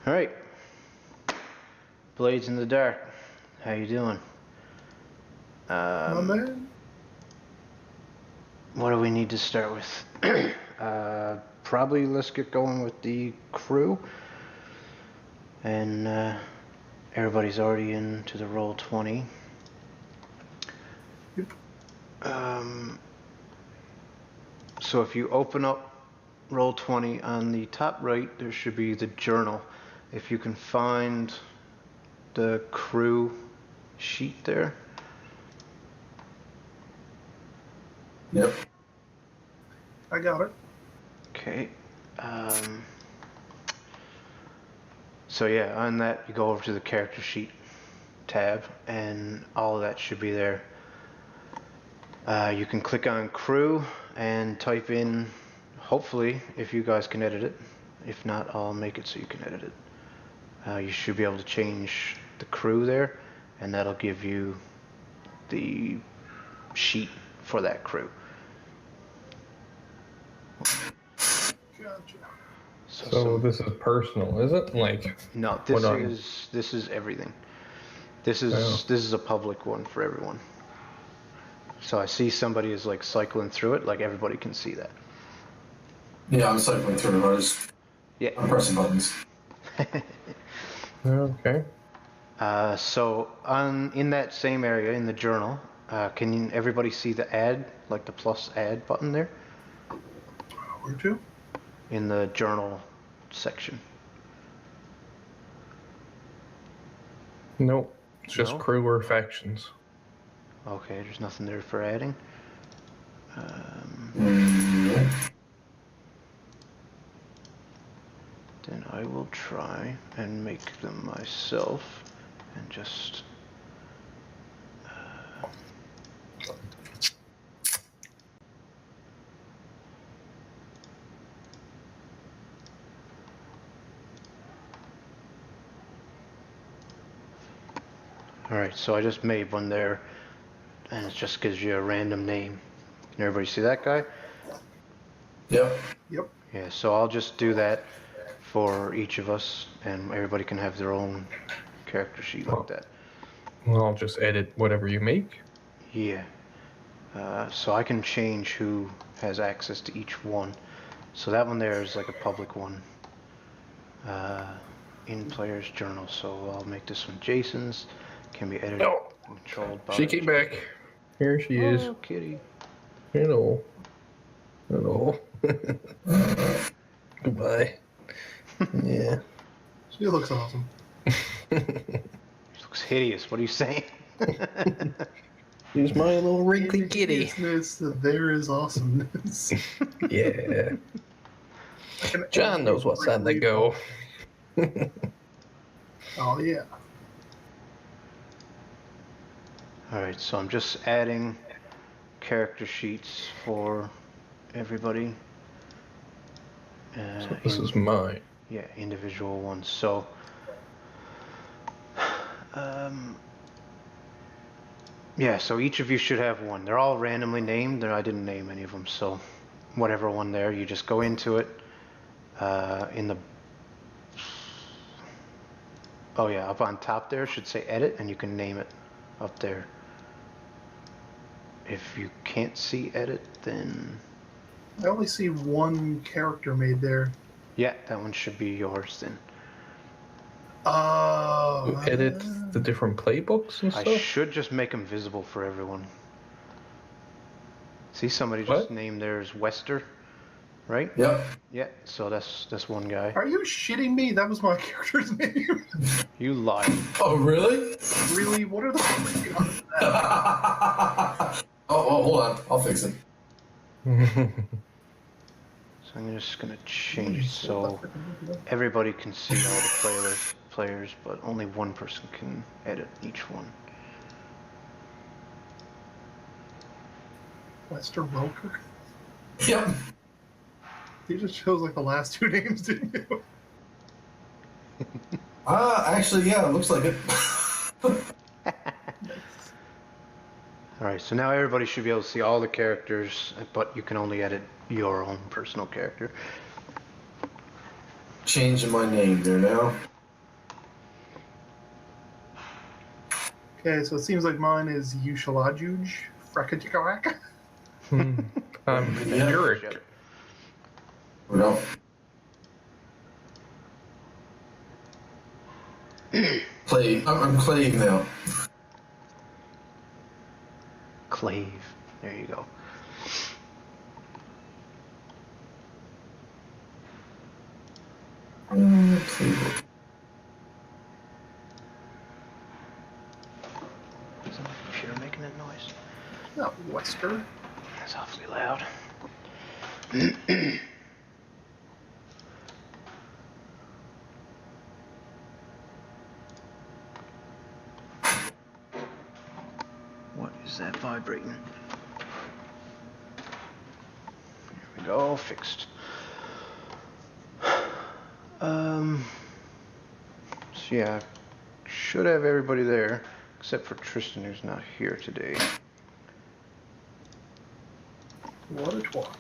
All right, Blades in the Dark. How you doing? My man. What do we need to start with? Probably let's get going with the crew. And everybody's already into the roll 20. Yep. So if you open up roll 20 on the top right, there should be the journal. If you can find the crew sheet there. Yep. I got it. Okay. So yeah, on that you go over to the character sheet tab, and all of that should be there. You can click on crew and type in, hopefully, if you guys can edit it. If not, I'll make it so you can edit it. You should be able to change the crew there, and that'll give you the sheet for that crew. Gotcha. So this is personal, is it? Like no, this is everything. This is a public one for everyone. So I see somebody is like cycling through it, like everybody can see that. Yeah, I'm cycling through. I'm pressing buttons. Okay. So in that same area in the journal, can everybody see the add, like the plus add button there? Where to? In the journal section. Nope. It's just No? crew or factions. Okay, there's nothing there for adding. Then I will try and make them myself and just Alright, so I just made one there, and it just gives you a random name. Can everybody see that guy? Yep. Yep. Yeah, so I'll just do that for each of us, and everybody can have their own character sheet like that. Well, I'll just edit whatever you make. Yeah. So I can change who has access to each one. So that one there is like a public one. In player's journal. So I'll make this one Jason's. Can be edited, controlled by. She came back. Here she is. Oh, kitty. Hello. Hello. Goodbye. Yeah. She looks awesome. She looks hideous. What are you saying? Here's my little wrinkly kitty. There is awesomeness. Yeah. John knows what side they go. Oh, yeah. Alright, so I'm just adding character sheets for everybody. So this is mine. Yeah, individual ones. So, yeah, so each of you should have one. They're all randomly named, and I didn't name any of them, so whatever one there, you just go into it. In the... Oh yeah, up on top there should say edit, and you can name it up there. If you can't see edit, then... I only see one character made there. Yeah, that one should be yours then. Oh. Edit the different playbooks and stuff? I should just make them visible for everyone. See, somebody just named theirs Wester, right? Yep. Yeah, so that's one guy. Are you shitting me? That was my character's name. You lied. Oh, really? Really? What are the freaking odds of that? Oh, hold on. I'll fix it. So I'm just gonna change it so everybody can see all the players, but only one person can edit each one. Lester Welker? Yep. You just chose like the last two names, didn't you? Actually, yeah, it looks like it. Alright, so now everybody should be able to see all the characters, but you can only edit your own personal character. Changing my name there now. Okay, so it seems like mine is Yushalajuj, Frekatikarak. Uric. No. Clave. I'm Clave now. Clave. There you go. Clave. Isn't my computer making that noise? Not Wesker. That's awfully loud. What is that vibrating? There we go, fixed. So yeah, should have everybody there, except for Tristan, who's not here today. What a twat.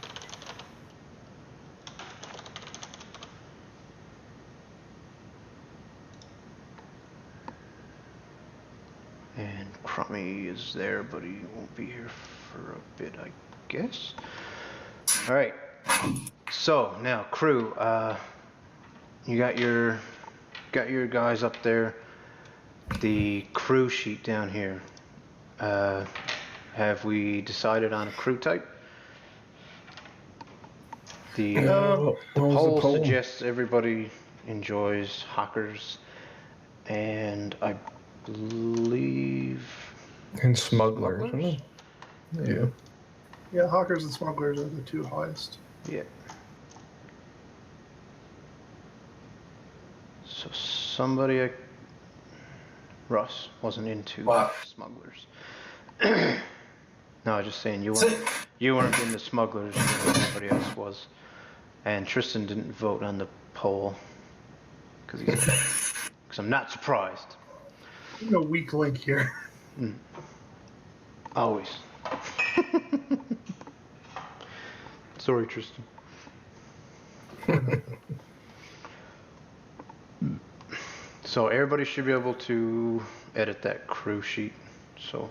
And Crummy is there, but he won't be here for a bit, I guess. All right. So now, crew, you got your guys up there. The crew sheet down here. Have we decided on a crew type? The poll suggests everybody enjoys hawkers, and I believe And smugglers. Yeah. Yeah, hawkers and smugglers are the two highest. Yeah. So somebody, Russ, wasn't into smugglers. No, just saying you weren't into smugglers, everybody else was. And Tristan didn't vote on the poll because I'm not surprised. No weak link here. Always. Sorry, Tristan. So everybody should be able to edit that crew sheet. So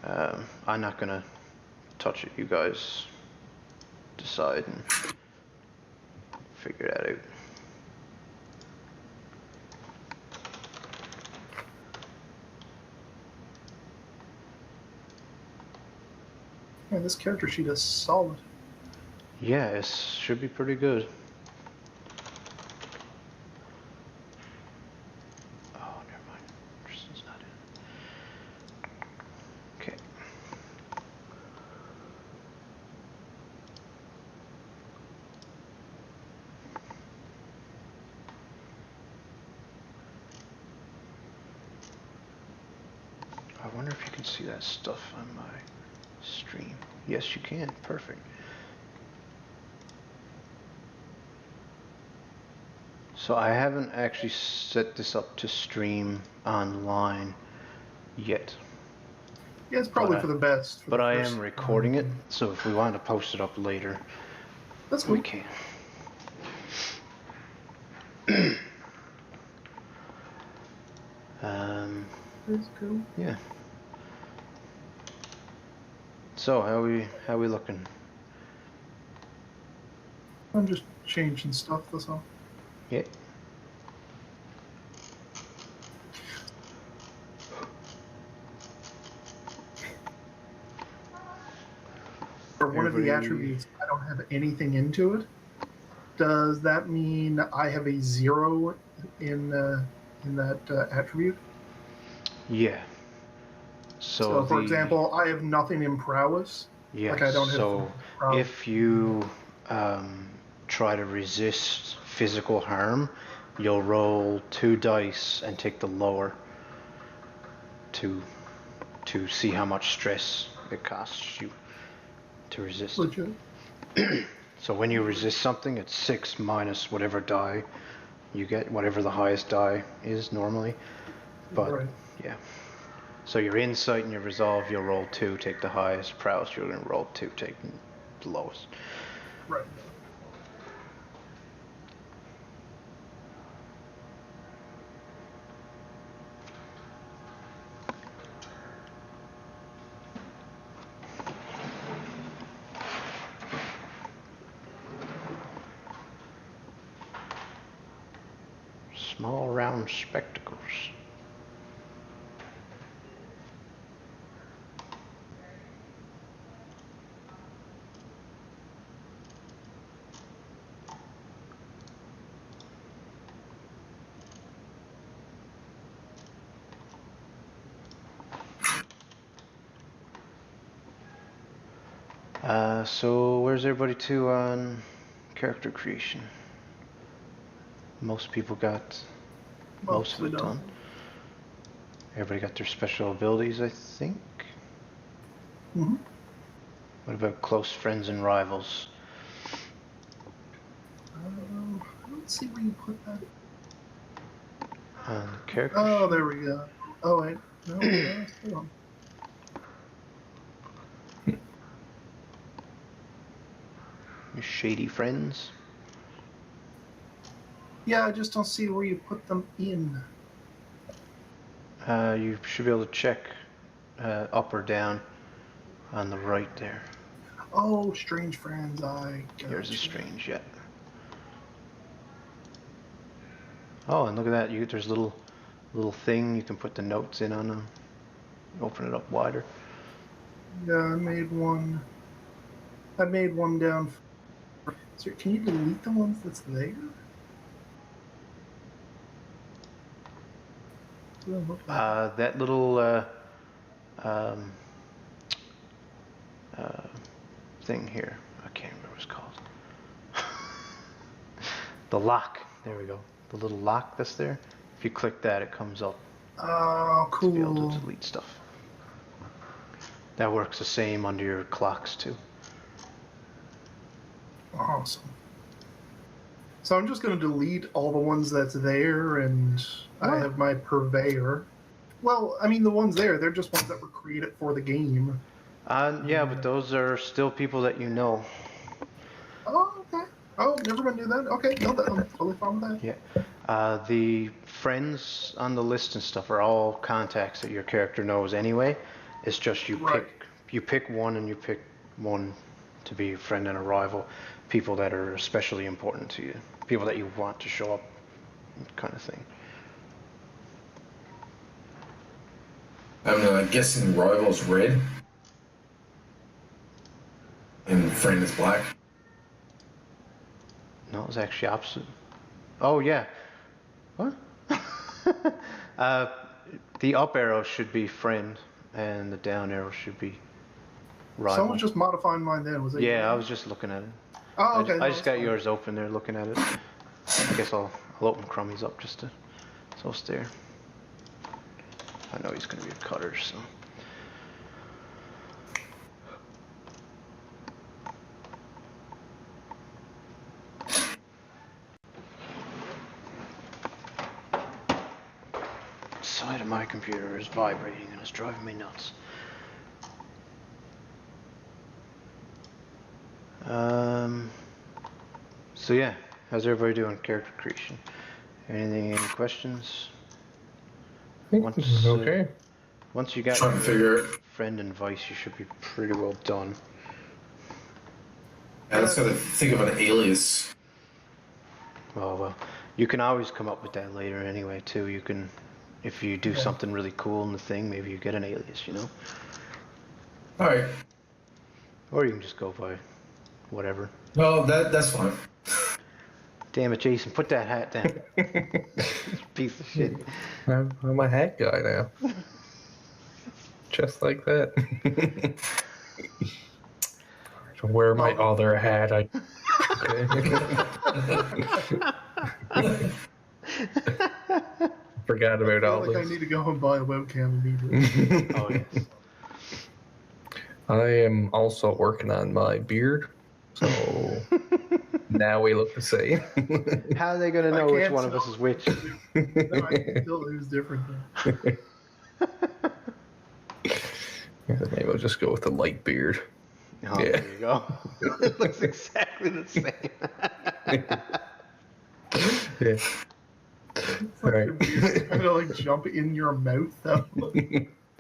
I'm not gonna touch it. You guys decide and figure that out. Man, this character sheet is solid. Yeah, it should be pretty good. Oh, never mind. Tristan's not in. Okay. I wonder if you can see that stuff on my stream. Yes, you can. Perfect. So I haven't actually set this up to stream online yet. Yeah, it's probably for the best. But I am recording it, so if we want to post it up later, that's cool. We can. That's cool. Yeah. So how we looking? I'm just changing stuff, that's all. Yeah. For one of the attributes, I don't have anything into it. Does that mean I have a 0 in that attribute? Yeah. So for example, I have nothing in prowess. Yeah. Like I don't so have if you try to resist physical harm, you'll roll 2 dice and take the lower to see how much stress it costs you to resist. Legit. So when you resist something, it's 6 minus whatever die you get, whatever the highest die is normally. But right. Yeah. So your insight and your resolve, you'll roll 2, take the highest. Prowess, you're going to roll 2, take the lowest. Right. Small round spectacles. So where's everybody to on character creation? Most people got most of it done. Everybody got their special abilities, I think. Mm-hmm. What about close friends and rivals? I don't see where you put that. On the character Oh, sheet? there we go. Oh, wait. No, hold on. Your shady friends? Yeah, I just don't see where you put them in. You should be able to check up or down on the right there. Oh, strange friends, I got Yours is you. strange yet. Oh, and look at that! There's a little thing you can put the notes in on them. Open it up wider. Yeah, I made one. I made one down. So can you delete the ones that's there? That little thing here. I can't remember what it's called. The lock. There we go. The little lock that's there. If you click that, it comes up. Oh, cool. To be able to delete stuff. That works the same under your clocks too. Awesome. So I'm just going to delete all the ones that's there, and What? I have my purveyor. Well, I mean, the ones there, they're just ones that were created for the game. Yeah, but those are still people that you know. Oh, okay. Oh, everyone knew that? Okay, no, I'm totally fine with that. Yeah. The friends on the list and stuff are all contacts that your character knows anyway. It's just you pick one, and you pick one to be a friend and a rival. People that are especially important to you. People that you want to show up, kind of thing. I'm guessing rival's red. And friend is black. No, it was actually opposite. Oh, yeah. What? The up arrow should be friend, and the down arrow should be rival. Someone's just modifying mine then, was it? Yeah, I was just looking at it. Oh, okay. I just got yours open there looking at it. I guess I'll open Crummy's up just to so it's there. I know he's going to be a cutter, so. Side of my computer is vibrating and it's driving me nuts. So yeah, how's everybody doing character creation? Any questions? Okay. Once you got Trying to figure it. friend and vice, you should be pretty well done. I just gotta think of an alias. Well, you can always come up with that later anyway too. You can, if you do something really cool in the thing, maybe you get an alias, you know? Alright. Or you can just go by whatever. Well, that's fine. Damn it, Jason, put that hat down. Piece of shit. I'm a hat guy now. Just like that. To wear my other hat, I. Forgot about all this. I need to go and buy a webcam immediately. Oh, yes. I am also working on my beard, so now we look the same. How are they going to know which one of us is which? No, I can tell who's different. Maybe we'll just go with the light beard. Oh, yeah. There you go. It looks exactly the same. Yeah. All right. Kind of like jump in your mouth, though.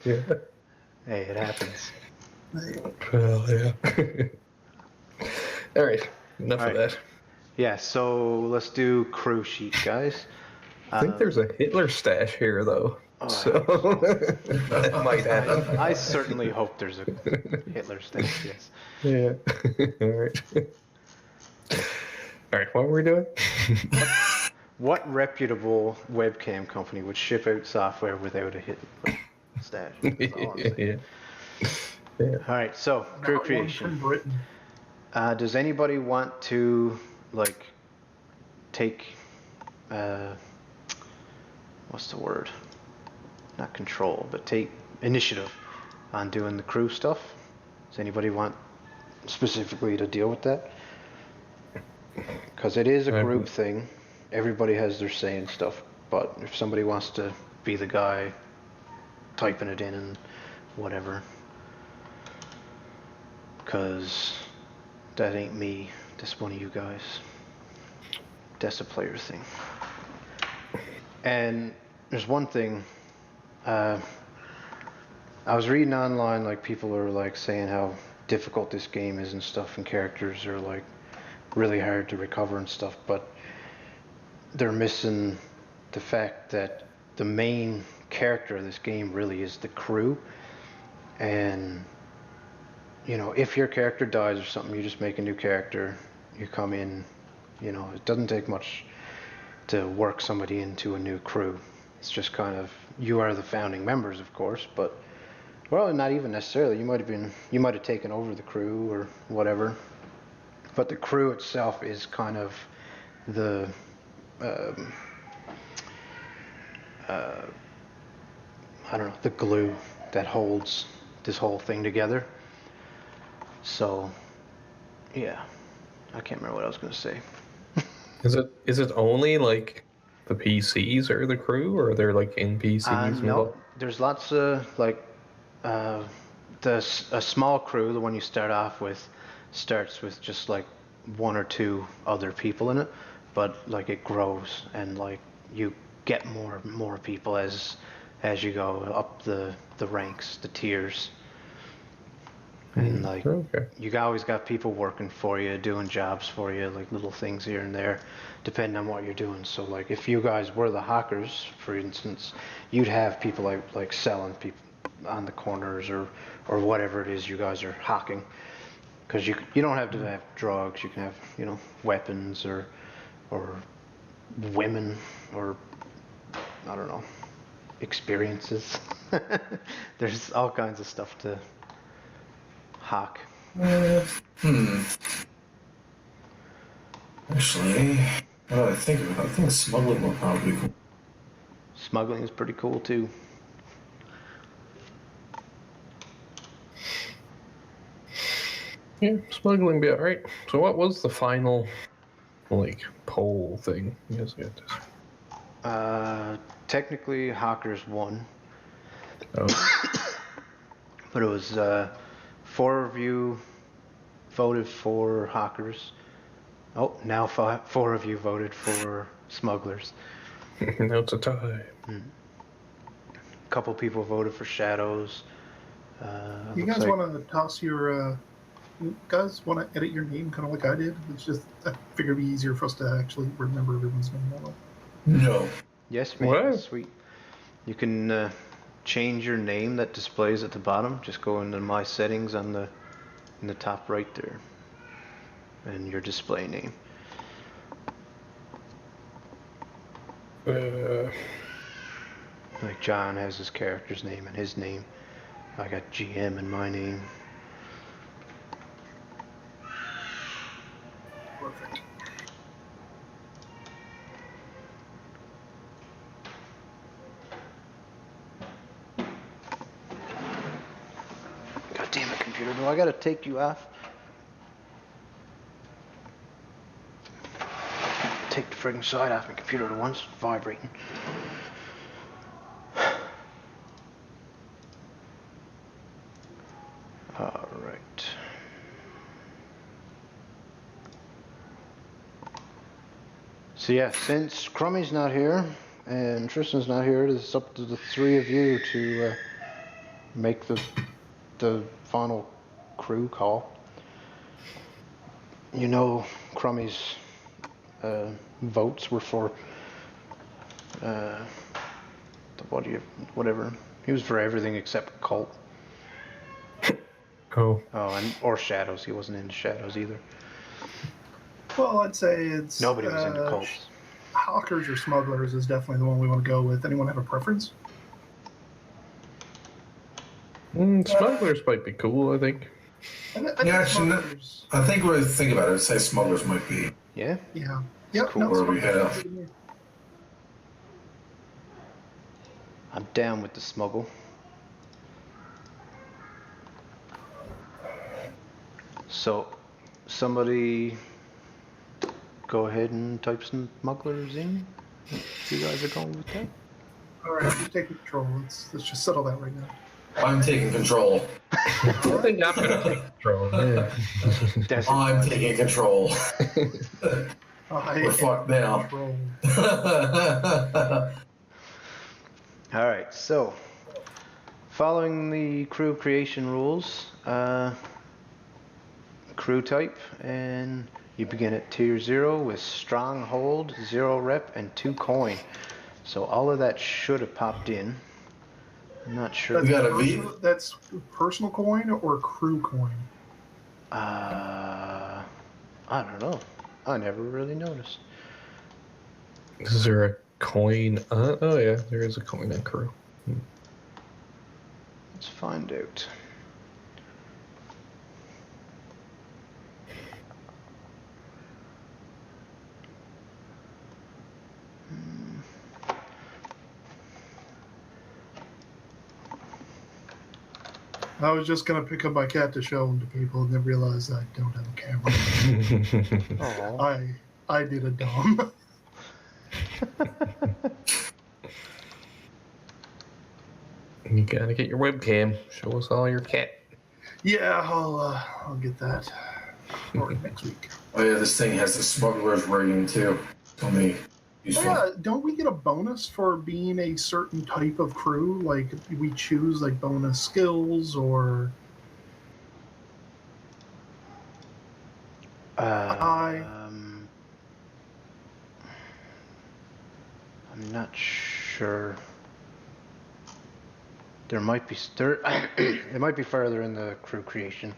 Yeah. Hey, it happens. Well, yeah. All right. Enough of that. Yeah, so let's do crew sheet, guys. I think there's a Hitler stash here, though. So that might happen. I certainly hope there's a Hitler stash, yes. Yeah. All right. All right, what were we doing? What reputable webcam company would ship out software without a Hitler stash? That's all I'm saying. Yeah. All right, so crew creation. From Britain. Does anybody want to like take what's the word? Not control, but take initiative on doing the crew stuff? Does anybody want specifically to deal with that? Because it is a group thing. Everybody has their say and stuff. But if somebody wants to be the guy typing it in and whatever, because that ain't me. That's one of you guys. That's a player thing. And there's one thing. I was reading online, like people are like saying how difficult this game is and stuff, and characters are like really hard to recover and stuff, but they're missing the fact that the main character of this game really is the crew. And you know, if your character dies or something, you just make a new character, you come in, you know, it doesn't take much to work somebody into a new crew. It's just kind of, you are the founding members, of course, but well, not even necessarily. You might have taken over the crew or whatever, but the crew itself is kind of the I don't know, the glue that holds this whole thing together. So yeah, I can't remember what I was going to say. Is it only like the PCs or the crew, or are there like NPCs? No, there's lots of like a small crew. The one you start off with starts with just like one or two other people in it, but like it grows and like you get more people as you go up the ranks, the tiers. And like you always got people working for you, doing jobs for you, like little things here and there, depending on what you're doing. So like if you guys were the hawkers, for instance, you'd have people like selling people on the corners or whatever it is you guys are hawking. Because you don't have to have drugs. You can have, you know, weapons or women or I don't know, experiences. There's all kinds of stuff to hawk. Actually, I think smuggling will probably be cool. Smuggling is pretty cool too. Yeah, smuggling be alright. So what was the final like poll thing? You guys got this. Technically Hawkers won. Oh. But it was 4 of you voted for Hawkers. Oh, now 4 of you voted for Smugglers. Now it's a tie. A couple people voted for Shadows. You guys want to toss your... you guys want to edit your name kind of like I did? It's just, I figured it'd be easier for us to actually remember everyone's name that way. No. Yes, man. What? Sweet. You can change your name that displays at the bottom. Just go into my settings on in the top right there. And your display name. Like John has his character's name and his name. I got GM in my name. Perfect. God damn it, computer. Do I gotta take you off? Take the friggin' side off my computer at once. It's vibrating. Alright. So yeah, since Crummy's not here and Tristan's not here, it's up to the 3 of you to make the final crew call. You know, Crummy's votes were for whatever. He was for everything except cult. Oh. Oh, or shadows. He wasn't into shadows either. Well, I'd say it's... Nobody was into cults. Hawkers or smugglers is definitely the one we want to go with. Anyone have a preference? Smugglers might be cool, I think. I think when I think about it, I'd say smugglers might be. Yeah? Yeah. Yep. Cool. No, Where we have. I'm down with the smuggle. So, somebody go ahead and type some smugglers in. If you guys are going with that. All right, you take control. Let's just settle that right now. I'm taking control. I think I'm going to take control. Yeah. I'm taking control. We're fucked now. Alright, so following the crew creation rules, crew type, and you begin at tier 0 with stronghold, 0 rep, and 2 coin. So all of that should have popped in. I'm not sure. That's personal coin or crew coin? I don't know. I never really noticed. Is there a coin? Oh yeah, there is a coin on crew. Let's find out. I was just going to pick up my cat to show him to people and then realize I don't have a camera. I did a dumb. You gotta get your webcam. Show us all your cat. Yeah, I'll get that for next week. Oh yeah, this thing has the smuggler's rating too. Tell me. Yeah, don't we get a bonus for being a certain type of crew? Like we choose like bonus skills or I'm not sure. There might be it might be further in the crew creation,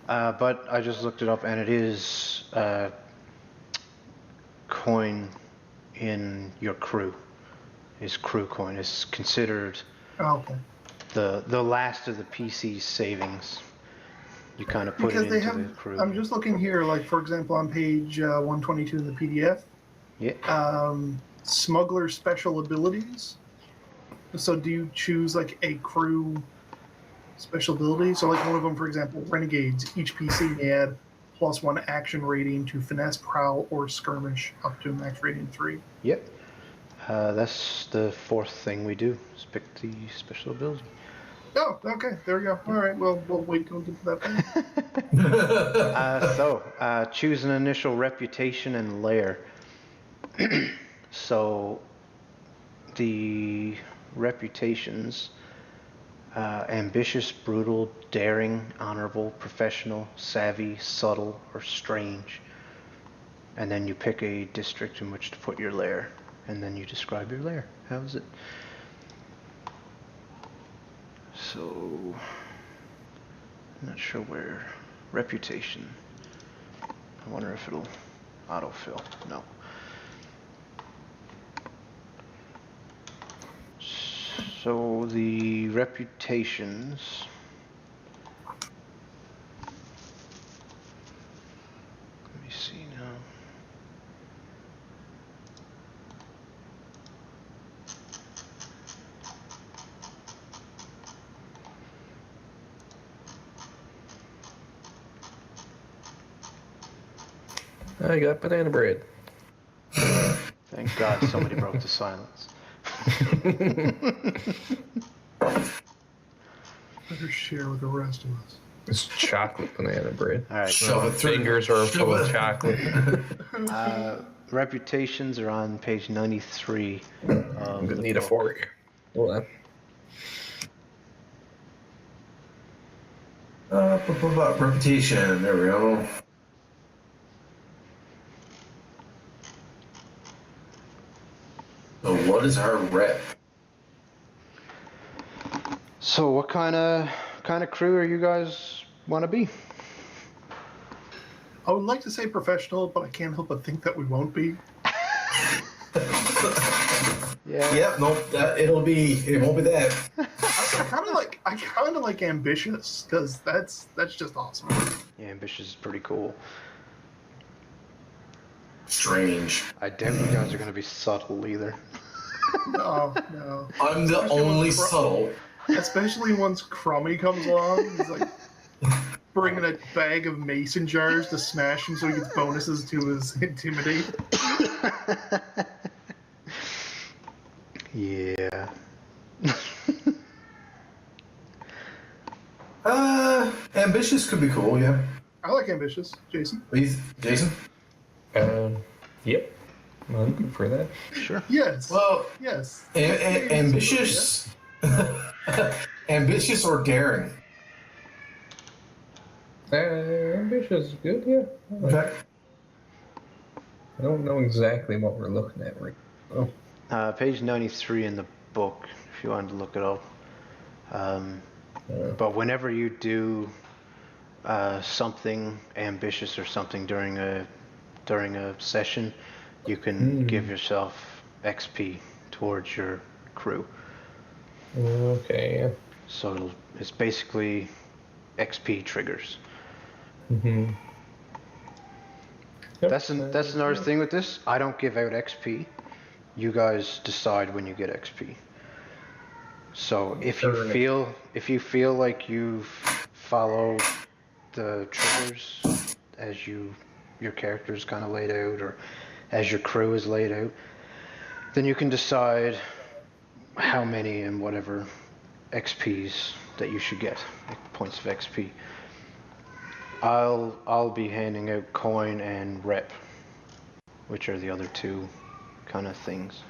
but I just looked it up and it is coin in your crew. Is crew coin is considered the last of the PC's savings. You kind of put it into the crew. I'm just looking here, like for example, on page 122 in the PDF. Yeah. Smuggler special abilities. So do you choose like a crew special ability? So like one of them, for example, Renegades. Each PC may add +1 action rating to finesse, prowl, or skirmish up to max rating 3. Yep. That's the 4th thing we do, is pick the special ability. Oh, okay. There we go. All right. Well, we'll wait till we get to that point. Choose an initial reputation and lair. So the reputations, ambitious, brutal, daring, honorable, professional, savvy, subtle, or strange. And then you pick a district in which to put your lair, and then you describe your lair. How's it? So, I'm not sure where. Reputation. I wonder if it'll autofill. No. So the reputations. Let me see now. I got banana bread. Thank God somebody broke the silence. Better share with the rest of us. It's chocolate banana bread. All right. Shove it through. Fingers are full of chocolate. Reputations are on page 93. I'm gonna need a fork. Hold on. Reputation. There we go. So what is our rep? So what kind of crew are you guys want to be? I would like to say professional, but I can't help but think that we won't be. Yeah. Yep. Nope. It won't be that. I kind of like ambitious because that's just awesome. Yeah, ambitious is pretty cool. Strange. I doubt you guys are going to be subtle either. No. I'm the only subtle. Especially once Crummy comes along, he's like bringing a bag of mason jars to smash him so he gets bonuses to his intimidate. Yeah. Ambitious could be cool. Yeah. I like ambitious, Jason. Jason? Yep. I'm good for that. Sure. Yes. Well, yes. Ambitious. Ambitious or daring? Ambitious is good, yeah. Okay. I don't know exactly what we're looking at right now. Page 93 in the book, if you wanted to look it up. But whenever you do something ambitious or something during a session, you can give yourself XP towards your crew. Okay, yeah. So it's basically XP triggers. Mm-hmm. Yep. That's another thing with this. I don't give out XP. You guys decide when you get XP. So if you feel like you've followed the triggers as your character is kind of laid out, or as your crew is laid out, then you can decide how many and whatever XPs that you should get, like points of XP. I'll be handing out coin and rep, which are the other two kind of things.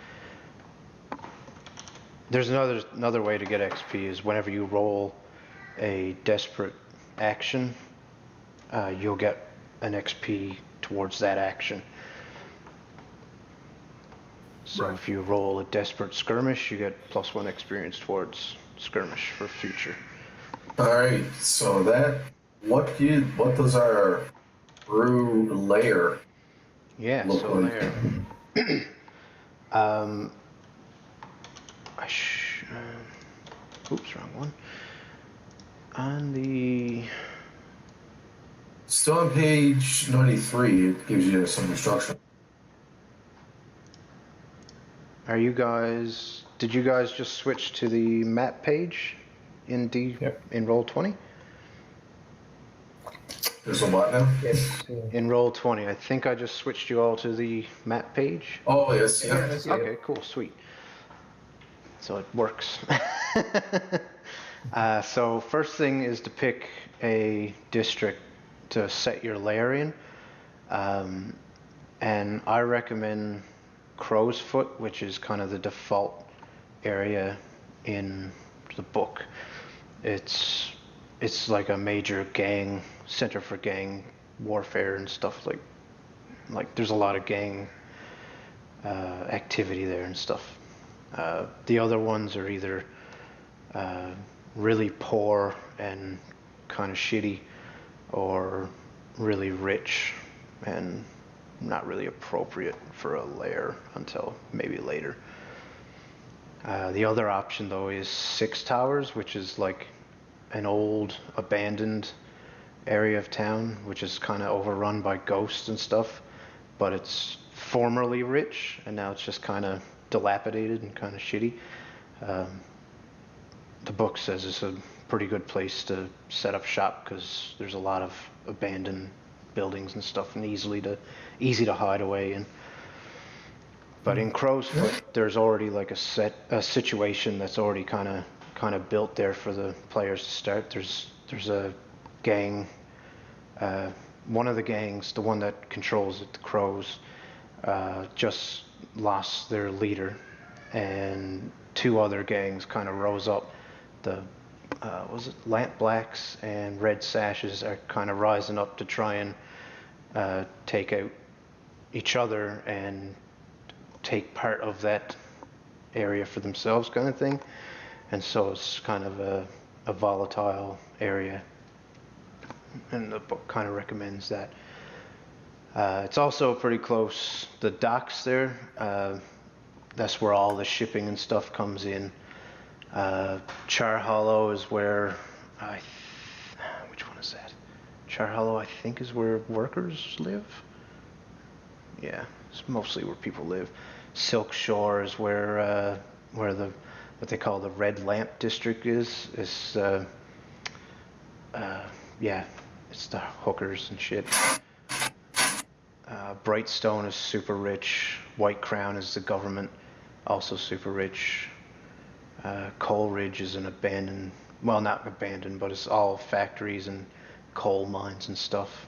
There's another way to get XP is whenever you roll a desperate action, you'll get an XP towards that action. So Right. if you roll a desperate skirmish, you get +1 experience towards skirmish for future. All right. So what does our crew layer? Yeah. Look So like? there. Oops, wrong one. On the Still on page 93, it gives you some instruction. did you guys just switch to the map page in in Roll20? There's a what now? Yes. In Roll20, I think I just switched you all to the map page. Oh, yes. Yeah. Yes. Okay, cool, sweet. So it works. So first thing is to pick a district to set your lair in. And I recommend Crow's Foot, which is kind of the default area in the book. It's like a major gang center for gang warfare and stuff, like there's a lot of gang activity there and stuff. The other ones are either really poor and kind of shitty, or really rich and not really appropriate for a lair until maybe later. The other option though is Six Towers, which is like an old abandoned area of town, which is kind of overrun by ghosts and stuff, but it's formerly rich and now it's just kind of dilapidated and kind of shitty. The book says it's a pretty good place to set up shop because there's a lot of abandoned buildings and stuff, and easy to hide away in. But in Crow's Foot, there's already like a situation that's already kind of built there for the players to start. There's a gang. One of the gangs, the one that controls it, the Crows, just lost their leader, and two other gangs kind of rose up. The was it Lamp Blacks and Red Sashes are kind of rising up to try and take out each other and take part of that area for themselves kind of thing. And so it's kind of a volatile area. And the book kind of recommends that. It's also pretty close. The docks there, that's where all the shipping and stuff comes in. Char Hollow is where which one is that? Char Hollow, I think, is where workers live. Yeah, it's mostly where people live. Silk Shore is where the what they call the Red Lamp District is. Yeah, it's the hookers and shit. Brightstone is super rich. White Crown is the government, also super rich. Coal Ridge is an abandoned, well, not abandoned, but it's all factories and coal mines and stuff.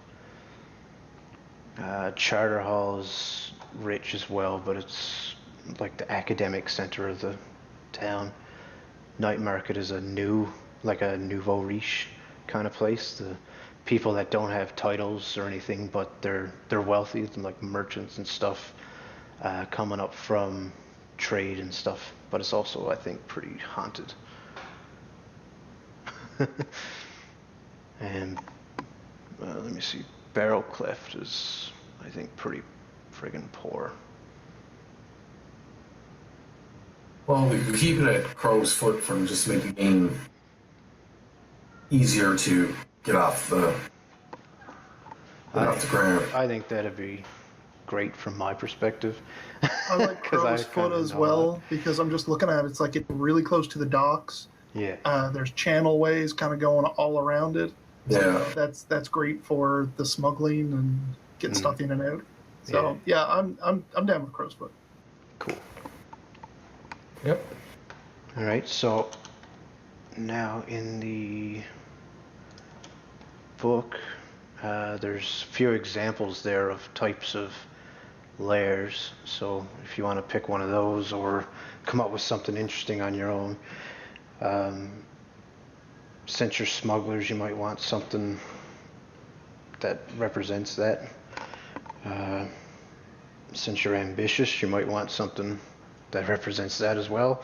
Charter Hall is rich as well, but it's like the academic center of the town. Night Market is a nouveau riche kind of place. The people that don't have titles or anything, but they're wealthy, like merchants and stuff, coming up from trade and stuff. But it's also, I think, pretty haunted. And let me see. Barrel Cleft is, I think, pretty friggin' poor. Well, we keep it at Crow's Foot from just to make the game easier to get off the ground. I think that'd be great from my perspective. I like Crow's Foot as well because I'm just looking at it. It's like it's really close to the docks. Yeah. There's channel ways kind of going all around it. Yeah. So that's great for the smuggling and getting stuff in and out. So yeah, I'm down with Crow's Foot. Cool. Yep. All right. So now in the book, there's a few examples there of types of lairs. So if you want to pick one of those or come up with something interesting on your own. Since you're smugglers, you might want something that represents that. Since you're ambitious, you might want something that represents that as well.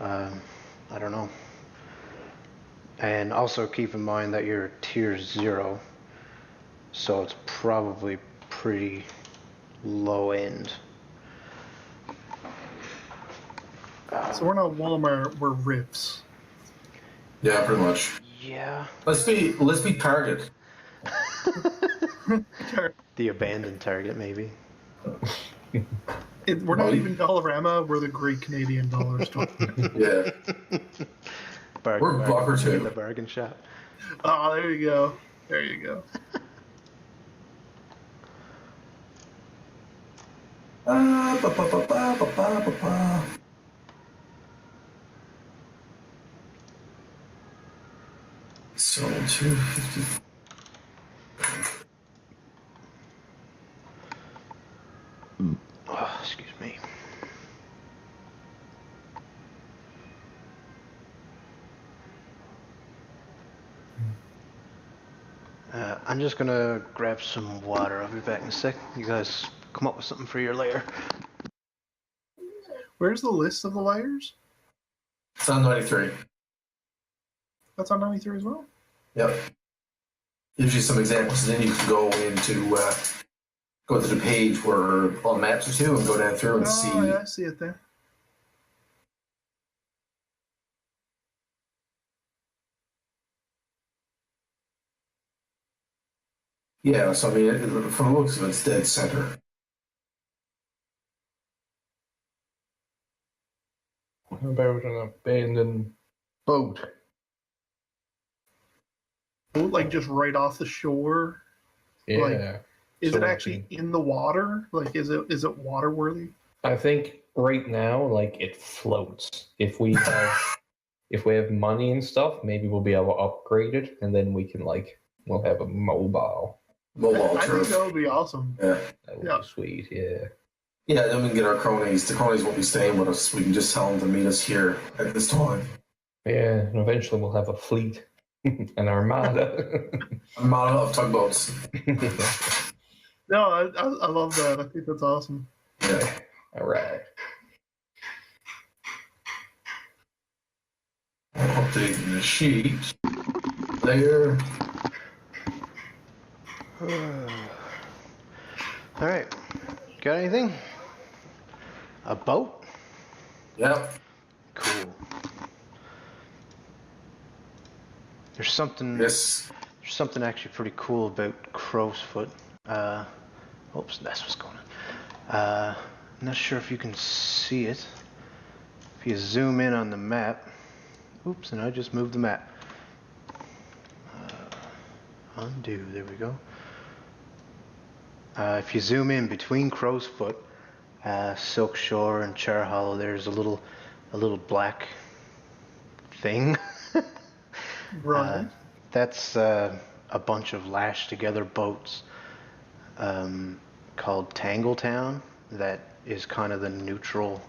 I don't know. And also keep in mind that you're tier 0, so it's probably pretty low end. So we're not Walmart, we're Rips. Yeah, pretty much. Yeah. Let's be Target. The abandoned Target, maybe. We're not even Dollarama, we're the Great Canadian Dollar Store. Yeah. We're Bucker too. In the bargain shop. Oh, there you go. There you go. So 250. Oh, excuse me. I'm just gonna grab some water. I'll be back in a sec. You guys come up with something for your lair. Where's the list of the layers? It's on 93. That's on 93 as well? Yep. Gives you some examples, and then you can go to the page where all the maps are to and go down through and see. Oh, yeah, I see it there. Yeah, so I mean, from the looks of it, it's dead center. How about an abandoned boat? Like just right off the shore? Yeah. Like, is it actually in the water? Like, is it water worthy? I think right now, like, it floats. If we have money and stuff, maybe we'll be able to upgrade it, and then we'll have a mobile. I think that would be awesome. Yeah. That would be sweet, yeah. Yeah, then we can get our cronies. The cronies won't be staying with us. We can just tell them to meet us here at this time. Yeah, and eventually we'll have a fleet. An armada. Armada of tugboats. No, I love that. I think that's awesome. Yeah. All right. the sheet. Layer. All right. Got anything? A boat? Yep. Cool. There's something. Yes. There's something actually pretty cool about crow's foot. Oops, that's what's going on. Not sure if you can see it. If you zoom in on the map. Oops, and I just moved the map. Undo. There we go. If you zoom in between Crow's Foot, Silk Shore, and Char Hollow, there's a little black thing. Right. That's a bunch of lashed together boats called Tangletown. That is kind of the neutral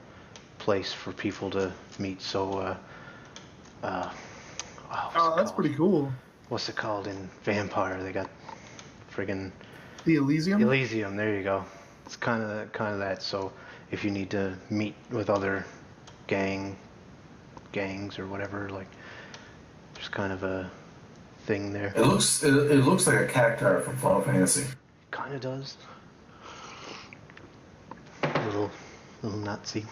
place for people to meet. So, That's pretty cool. What's it called in Vampire? They got friggin' The Elysium? Elysium. There you go. It's kind of that. So if you need to meet with other gangs or whatever, like there's kind of a thing there. It looks like a cacti from Final Fantasy. Kind of does. Little Nazi.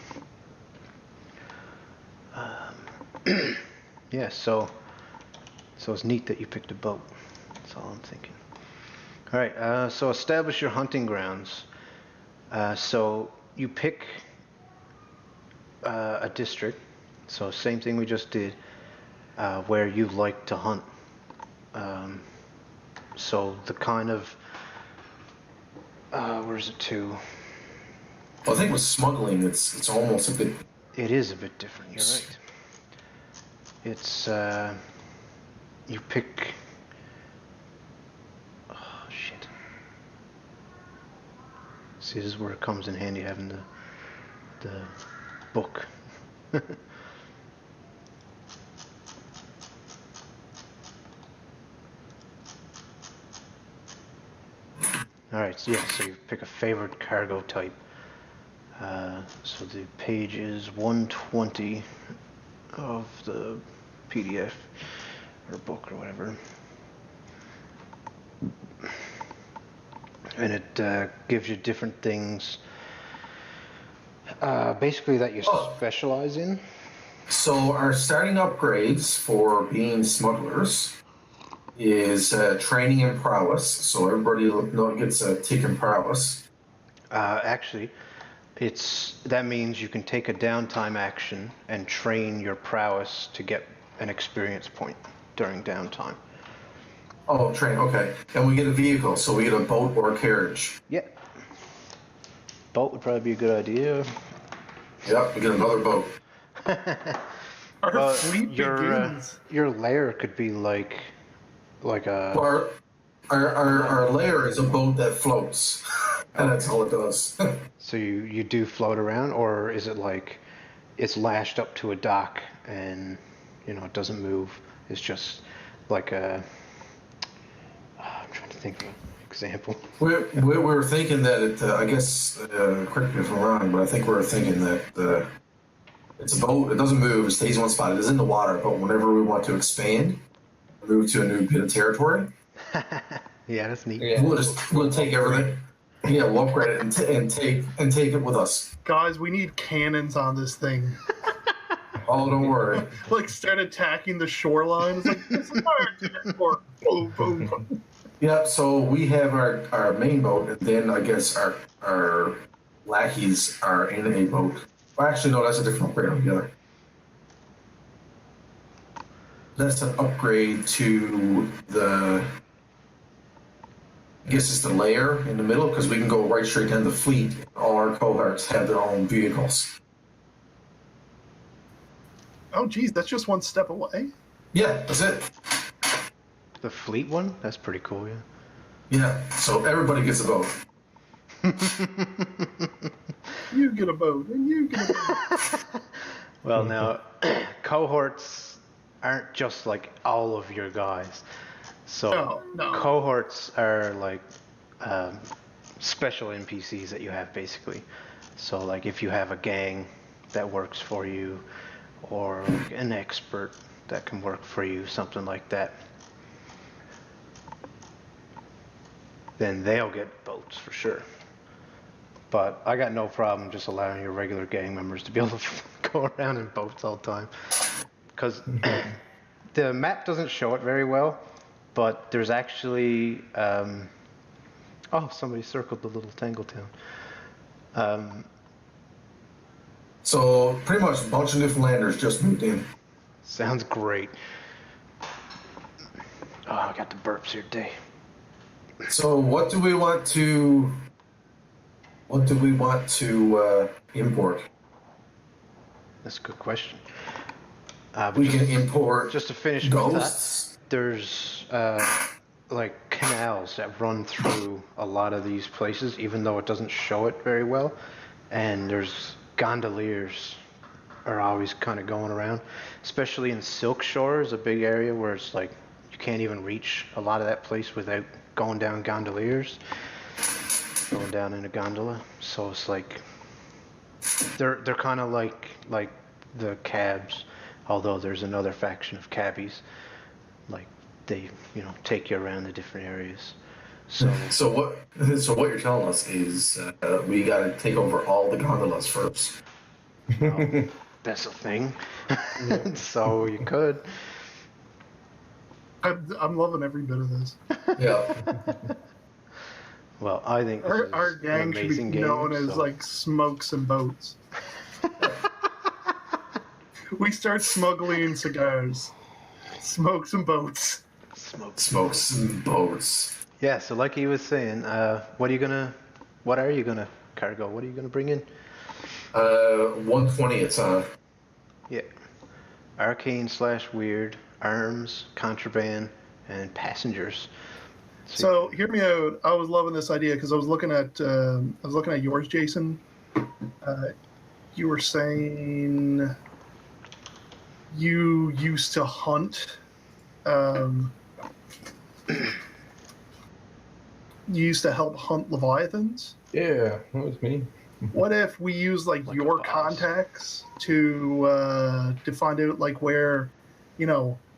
Yeah. So it's neat that you picked a boat. That's all I'm thinking. All right. So establish your hunting grounds. So you pick a district. So same thing we just did, where you like to hunt. So the kind of where's it to? Well, I think with smuggling, it's almost a bit. It is a bit different. You're right. It's you pick. Oh shit! See, this is where it comes in handy having the book. All right, so you pick a favorite cargo type. So the page is 120 of the PDF or book or whatever. And it gives you different things, basically that you specialize in. So our starting upgrades for being smugglers is training and prowess. So everybody gets a tick in prowess. Actually, that means you can take a downtime action and train your prowess to get an experience point during downtime. Oh, train. Okay, and we get a vehicle, so we get a boat or a carriage. Yeah. Boat would probably be a good idea. Yep, we get another boat. Our fleet begins. Your lair could be like a. Well, our lair is a boat that floats, and that's all it does. So you do float around, or is it like it's lashed up to a dock and it doesn't move? It's just like a. I'm trying to think of an example. We were thinking that I guess, correct me if I'm wrong, but I think we were thinking that it's a boat. It doesn't move. It stays in one spot. It is in the water, but whenever we want to expand, move to a new bit of territory. Yeah, that's neat. Yeah. We'll take everything. Yeah, we'll upgrade it and take it with us. Guys, we need cannons on this thing. Oh, don't worry. Like, start attacking the shoreline. It's like, this is our territory. Boom, boom, boom. Yeah, so we have our main boat, and then I guess our lackeys are in a boat. Well, actually, no, that's a different upgrade altogether. That's an upgrade to the. I guess it's the layer in the middle, because we can go right straight down the fleet. All our cohorts have their own vehicles. Oh, geez, that's just one step away. Yeah, that's it. The fleet one? That's pretty cool, yeah. Yeah, so everybody gets a boat. You get a boat, and you get a boat. Well, now, cohorts aren't just like all of your guys. So No. cohorts are like special NPCs that you have, basically. So like if you have a gang that works for you, or like an expert, that can work for you, something like that, then they'll get boats for sure. But I got no problem just allowing your regular gang members to be able to go around in boats all the time. Because the map doesn't show it very well, but there's actually... oh, somebody circled the little Tangletown. So pretty much a bunch of Newfoundlanders just moved in. Sounds great. Oh, I got the burps here today. So what do we want to import? That's a good question. We can import just to finish ghosts. With that, there's like canals that run through a lot of these places, even though it doesn't show it very well. And there's gondoliers are always kind of going around, especially in Silk Shore is a big area where it's like you can't even reach a lot of that place without going down gondoliers, going down in a gondola. So it's like they're kind of like the cabs, although there's another faction of cabbies. Like they take you around the different areas. So what you're telling us is we got to take over all the gondolas first. Well, that's a thing. So you could. I'm loving every bit of this. Yeah. Well, I think this Our is gang an should amazing be game. known as so- like Smokes and Boats. We start smuggling cigars. Smokes and Boats. Smokes and boats. Yeah, so like he was saying, what are you gonna cargo? What are you gonna bring in? 120 it's on. Yeah. Arcane/weird, arms, contraband, and passengers. So hear me out. I was loving this idea because I was looking at yours, Jason. You were saying you used to hunt. You used to help hunt leviathans. Yeah, that was me. What if we use like Like your a boss. contacts to find out like where,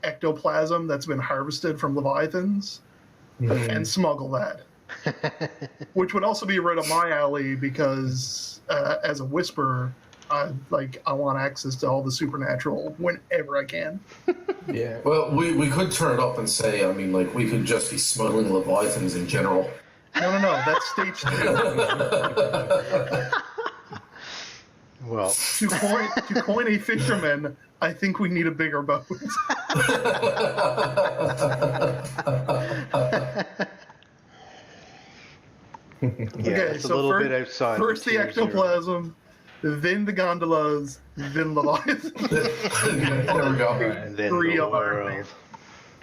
ectoplasm that's been harvested from leviathans and smuggle that, which would also be right up my alley because as a whisperer, I want access to all the supernatural whenever I can. Yeah. Well, we could turn it up and say, I mean, like, we could just be smuggling leviathans in general. No, that's stage 2. Well, To coin a fisherman, I think we need a bigger boat. yeah, Okay, it's a so little first- bit outside. First the tier zero. ectoplasm, then the gondolas, then leviathans. There we go. And then Three the of our world.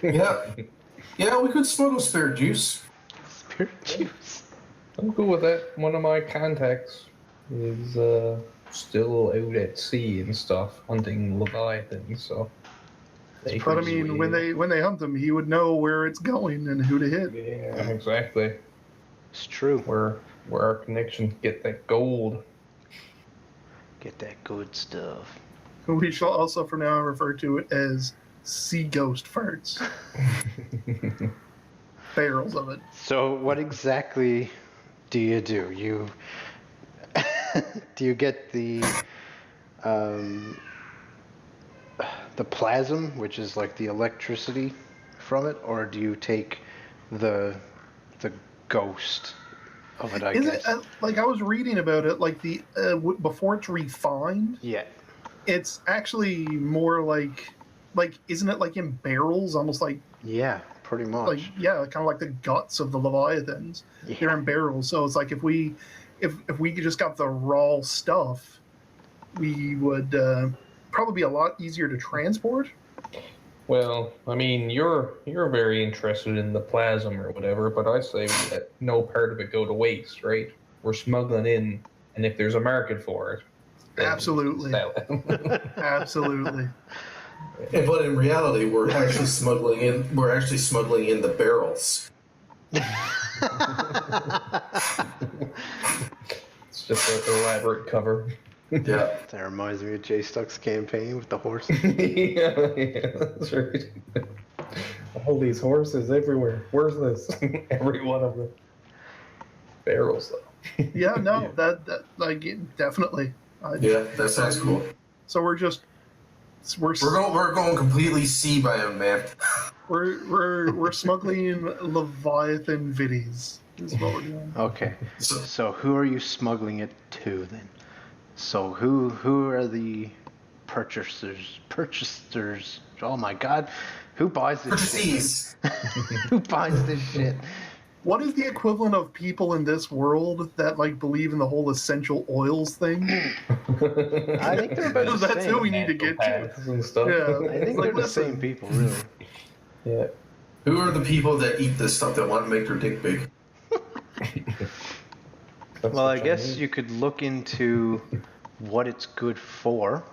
Yeah. Yeah, we could smuggle spirit juice. Spirit juice. I'm cool with that. One of my contacts is still out at sea and stuff, hunting leviathans. So, they But I can mean, swim. when they hunt them, he would know where it's going and who to hit. Yeah, exactly. It's true. Where our connections get that gold. Get that good stuff. We shall also, for now, refer to it as sea ghost farts. Barrels of it. So what exactly do you do? You do you get the plasm, which is like the electricity from it, or do you take the ghost of it? I Is guess. it like I was reading about it? Like before it's refined, Yeah. it's actually more like isn't it like in barrels, almost like Yeah. Pretty much. kind of like the guts of the leviathans. Yeah. They're in barrels, so it's like if we just got the raw stuff, we would probably be a lot easier to transport. Well, I mean, you're very interested in the plasm or whatever, but I say we let no part of it go to waste, right? We're smuggling in, and if there's a market for it, then Absolutely. sell it. Absolutely. Yeah, but in reality, we're actually smuggling in the barrels. It's just an elaborate cover. Yeah. That reminds me of Jay Stuck's campaign with the horses. Yeah, that's right. All these horses everywhere. Where's this? Every one of them. Barrels, though. Yeah, no, that like definitely. Yeah, that sounds cool. So we're We're going completely sea biome, man. we're smuggling Leviathan viddies. Is what we're doing. Okay. So who are you smuggling it to then? So who are the purchasers? Purchasers. Oh my God, who buys this Purchasees. shit? Who buys this shit? What is the equivalent of people in this world that like believe in the whole essential oils thing? I think they're about the That's same. who we need to get to. Paths and stuff. Yeah. I think Like, they're the same listen. people, really. Yeah. Who are the people that eat this stuff that want to make their dick big? That's Well, the I guess Chinese. you could look into what it's good for.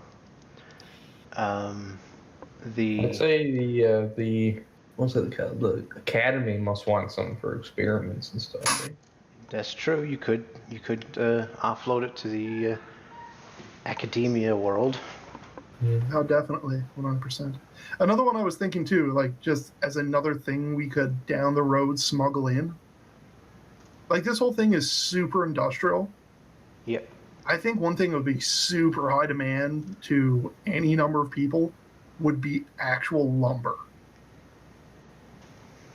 I'd say the what's it called? The academy must want some for experiments and stuff. Right? That's true. You could offload it to the academia world. Oh, definitely, 100%. Another one I was thinking too, like just as another thing we could down the road smuggle in. Like this whole thing is super industrial. Yep. I think one thing that would be super high demand to any number of people would be actual lumber.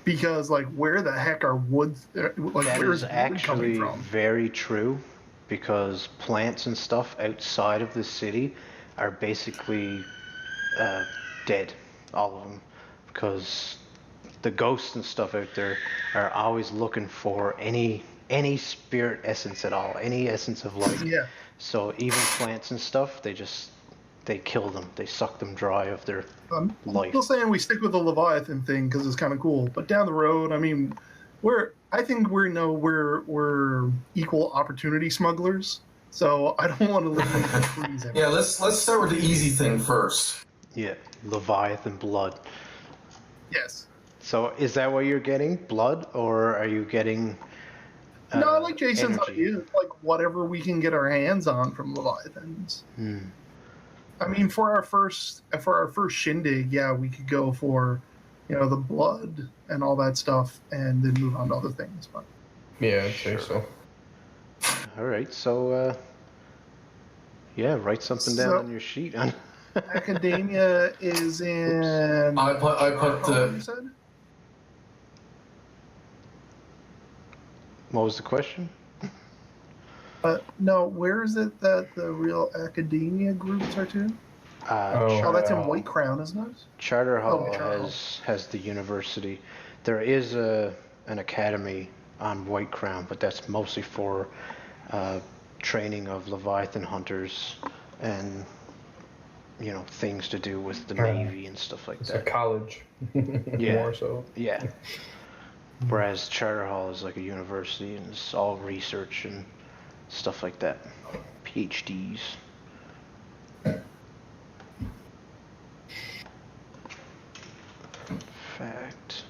Because like, where the heck are woods? Like, That where is is wood actually coming from? very true, because plants and stuff outside of the city are basically dead, all of them, because the ghosts and stuff out there are always looking for any spirit essence at all, any essence of life. Yeah. So even plants and stuff, they kill them, they suck them dry of their I'm life. still saying we stick with the Leviathan thing because it's kind of cool. But down the road, I mean, I think we're equal opportunity smugglers. So I don't want to live in the trees anymore. Yeah, let's start with the easy thing first. Yeah, Leviathan blood. Yes. So is that what you're getting, blood, or are you getting No, I like Jason's energy? idea. Like whatever we can get our hands on from Leviathans. I mean, for our first shindig, yeah, we could go for, the blood and all that stuff, and then move on to other things. But Yeah, I'd say so. All right, so yeah, write something down So- on your sheet. academia is in. I put you said? What was the question? No, where is it that the real academia groups are to? Oh, that's in White Crown, isn't it? Charter Hall Charter Hall. has the university. There is an academy on White Crown, but that's mostly for training of Leviathan hunters and things to do with the Navy and stuff like It's a that. college. Yeah. More so. Yeah. Whereas Charter Hall is like a university and it's all research and stuff like that. PhDs. In fact,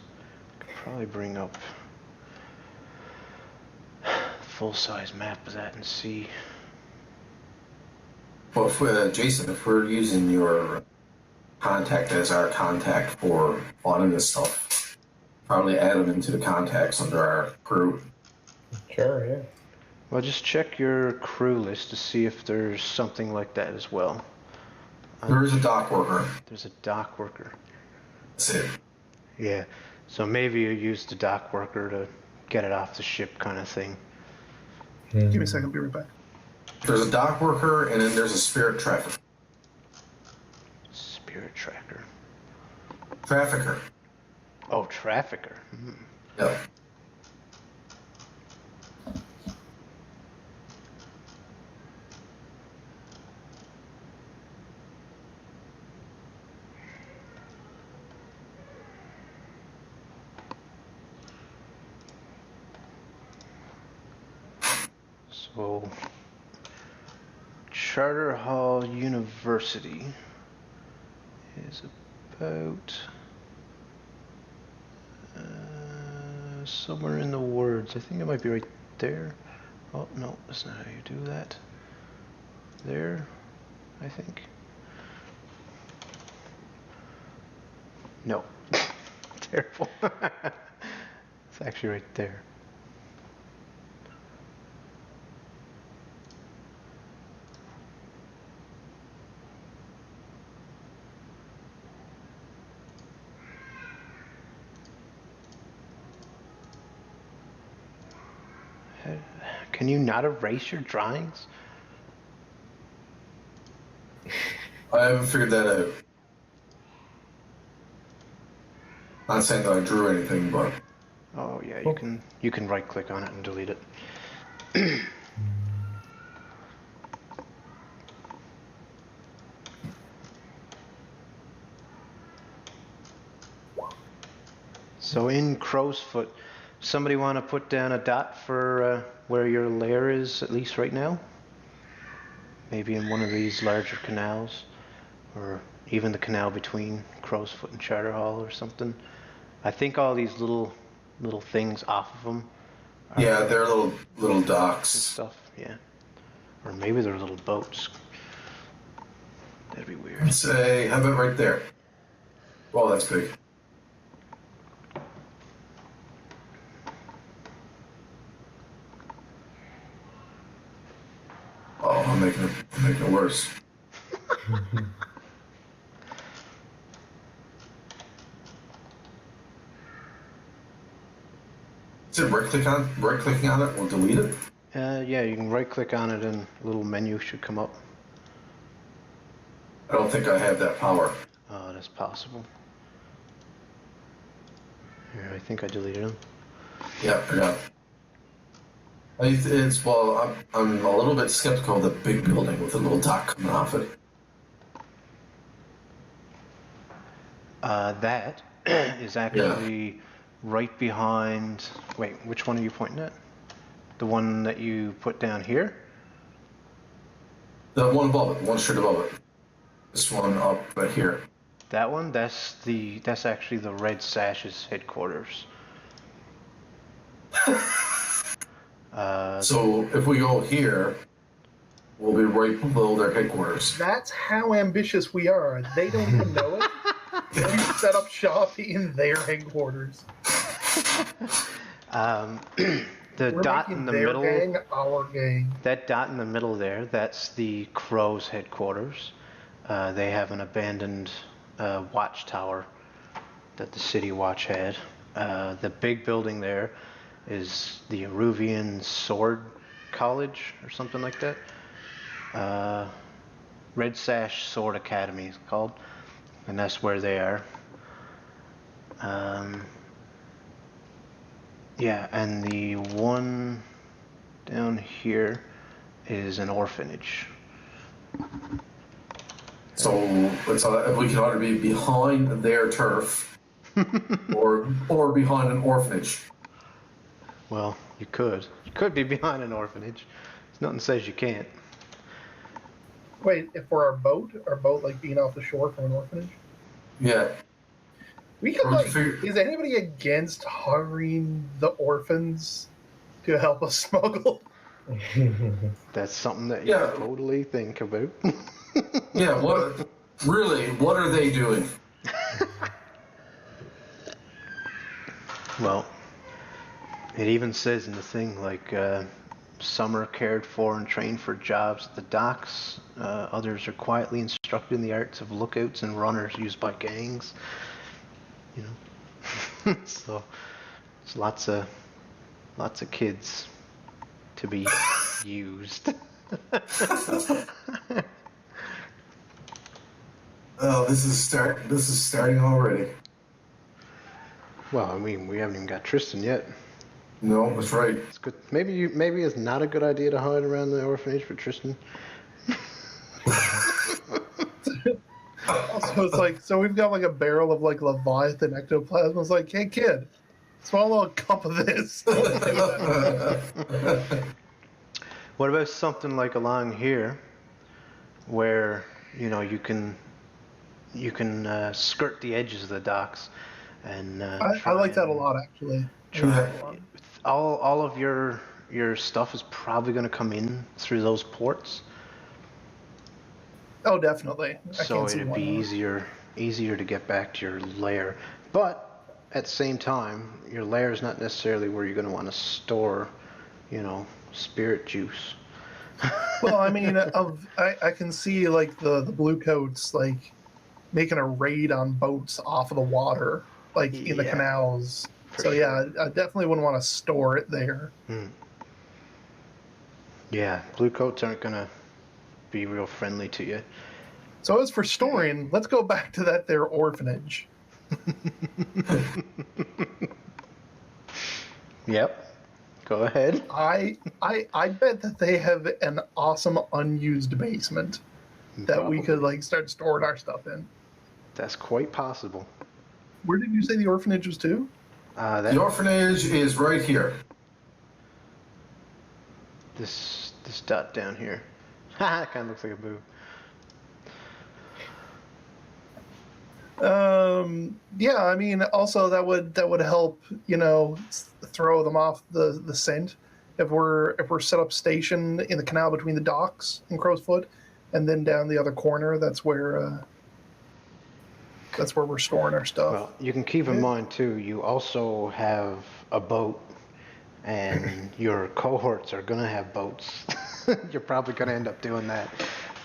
I could probably bring up full-size map of that and see. Well, Jason, if we're using your contact as our contact for a lot of this stuff, probably add them into the contacts under our crew. Sure, yeah. Well, just check your crew list to see if there's something like that as well. There is a dock worker. There's a dock worker. That's it. Yeah, so maybe you use the dock worker to get it off the ship kind of thing. Give me a second, be right back. There's a dock worker, and then there's a spirit trafficker. Spirit tracker. Trafficker. Oh, trafficker. Yeah. So, Charter Hall University is about somewhere in the words. I think it might be right there. Oh, no, that's not how you do that. there, I think. No. Terrible. It's actually right there. Can you not erase your drawings? I haven't figured that out. Not saying that I drew anything, but Oh yeah, you can right click on it and delete it. So in crow's foot, somebody want to put down a dot for where your lair is, at least right now? Maybe in one of these larger canals, or even the canal between crow's foot and Charter Hall or something. I think all these little things off of them. yeah, they're little And docks. stuff, yeah. Or maybe they're little boats. That'd be weird. Let's say, how about right there? Oh, that's big. Oh, I'm making it worse. Is it right clicking on it will delete it? Yeah, you can right click on it and a little menu should come up. I don't think I have that power. Oh, that's possible. Here, I think I deleted them. Yeah, I got it. It's well, I'm a little bit skeptical of the big building with a little dock coming off it. That is actually right behind. Wait, which one are you pointing at? The one that you put down here? The one above it, one straight above it. This one up right here. That one? That's actually the Red Sash's headquarters. So if we go here, we'll be right below their headquarters. That's how ambitious we are. They don't even know it. We set up shop in their headquarters. The We're dot making in the their middle. gang our gang. That dot in the middle there, that's the Crow's headquarters. They have an abandoned watchtower that the City Watch had. The big building there is the Aruvian Sword College or something like that. Red Sash Sword Academy is called, and that's where they are. Yeah, and the one down here is an orphanage. So if we can either be behind their turf or behind an orphanage. Well, you could. You could be behind an orphanage. There's nothing says you can't. Wait, if for our boat like being off the shore from an orphanage? Yeah. We could Or like. figure- Is anybody against hiring the orphans to help us smuggle? That's something that you Yeah. can totally think about. Yeah, what are they doing? Well, it even says in the thing like some are cared for and trained for jobs at the docks. Others are quietly instructed in the arts of lookouts and runners used by gangs. You know, so it's lots of kids to be used. Oh, this is starting already. Well, I mean, we haven't even got Tristan yet. No, that's right. It's good. Maybe it's not a good idea to hide around the orphanage for Tristan. Also, it's like, so we've got like a barrel of like Leviathan ectoplasm. It's like, hey kid, swallow a cup of this. What about something like along here, where you can skirt the edges of the docks, and I like that a lot, actually. all of your stuff is probably going to come in through those ports. Oh, definitely. I So can't see it'd why be not. easier to get back to your lair. But at the same time, your lair is not necessarily where you're going to want to store, spirit juice. Well, I mean, I can see like the blue coats like making a raid on boats off of the water, like in the Yeah, canals. for So sure. yeah, I definitely wouldn't want to store it there. Yeah, blue coats aren't going to be real friendly to you. So as for storing, let's go back to that there orphanage. Yep. Go ahead. I bet that they have an awesome unused basement that we could Probably. like start storing our stuff in. That's quite possible. Where did you say the orphanage was to? That The orphanage is right here. this dot down here. Haha, kind of looks like a boob. Yeah, I mean, also that would help, throw them off the scent if we're set up station in the canal between the docks and Crow's Foot, and then down the other corner. That's where we're storing our stuff. Well, you can keep in mind too. You also have a boat, and your cohorts are gonna have boats. You're probably gonna end up doing that.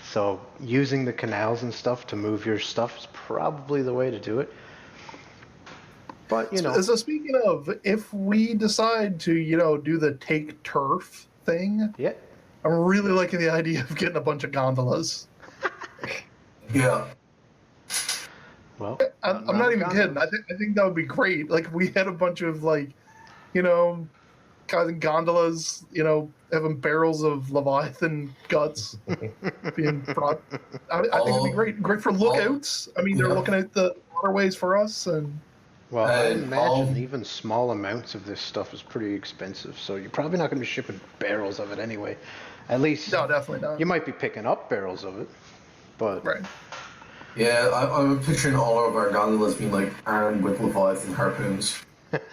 So using the canals and stuff to move your stuff is probably the way to do it. But So speaking of, if we decide to, do the take turf thing, yeah. I'm really liking the idea of getting a bunch of gondolas. Yeah. Well, I'm not even kidding. I think that would be great. Like, we had a bunch of you know, guys in gondolas, having barrels of Leviathan guts being brought. I think it'd be great. Great for lookouts. I mean, they're looking at the waterways for us, and Well, I And imagine even small amounts of this stuff is pretty expensive, so you're probably not going to be shipping barrels of it anyway. At least no, definitely not. you might be picking up barrels of it, but Right. Yeah, I'm picturing all of our gondolas being like armed with Leviathan harpoons.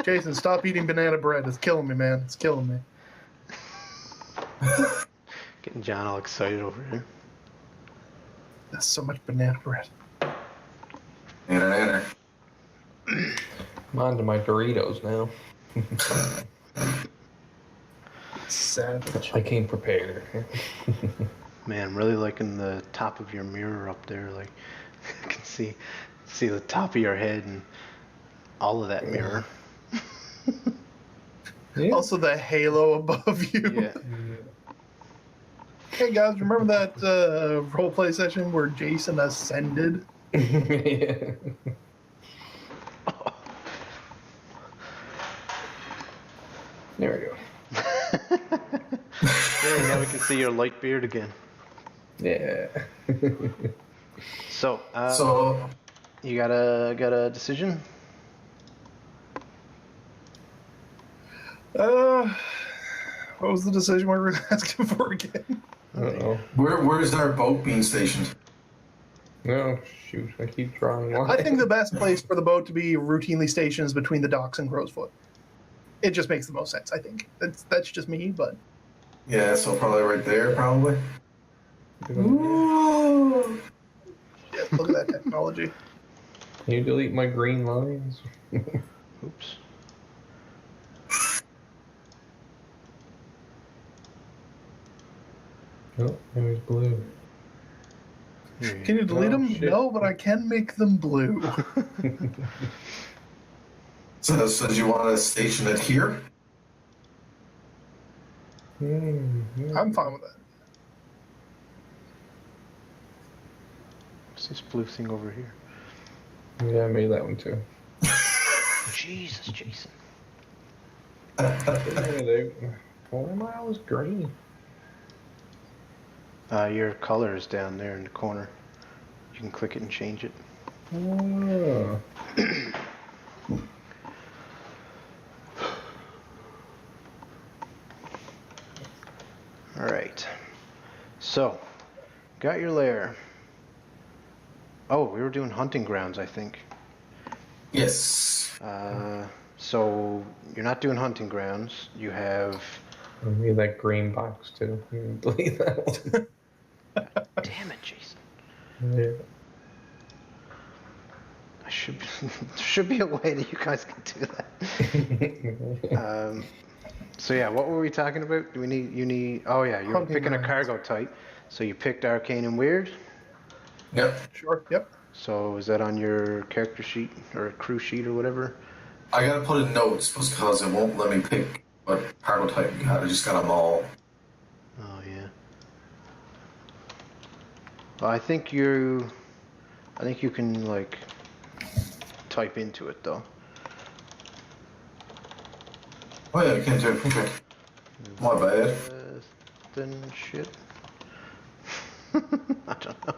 Jason, stop eating banana bread. It's killing me, man. It's killing me. getting John all excited over here. That's so much banana bread. Nanner. I'm on to my Doritos now. Savage. I came prepared. Man, I'm really liking the top of your mirror up there. Like, I can see the top of your head and all of that mirror. Yeah. Also, the halo above you. Yeah. Hey guys, remember that roleplay session where Jason ascended? Yeah. There we go. Yeah, now we can see your light beard again. Yeah. So, So, you got a decision? What was the decision we were asking for again? Uh-oh. where's our boat being stationed? No, shoot. I keep drawing one. I think the best place for the boat to be routinely stationed is between the docks and Crow's Foot. It just makes the most sense, I think. That's just me, but Yeah, so probably right there, probably. Ooh. yeah, look at that technology. Can you delete my green lines? Oops. Oh, there's blue. Can you delete Oh, them? shit. No, but I can make them blue. So do you want to station it here? I'm fine with that. What's this blue thing over here? Yeah, I made that one too. Jesus, Jason. Why am I always green? Your color is down there in the corner. You can click it and change it. Oh. All right. So, got your lair. Oh, we were doing hunting grounds, I think. Yes. So you're not doing hunting grounds. You have. I made that green box too. Delete that one. Damn it, Jason. Yeah. I should be, should be a way that you guys can do that. So yeah, what were we talking about? Do we need? You need? Oh yeah, you're Hunting picking a grounds. cargo type. So you picked arcane and weird. Yep. Sure. Yep. So is that on your character sheet or crew sheet or whatever? I gotta put in notes because it won't let me pick what cargo type you got. I just got them all. Oh yeah. Well, I think you can like type into it though. Oh yeah, you can do it. Okay. My bad. Then shit. I don't know.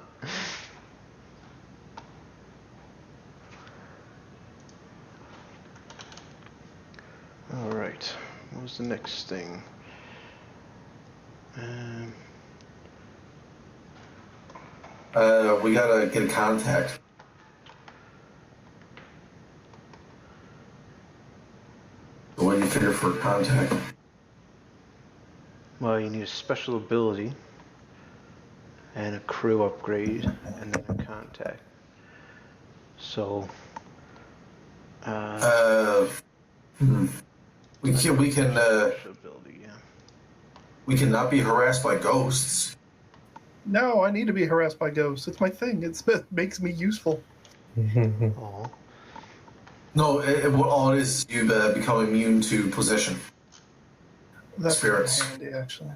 All right. What was the next thing? We gotta get a contact. So what do you figure for a contact? Well, you need a special ability and a crew upgrade and then a contact. So, We can special ability, yeah. we cannot be harassed by ghosts. No, I need to be harassed by ghosts. It's my thing. It makes me useful. Oh, No, all it is you become immune to possession. That's Spirits. handy, actually.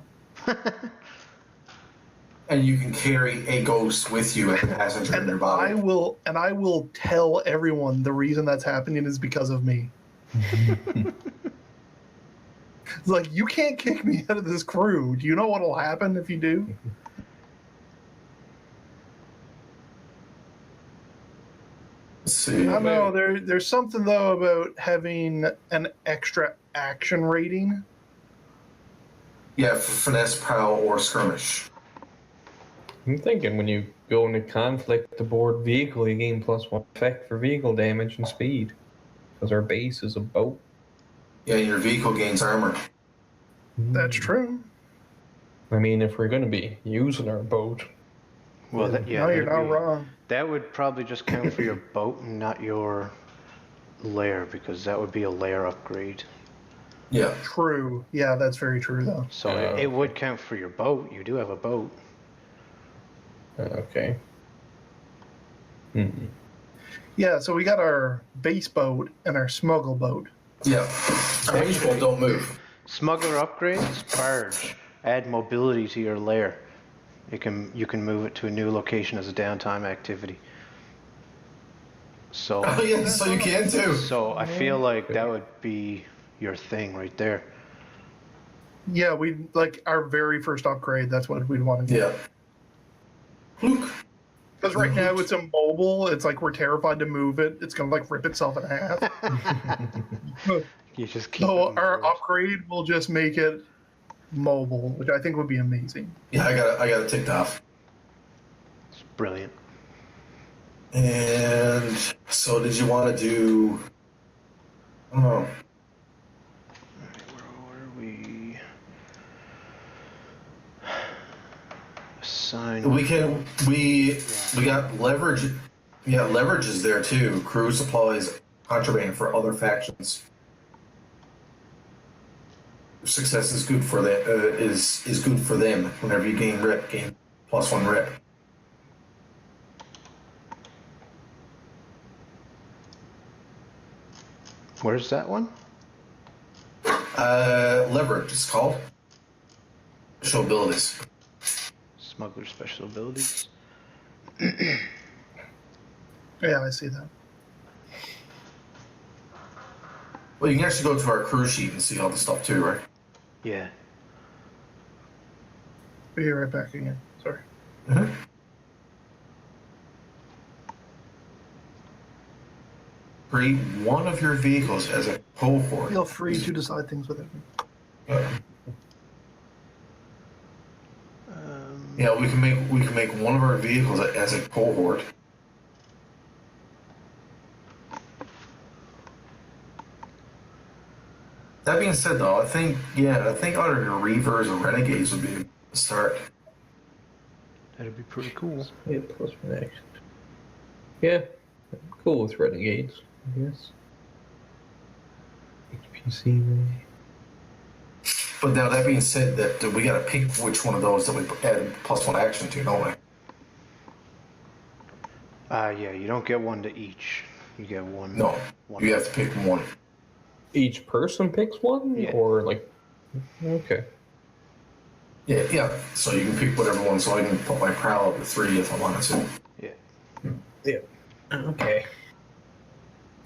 And you can carry a ghost with you as a passenger in your body. I will tell everyone the reason that's happening is because of me. It's like, you can't kick me out of this crew. Do you know what'll happen if you do? Let's see. I don't know. There's something though about having an extra action rating. Yeah, for finesse, prowl, or skirmish. I'm thinking when you go into conflict aboard vehicle, you gain +1 effect for vehicle damage and speed. Because our base is a boat. Yeah, your vehicle gains armor. That's true. I mean, if we're going to be using our boat. well, No, you're not wrong. That would probably just count for your boat and not your lair, because that would be a lair upgrade. Yeah. True. Yeah, that's very true, though. So it would count for your boat. You do have a boat. Okay. Yeah, so we got our base boat and our smuggle boat. Yeah. Our range boat don't move. Smuggler upgrades, barge. Add mobility to your lair. You can move it to a new location as a downtime activity. So Oh yeah, so you can too. so I feel like that would be your thing right there. Yeah, we like our very first upgrade. That's what we'd want to get. Yeah. Luke. Because right now it's immobile. It's like we're terrified to move it. It's gonna like rip itself in half. You just keep So it our indoors. upgrade will just make it mobile, which I think would be amazing. Yeah, I got it ticked off. It's brilliant. And so did you want to do I don't know. Where are we? Assign. We got leverage. Yeah, leverage is there too. Crew supplies contraband for other factions. Success is good for them. Is good for them. Whenever you gain rep, gain +1 rep. Where's that one? Leverage is called. Special abilities. Smuggler special abilities. Yeah, I see that. Well, you can actually go to our crew sheet and see all the stuff too, right? Yeah. Be right back again. Sorry. Mm-hmm. Create one of your vehicles as a cohort. Feel free to decide things with it. Yeah, we can make one of our vehicles as a cohort. That being said, though, I think either your Reavers or Renegades would be a start. That'd be pretty cool. Yeah, plus one action. Yeah, I'm cool with renegades, I guess. HPC renegade. But now that being said, that we got to pick which one of those that we add plus one action to, don't we? Yeah, you don't get one to each. You get one. No, one. you have to pick one. Each person picks one, Yeah. or like, okay. Yeah. So you can pick whatever one. So I can put my prowl up to 3 if I wanted to. Yeah. Yeah. Okay.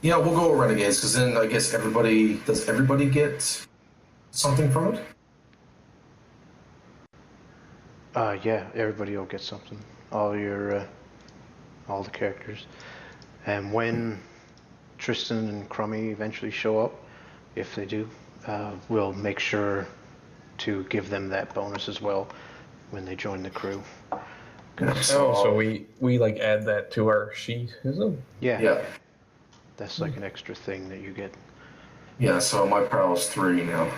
Yeah, we'll go with renegades because then I guess everybody get something from it. Yeah, everybody will get something. All the characters. And when Tristan and Crummy eventually show up, if they do, we'll make sure to give them that bonus as well when they join the crew. So we like add that to our sheet, is it? Yeah. That's like an extra thing that you get. Yeah, so my prowl is 3 now.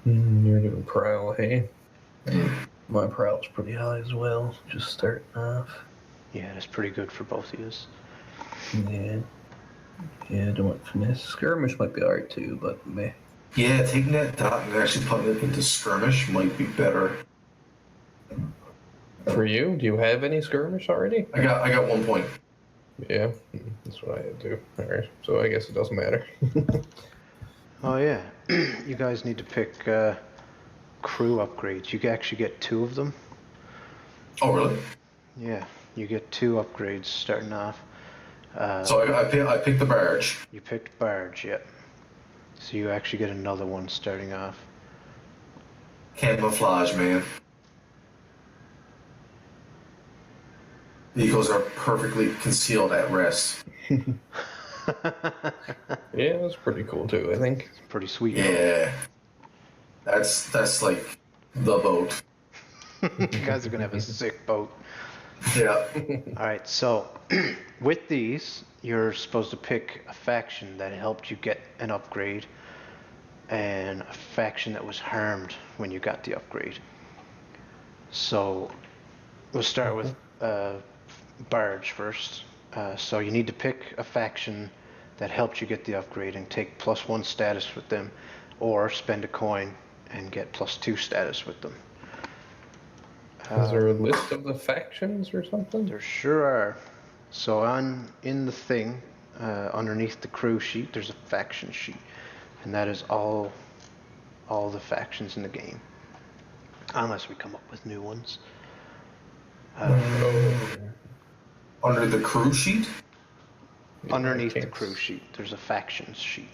You're doing prowl, hey? My prowl's pretty high as well, just starting off. Yeah, that's pretty good for both of you. Yeah. Yeah, don't want finesse. Skirmish might be alright too, but meh. Yeah, taking that dot and actually putting it into skirmish might be better. For you, do you have any skirmish already? I got 1 point. Yeah, that's what I had to. Alright, so I guess it doesn't matter. Oh yeah, you guys need to pick crew upgrades. You can actually get 2 of them. Oh, really? Yeah, you get 2 upgrades starting off. So I picked the barge. You picked barge, yeah. So you actually get another one starting off. Camouflage, man. Vehicles are perfectly concealed at rest. Yeah, that's pretty cool too, I think. It's pretty sweet. Yeah. That's like the boat. You guys are gonna have a sick boat. Yeah. Alright, so with these, you're supposed to pick a faction that helped you get an upgrade and a faction that was harmed when you got the upgrade. So we'll start with Barge first. So you need to pick a faction that helped you get the upgrade and take +1 status with them, or spend a coin and get +2 status with them. Is there a list of the factions or something? There sure are. So in the thing, underneath the crew sheet, there's a faction sheet, and that is all the factions in the game, unless we come up with new ones. Under the crew sheet? Underneath the crew sheet, there's a factions sheet.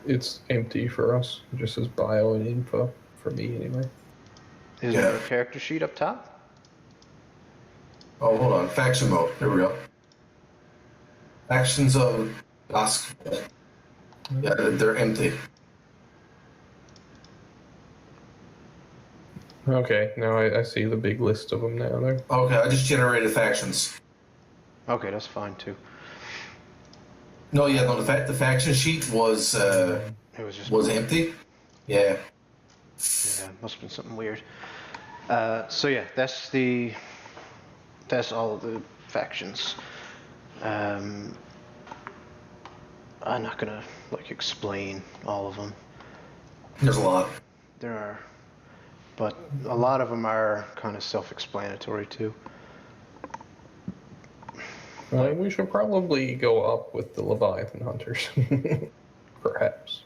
It's empty for us. It just says bio and info for me anyway. Is there a character sheet up top? Oh, hold on. Faction mode. There we go. Factions of basketball. Yeah, they're empty. Okay, now I see the big list of them now there. Okay, I just generated factions. Okay, that's fine too. No, the faction sheet was It was just empty. Yeah. Yeah, must have been something weird. So yeah, that's all of the factions. I'm not gonna explain all of them. There's a lot. There are, but a lot of them are kind of self-explanatory too. We should probably go up with the Leviathan Hunters. Perhaps.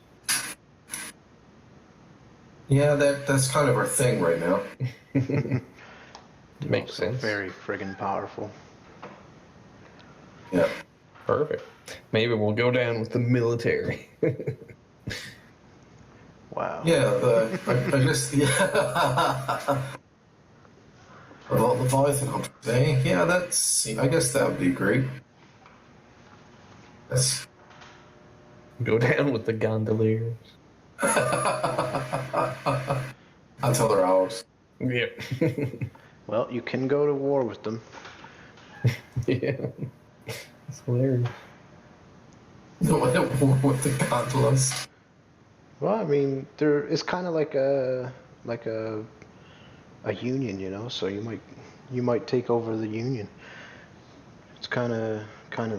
Yeah, that's kind of our thing right now. Makes Also sense. Very friggin' powerful. Yeah. Perfect. Maybe we'll go down with the military. Wow. Yeah, I guess, yeah. About the Leviathan Hunter thing. Yeah, I guess that would be great. That's... Go down with the gondoliers. Until they're ours. Yeah. Well, you can go to war with them. Yeah. It's hilarious. No, I don't want with the gondolas. Well, I mean, it's kind of like a like a union, you know. So you might take over the union. It's kind of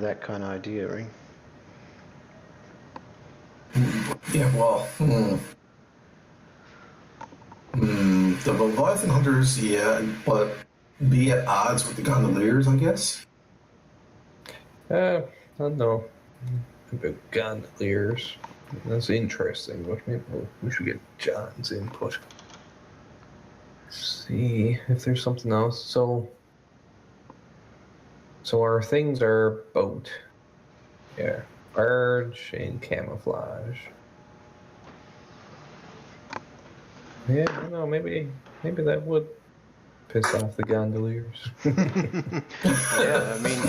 that kind of idea, right? Yeah, well, the Leviathan hunters, yeah, but be at odds with the gondoliers, I guess. I don't know about gondoliers. That's interesting, but maybe we should get John's input. See if there's something else. So our things are boat, yeah, barge, and camouflage. Yeah, I don't know. Maybe that would piss off the gondoliers. Yeah, I mean,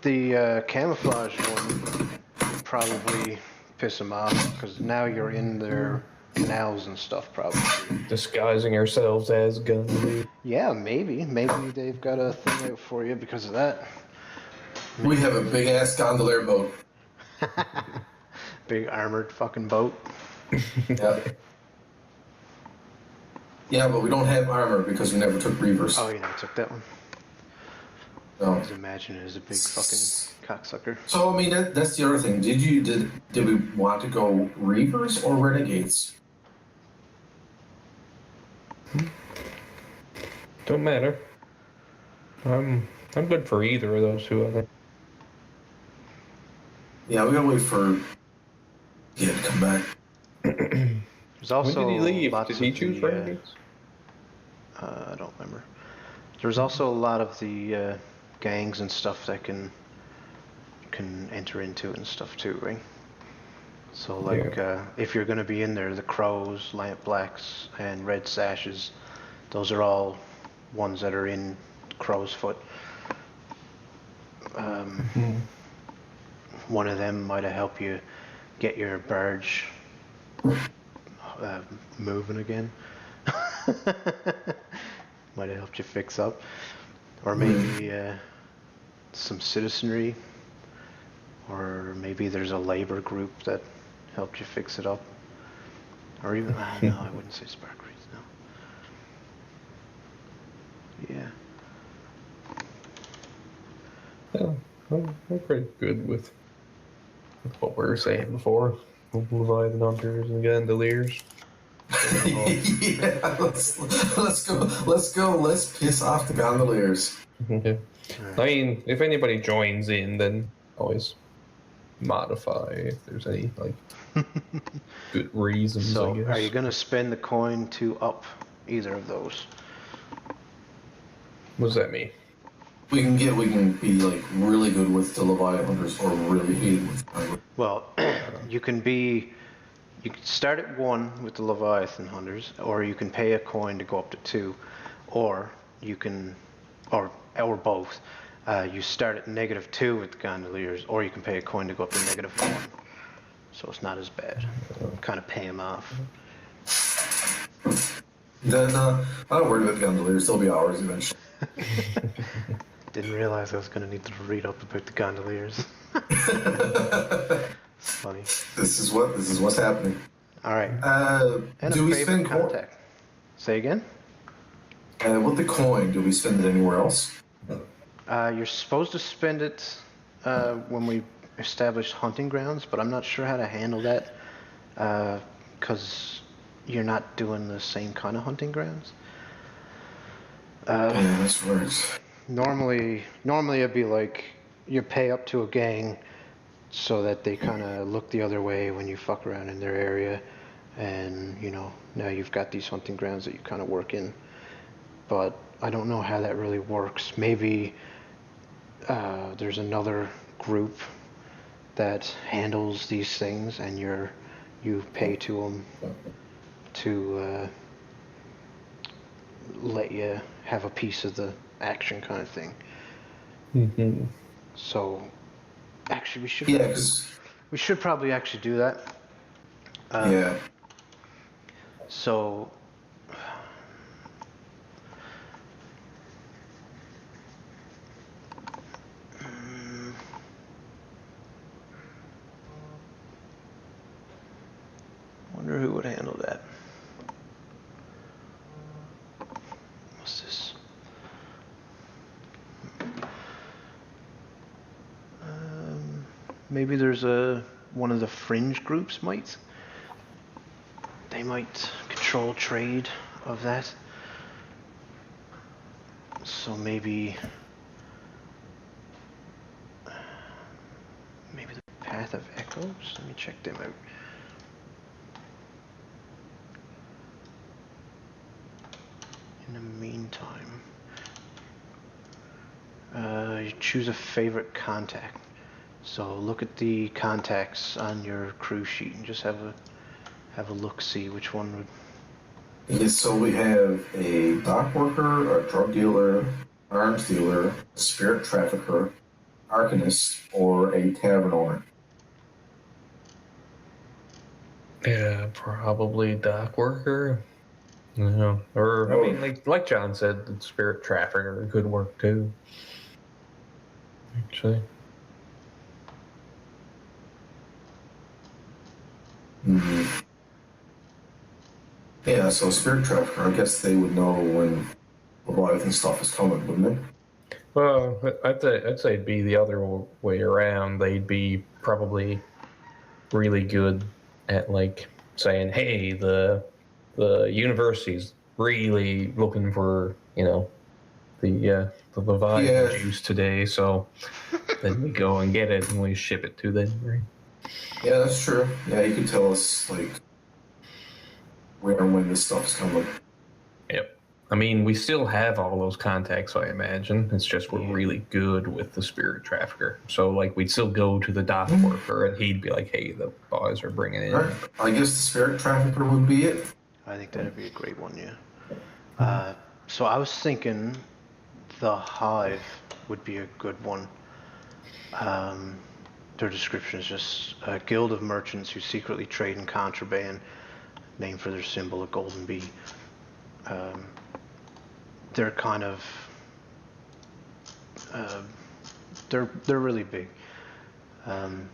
the camouflage one would probably piss them off because now you're in their canals and stuff, probably. Disguising ourselves as gondoliers. Yeah, maybe they've got a thing out for you because of that. We have a big ass gondolier boat. Big armored fucking boat. Yeah. Yeah, but we don't have armor because we never took reavers. Oh, you never took that one. No. Just imagine it as a big fucking cocksucker. So I mean, that's the other thing. Did we want to go reavers or renegades? Don't matter. I'm good for either of those two. I think. Yeah, we gotta wait for to come back. There's also When did he leave? lots Did he of choose the, renegades? I don't remember. There's also a lot of the gangs and stuff that can enter into it and stuff too, right? So like if you're going to be in there, the Crows, Lamp Blacks, and Red Sashes, those are all ones that are in Crow's Foot. One of them might have helped you get your barge moving again. Might have helped you fix up. Or maybe some citizenry. Or maybe there's a labor group that helped you fix it up. Or even, no, I wouldn't say spark reeds, no. Yeah. Yeah, I'm pretty good with what we were saying before. Leviathan hunters and gondoliers. Yeah, let's go. Let's piss off the gondoliers. Okay. I mean, if anybody joins in, then always modify if there's any like good reasons. So, I guess. are you going to spend the coin to up either of those? What does that mean? We can be like really good with the Leviathan hunters or really hated with the Well, you can start at 1 with the Leviathan hunters, or you can pay a coin to go up to 2, or you can, or both. You start at -2 with the gondoliers, or you can pay a coin to go up to -1. So it's not as bad. Kind of pay them off. Then I don't worry about the gondoliers. They'll be ours eventually. Didn't realize I was going to need to read up about the gondoliers. It's funny. This is what's happening. All right. And Do a we favorite spend coin? contact. Say again? With the coin, do we spend it anywhere else? You're supposed to spend it when we establish hunting grounds, but I'm not sure how to handle that because you're not doing the same kind of hunting grounds. Yeah, that's worse. Normally it'd be like you pay up to a gang so that they kind of look the other way when you fuck around in their area, and you know now you've got these hunting grounds that you kind of work in. But I don't know how that really works. Maybe there's another group that handles these things, and you pay to them to let you have a piece of the action kind of thing. Mm-hmm. So actually we should probably actually do that. Yeah. So wonder who would handle that. Maybe there's one of the fringe groups they might control trade of that. So maybe the Path of Echoes. Let me check them out. In the meantime, you choose a favorite contact. So look at the contacts on your crew sheet and just have a look, see which one would. Yes, so we have a dock worker, a drug dealer, arms dealer, a spirit trafficker, arcanist, or a tavern owner. Yeah, probably dock worker. Yeah. Or, I mean, like John said, the spirit trafficker could work too. Actually. Mm-hmm. Yeah, so spirit trafficker, I guess they would know when Leviathan stuff is coming, wouldn't they? Well, I'd say it'd be the other way around. They'd be probably really good at like saying, "Hey, the university's really looking for the Leviathan juice today," so then we go and get it and we ship it to them, right? Yeah, that's true. Yeah, you can tell us like where and when this stuff is coming. Yep. I mean, we still have all those contacts, I imagine. It's just we're really good with the spirit trafficker. So, like, we'd still go to the dock worker, and he'd be like, "Hey, the boys are bringing it in." Right. I guess the spirit trafficker would be it. I think that'd be a great one, yeah. So I was thinking the Hive would be a good one. Their description is just a guild of merchants who secretly trade in contraband, named for their symbol, a golden bee. They're kind of they're really big. I'm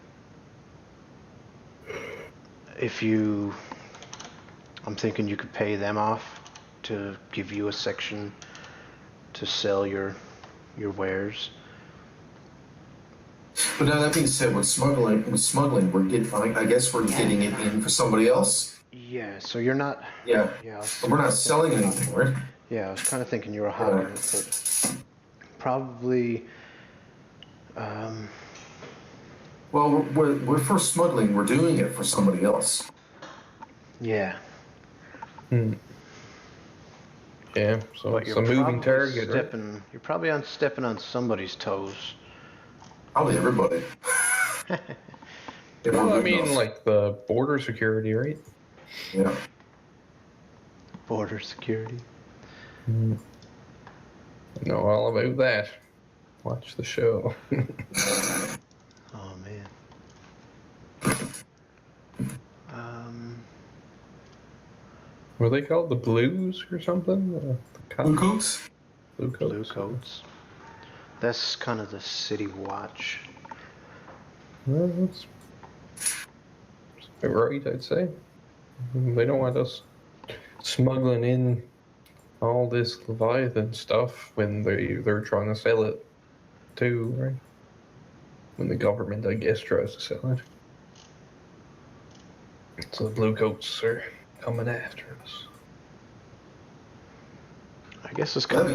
thinking you could pay them off to give you a section to sell your wares. But now that being said, with smuggling, I guess we're getting it in for somebody else. Yeah, so you're not. Yeah. Yeah. But we're not selling anything, right? Yeah, I was kind of thinking you were hiding it, but probably. Well, we're for smuggling. We're doing it for somebody else. Yeah. Yeah, so it's a moving target. You're probably stepping on somebody's toes. Probably everybody. Well, I mean, like the border security, right? Yeah. Border security. I know all about that. Watch the show. Oh man. Were they called the Blues or something? Blue coats? Blue coats. Blue coats. That's kind of the city watch. Well, that's right, I'd say. They don't want us smuggling in all this Leviathan stuff when they're trying to sell it too, right? When the government, I guess, tries to sell it. So the blue coats are coming after us. I guess it's kind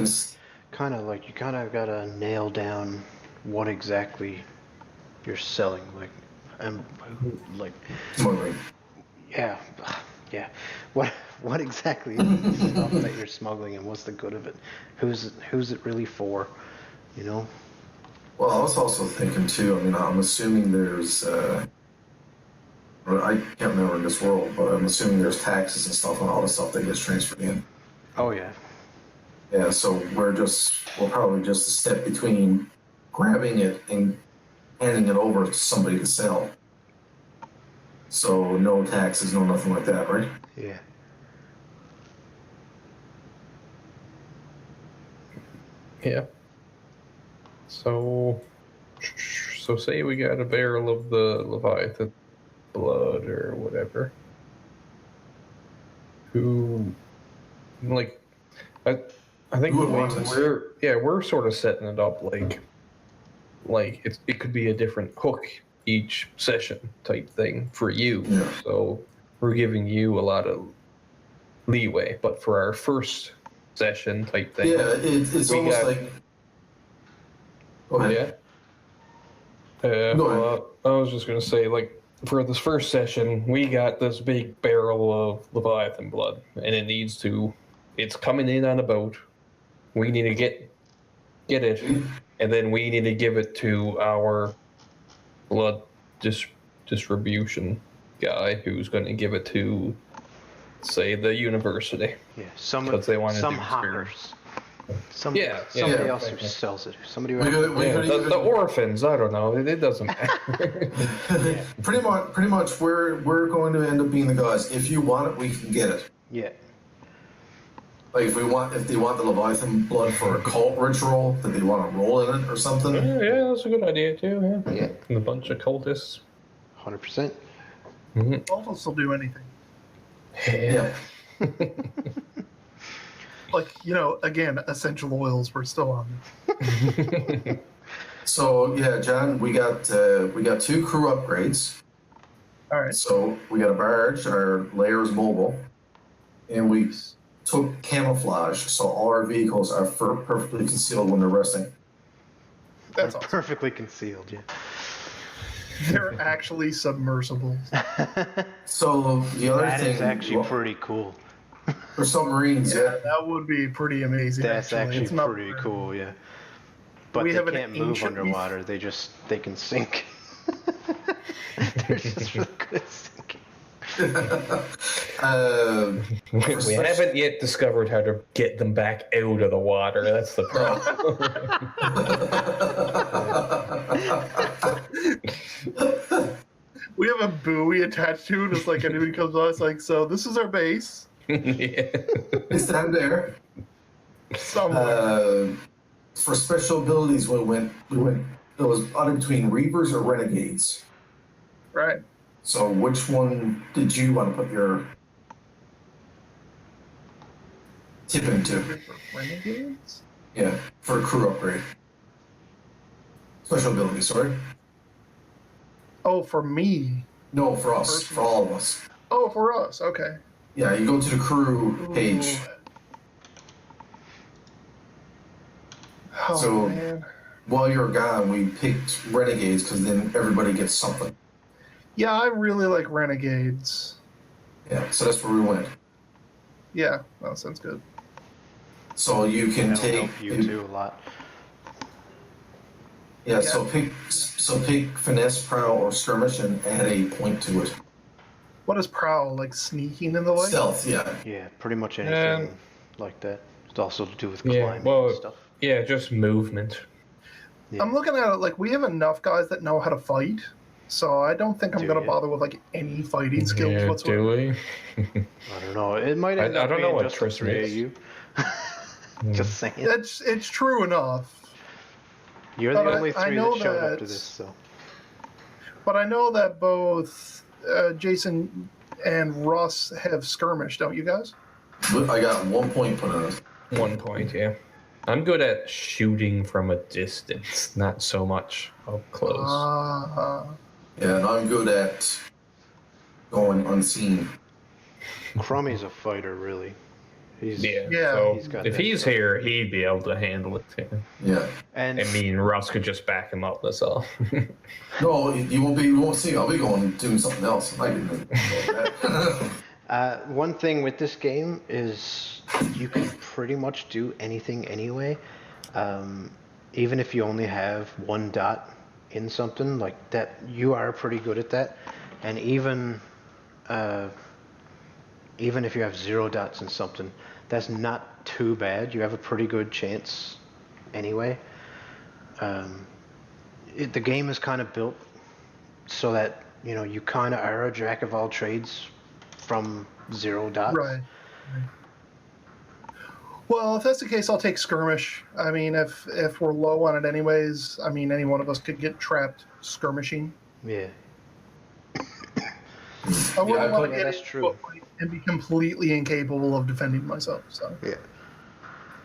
of like you kind of gotta nail down what exactly you're selling, like, and like. Smuggling. Yeah. What exactly is the stuff that you're smuggling, and what's the good of it? Who's it really for? You know. Well, I was also thinking too. I mean, I'm assuming there's. I can't remember in this world, but I'm assuming there's taxes and stuff on all the stuff that gets transferred in. Oh yeah. Yeah, so we're probably just a step between grabbing it and handing it over to somebody to sell. So no taxes, no nothing like that, right? Yeah. Yeah. So say we got a barrel of the Leviathan blood or whatever. Who, like, I think the way we're sort of setting it up like it could be a different hook each session type thing for you. Yeah. So we're giving you a lot of leeway. But for our first session type thing, Yeah, it's We almost got- like. Go ahead. yeah. Go ahead. Well, I was just gonna say, like, for this first session, we got this big barrel of Leviathan blood, and it's coming in on a boat. We need to get it, and then we need to give it to our blood distribution guy, who's going to give it to, say, the university. Yeah, 'Cause they wanna some do hoppers. Yeah, yeah, Somebody yeah. else who sells it. Somebody who We could, we Yeah, could the even, orphans. I don't know. It doesn't matter. pretty much, we're going to end up being the guys. If you want it, we can get it. Yeah. Like if they want the Leviathan blood for a cult ritual, that they want to roll in it or something. Yeah, that's a good idea too. Yeah, Yeah. And a bunch of cultists. 100%. Cultists will do anything. Yeah. Like, again, essential oils were still on there. So yeah, John, we got 2 crew upgrades. All right. So we got a barge, our layer is mobile, and we took camouflage, so all our vehicles are perfectly concealed when they're resting. That's awesome. Perfectly concealed, yeah. They're actually submersibles. So the other That thing is actually pretty cool. for submarines, yeah. That would be pretty amazing. That's actually It's not pretty very- cool, yeah. But We they have an can't move ancient- underwater. They can sink. They're just really good at sinking. We haven't yet discovered how to get them back out of the water. That's the problem. We have a buoy attached to it. It's like anybody comes on, it's like, so this is our base. Yeah. It's down there. Somewhere. For special abilities, we went. It was either between Reavers or Renegades. Right. So which one did you want to put your tip into? Renegades? Yeah, for a crew upgrade. Special ability, sorry. Oh, for me. No, for us, for all of us. Oh, for us. Okay. Yeah, you go to the crew page. Oh, So- man. While you're gone, we picked Renegades because then everybody gets something. Yeah, I really like Renegades. Yeah, so that's where we went. Yeah, that sounds good. So you can That'll take help you too a lot. Yeah, so pick finesse, prowl, or skirmish and add a point to it. What is prowl? Like sneaking in the light? Stealth, yeah. Yeah, pretty much anything like that. It's also to do with Yeah, climbing well, and stuff. Yeah, just movement. Yeah. I'm looking at it like we have enough guys that know how to fight, so I don't think I'm Do going to you? bother with like any fighting skills Yeah, whatsoever. do we? I don't know. It might end I up don't know being what just Tristan the three is. of you. Just saying. It's true enough, You're but the I- only I three know that showed up to that- this, so. but I know that both Jason and Russ have skirmish, don't you guys? But I got 1 point put on it. 1 point, yeah. I'm good at shooting from a distance, not so much up close. Yeah, and I'm good at going unseen. Crummy's a fighter, really. He's, Yeah. Yeah. So He's got if that he's stuff. here, he'd be able to handle it too. Yeah. And And me and Russ could just back him up. That's all. No, you won't see. I'll be going doing something else. I can. one thing with this game is you can pretty much do anything anyway. Even if you only have 1 dot in something like that, you are pretty good at that. And even if you have 0 dots in something, that's not too bad. You have a pretty good chance anyway. The game is kind of built so that you kind of are a jack of all trades from 0 dots. Right. Well, if that's the case, I'll take skirmish. I mean, if we're low on it anyways, I mean, any one of us could get trapped skirmishing. Yeah. I wouldn't Yeah, want to get that's into true. a fight and be completely incapable of defending myself. So Yeah.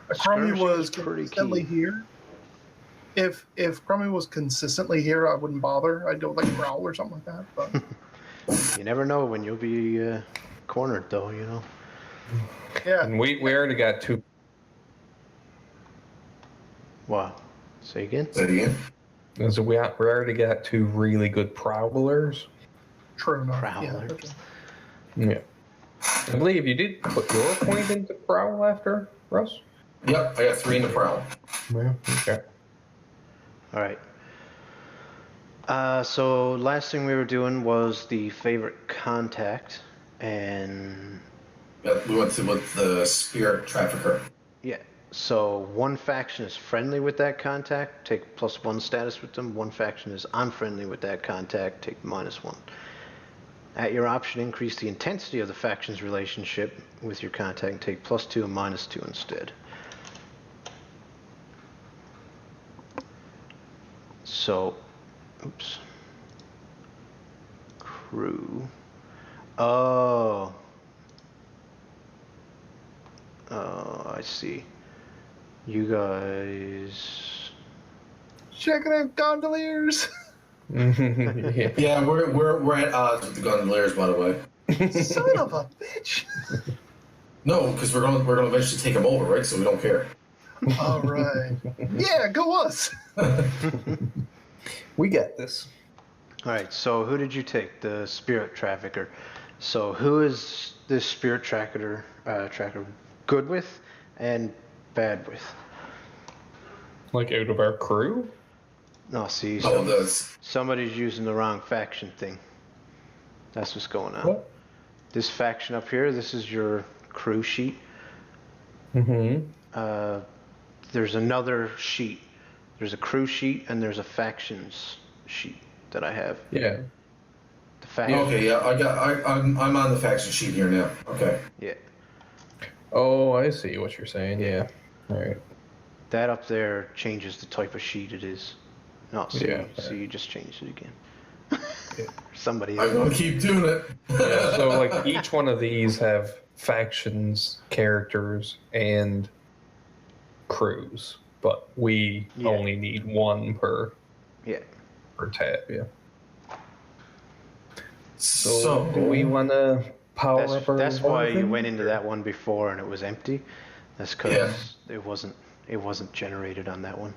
Crummy Skirmishing was is pretty consistently key. here. if Crummy was consistently here, I wouldn't bother. I'd go with like Growl or something like that. But You never know when you'll be cornered, though. You know. yeah, And we already got 2. Wow. Say again. Say it again. So we already got 2 really good prowlers. true enough. Prowler. Yeah, Yeah. I believe you did put your point into prowl after Russ. Yep, I got 3 in the prowl. Yeah. Okay. All right. So last thing we were doing was the favorite contact, and Yep, we went to with the spirit trafficker. yeah. So one faction is friendly with that contact, take +1 status with them. One faction is unfriendly with that contact, take -1. At your option, increase the intensity of the faction's relationship with your contact and take +2 and -2 instead. So, oops. Crew. Oh. Oh, I see. You guys. checking out gondoliers. Yeah. Yeah, we're at odds with the gondoliers, by the way. Son of a bitch! No, because we're gonna eventually take them over, right? So we don't care. All right, yeah, go us. We got this. All right, so who did you take? The spirit trafficker. So who is this spirit tracker good with and bad with? Like out of our crew? No, see, Oh, that's somebody's using the wrong faction thing. That's what's going on. What? This faction up here, this is your crew sheet. Mm-hmm. There's another sheet. There's a crew sheet and there's a factions sheet that I have. Yeah. The faction. okay. Yeah, I'm on the faction sheet here now. Okay. Yeah. Oh, I see what you're saying. Yeah. All right. That up there changes the type of sheet it is. No, see, Yeah. see, you just changed it again. Yeah. Somebody. I'm gonna keep doing it. Yeah, so like each one of these have factions, characters, and crews, but we Yeah. only need 1 per Yeah. tab. Yeah. So do we want to power up our That's why you thing? went into that one before and it was empty. That's because Yeah. it wasn't generated on that one.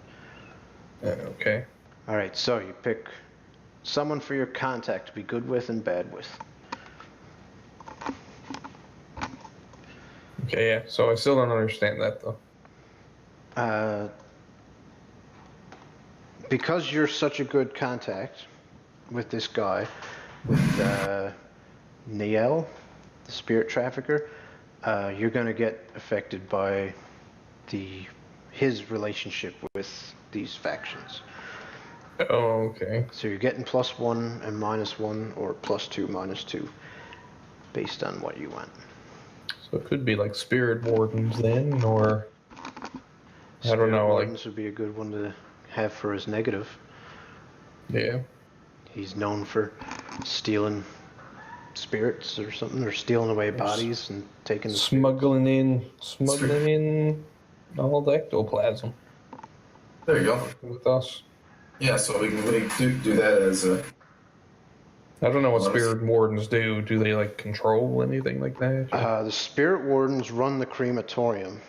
Okay. All right, so you pick someone for your contact to be good with and bad with. Okay. Yeah. So I still don't understand that though. Because you're such a good contact with this guy, with Niel, the spirit trafficker, you're going to get affected by his relationship with these factions. Oh, okay. So you're getting +1 and -1, or +2, -2, based on what you want. So it could be like spirit wardens then, or I don't Spirit know. Wardens would be a good one to have for his negative. Yeah. He's known for stealing spirits or something, or stealing away bodies and taking the Smuggling in all the ectoplasm there you go. with us. Yeah, so we can do that as a. I don't know what Well, spirit wardens do. Do they like control anything like that? The spirit wardens run the crematorium.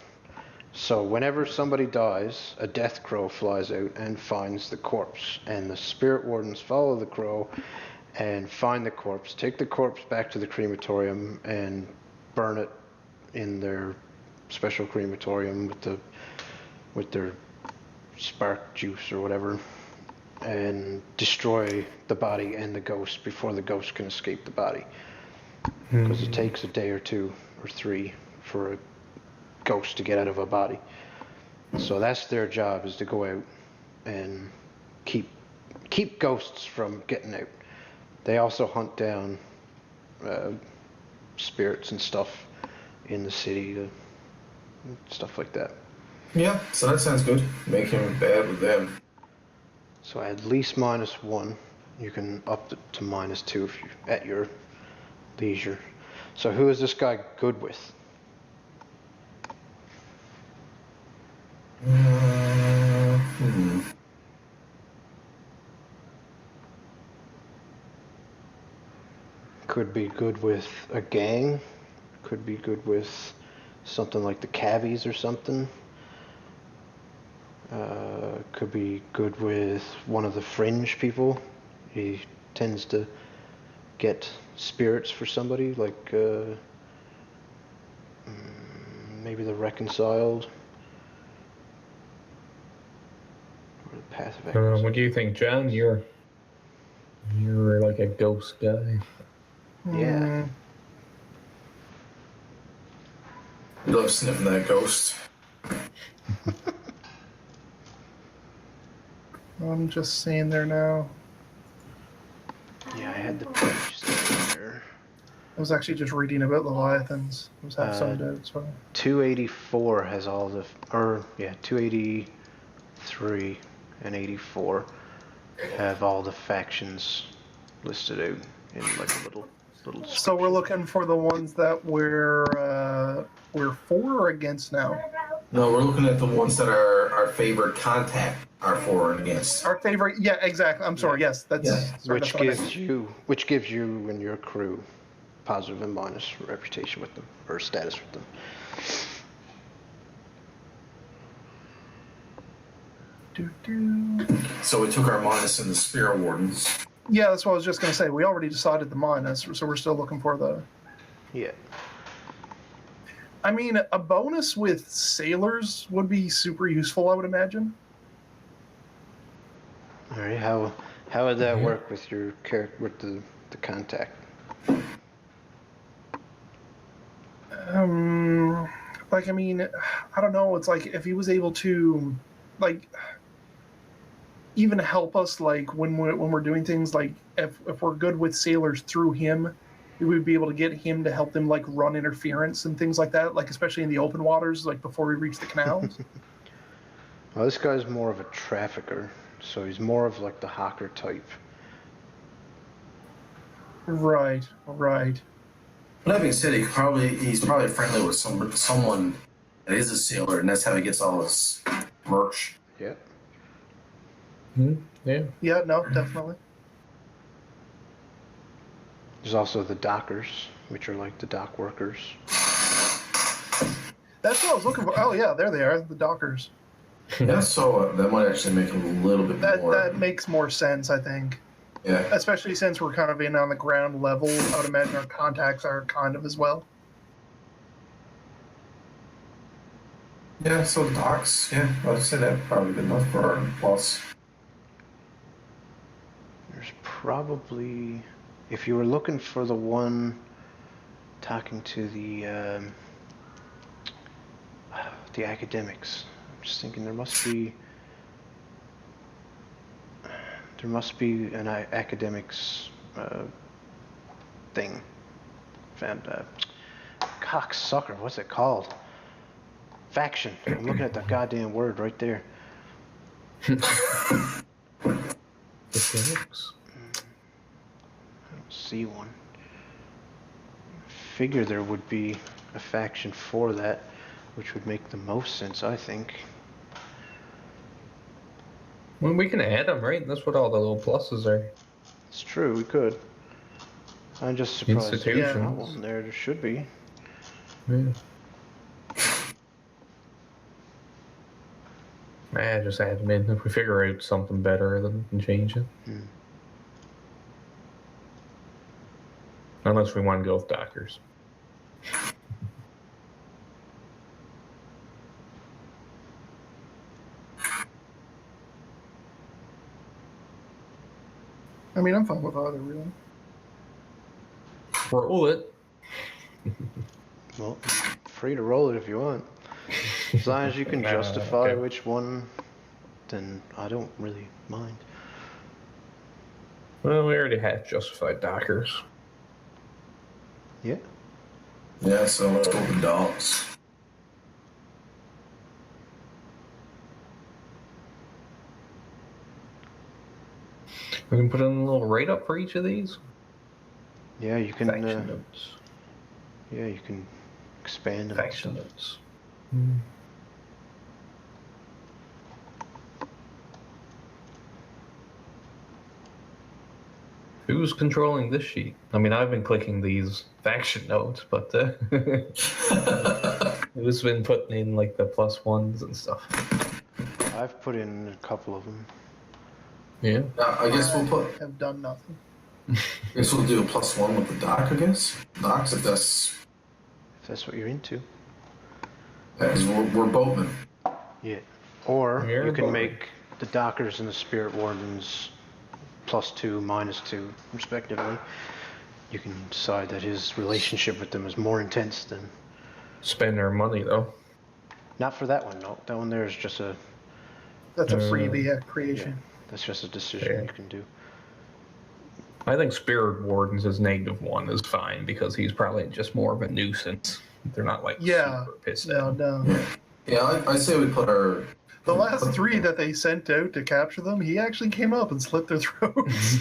So whenever somebody dies, a death crow flies out and finds the corpse, and the spirit wardens follow the crow and find the corpse, take the corpse back to the crematorium and burn it in their special crematorium with their spark juice or whatever, and destroy the body and the ghost before the ghost can escape the body, because it takes a day or 2 or 3 for a ghost to get out of a body. So that's their job, is to go out and keep ghosts from getting out. They also hunt down spirits and stuff in the city, stuff like that. Yeah, so that sounds good. Make him bad with them. So at least -1. You can up it to -2 if you at your leisure. So who is this guy good with? Could be good with a gang. Could be good with something like the Cavies or something. Could be good with one of the fringe people. He tends to get spirits for somebody, like maybe the reconciled or the path of reconciled. What do you think, John? You're like a ghost guy. Yeah. You love sniffing that ghost. I'm just seeing there now. Yeah, I had the page there. I was actually just reading about Leviathans. I was half zoned out, so 284 has all the, 283 and 84 have all the factions listed out in like a little So we're description. looking for the ones that we're for or against now. No, we're looking at the ones that are our favorite contact are for and against. Our favorite, yeah, exactly. I'm sorry. Yes, that's Yeah. sorry, Which that's what I gives meant. you and your crew positive and minus reputation with them, or status with them. So we took our minus in the Spear Wardens. Yeah, that's what I was just going to say. We already decided the minus, so we're still looking for the. Yeah. I mean, a bonus with sailors would be super useful, I would imagine. All right. How would that work with your character, with the contact? Like, I mean, I don't know. It's like if he was able to, like, even help us, like when we're doing things, like if we're good with sailors through him, we would be able to get him to help them like run interference and things like that. Like especially in the open waters, like before we reach the canals. Well, this guy's more of a trafficker, so he's more of like the hawker type. Right. But that being said, he's probably friendly with someone that is a sailor, and that's how he gets all his merch. Yeah. Yeah. Yeah. No. Definitely. There's also the dockers, which are like the dock workers. That's what I was looking for. Oh yeah, there they are, the dockers. Yeah, so that might actually make it a little bit more. That makes more sense, I think. Yeah. Especially since we're kind of in on the ground level. I would imagine our contacts are kind of as well. Yeah, so the docks, yeah, I'd say that's probably good enough for our plus. There's probably, if you were looking for the one talking to the academics, I'm just thinking there must be an academics thing. Cocksucker, what's it called? Faction. I'm looking at the goddamn word right there. The Phoenix. I don't see one. Figure there would be a faction for that, which would make the most sense, I think. Well, we can add them, right? That's what all the little pluses are. It's true, we could. I'm just surprised there's not Institutions. one there. There should be. Yeah. Just add them in. If we figure out something better, then we can change it. Unless we want to go with dockers. I mean, I'm fine with either, really. Roll it. Well, free to roll it if you want. As long as you can justify okay. which one, then I don't really mind. Well, we already had justified dockers. Yeah. Yeah, so let's go with docks. We can put in a little write-up for each of these. Yeah, you can. Faction notes. Yeah, you can expand them. Faction and stuff. notes. Who's controlling this sheet? I mean, I've been clicking these faction notes, but who's been putting in like the +1s and stuff? I've put in a couple of them. Yeah. I guess we'll put. Have done nothing. I guess we'll do a +1 with the doc. I guess docs if that's. If that's what you're into. Because we're boatmen. Yeah. Or You're you can both. make the Dockers and the Spirit Wardens +2, -2, respectively. You can decide that his relationship with them is more intense than... Spend their money, though. Not for that one, no. That one there is just a... That's a freebie creation. Yeah, that's just a decision Fair. you can do. I think Spirit Wardens as -1 is fine because he's probably just more of a nuisance. They're not like super pissed at him. No. Yeah, I say we put our. The last 3 that they sent out to capture them, he actually came up and slit their throats.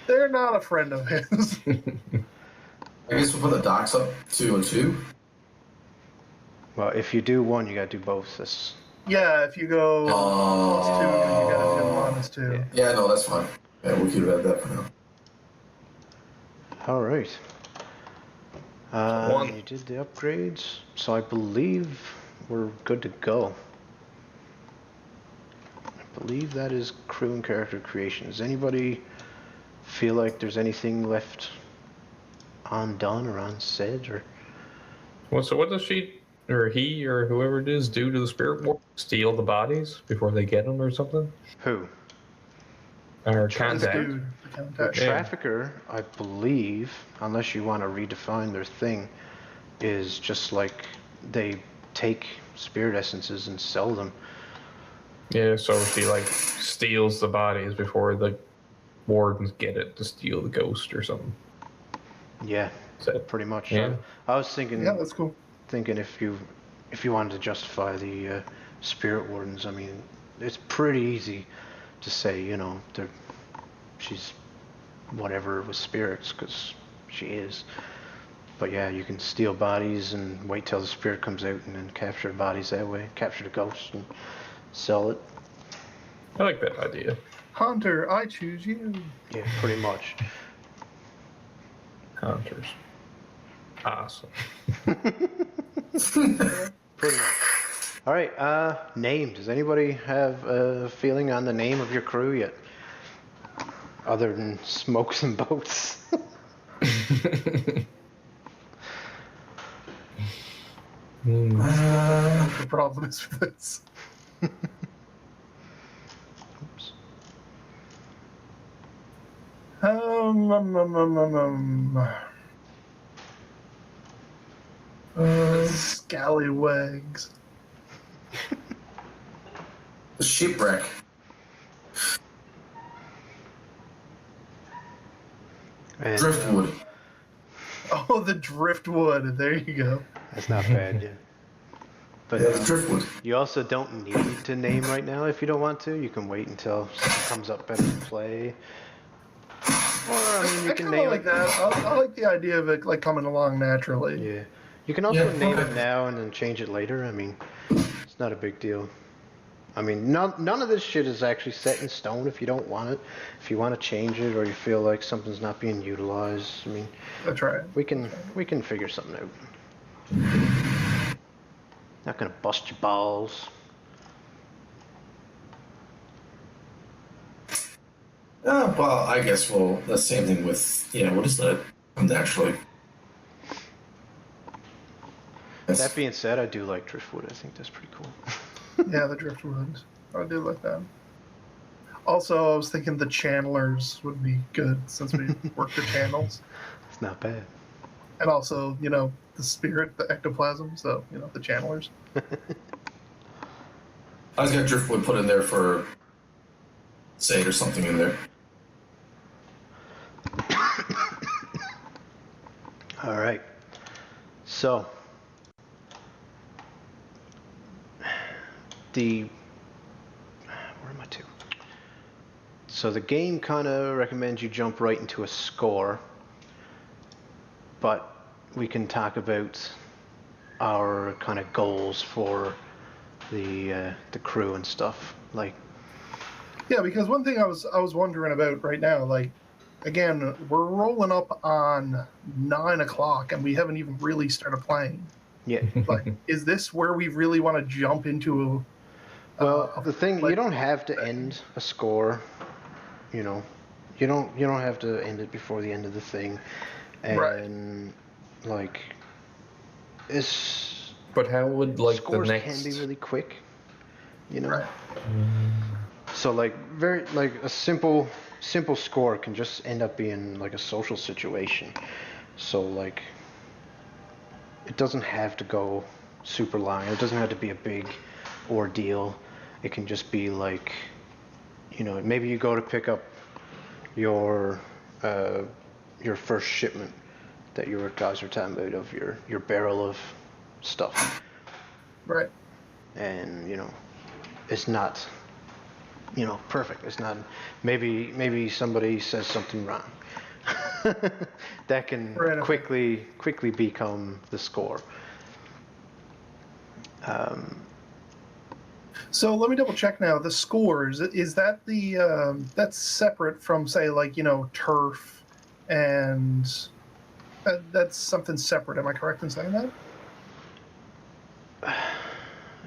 They're not a friend of his. I guess we'll put the docs up 2 and 2. Well, if you do one, you gotta do both. That's... Yeah, if you go +2, then you gotta do -2. Yeah. Yeah, no, that's fine. Yeah, we'll keep it at that for now. All right. One. You did the upgrades, so I believe we're good to go. I believe that is crew and character creation. Does anybody feel like there's anything left undone or unsaid? Or Well, so what does she or he or whoever it is do to the Spirit Ward? Steal the bodies before they get them or something? who? Or This contact? dude, the The contact. Yeah. trafficker, I believe, unless you want to redefine their thing, is just like they take spirit essences and sell them. Yeah, so she like steals the bodies before the wardens get it to steal the ghost or something. Yeah, So, pretty much. Yeah. I was thinking, Yeah, that's cool. if you wanted to justify the spirit wardens, I mean, it's pretty easy to say, you know, she's whatever with spirits, because she is. But yeah, you can steal bodies and wait till the spirit comes out and then capture the bodies that way, capture the ghost and sell it. I like that idea. Hunter, I choose you. Yeah, pretty much. Hunters. Awesome. Pretty much. All right, name. Does anybody have a feeling on the name of your crew yet? Other than smokes and boats. The problem is with this. Oops. Scallywags. The shipwreck. And, Driftwood. Oh, the driftwood. There you go. That's not bad, yeah. But Yeah, the driftwood. you also don't need to name right now if you don't want to. You can wait until something comes up better to play. Or, I mean, you I can kind name of like it. that. I like the idea of it like coming along naturally. Yeah. You can also Yeah. name it now and then change it later. I mean, it's not a big deal. I mean, none of this shit is actually set in stone if you don't want it. If you want to change it or you feel like something's not being utilized, I mean, That's right. we can figure something out. Not gonna bust your balls. Well, I guess the same thing with, we'll just let it come naturally. That being said, I do like driftwood. I think that's pretty cool. Yeah, the driftwoods. I do like that. Also, I was thinking the channelers would be good since we work the channels. It's not bad. And also, the spirit, the ectoplasm, so, the channelers. I was gonna driftwood put in there for, say, there's something in there. All right. So, where am I to? So the game kind of recommends you jump right into a score, but we can talk about our kind of goals for the crew and stuff. Like, Yeah, because one thing I was wondering about right now, like, again, we're rolling up on 9 o'clock and we haven't even really started playing. Yeah. Like, is this where we really want to jump into Well, a the thing, you like, don't have to end a score, you know. You don't have to end it before the end of the thing. right? And like it's But how would like the scores next? can be really quick, you know. Right. So like very like a simple score can just end up being like a social situation. So like it doesn't have to go super long. It doesn't have to be a big ordeal. It can just be like, maybe you go to pick up your uh, your first shipment that you guys were talking about of your barrel of stuff, Right. and it's not perfect. It's not. Maybe somebody says something wrong. That can Right, okay. quickly become the score. So let me double check now. The scores, is that that's separate from, say, like, turf, and that's something separate. Am I correct in saying that?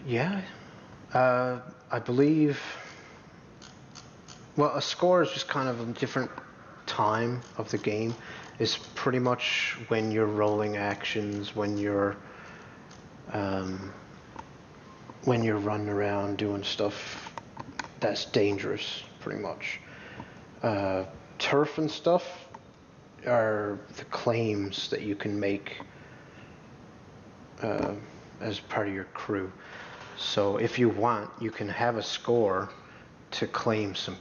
Yeah, I believe. Well, a score is just kind of a different time of the game. It's pretty much when you're rolling actions, um, when you're running around doing stuff that's dangerous, pretty much. Turf and stuff are the claims that you can make as part of your crew. So if you want, you can have a score to claim some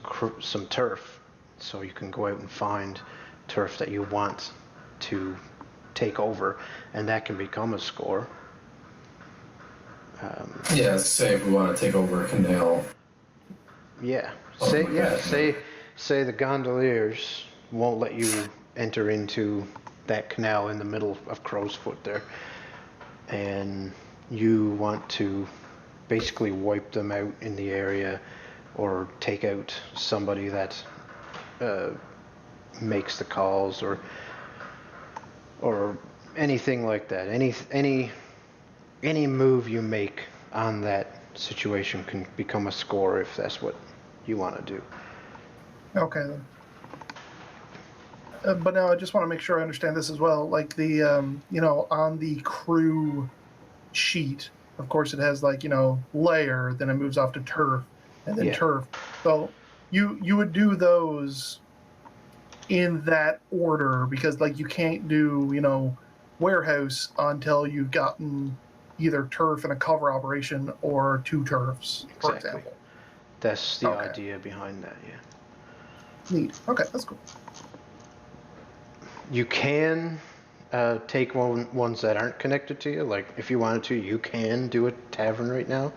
turf. So you can go out and find turf that you want to take over, and that can become a score. Yeah, say if we want to take over a canal. Yeah. Something like that. Say the gondoliers won't let you enter into that canal in the middle of Crow's Foot there, and you want to basically wipe them out in the area, or take out somebody that makes the calls, or anything like that. Any move you make on that situation can become a score if that's what you want to do. Okay, then. But now I just want to make sure I understand this as well. Like the, on the crew sheet, of course, it has, like, layer, then it moves off to turf, and then Yeah. turf. So you would do those in that order, because, like, you can't do, warehouse until you've gotten either turf in a cover operation or 2 turfs, for Exactly. example. That's the Okay. idea behind that, yeah. Neat. Okay, that's cool. You can take ones that aren't connected to you. Like, if you wanted to, you can do a tavern right now,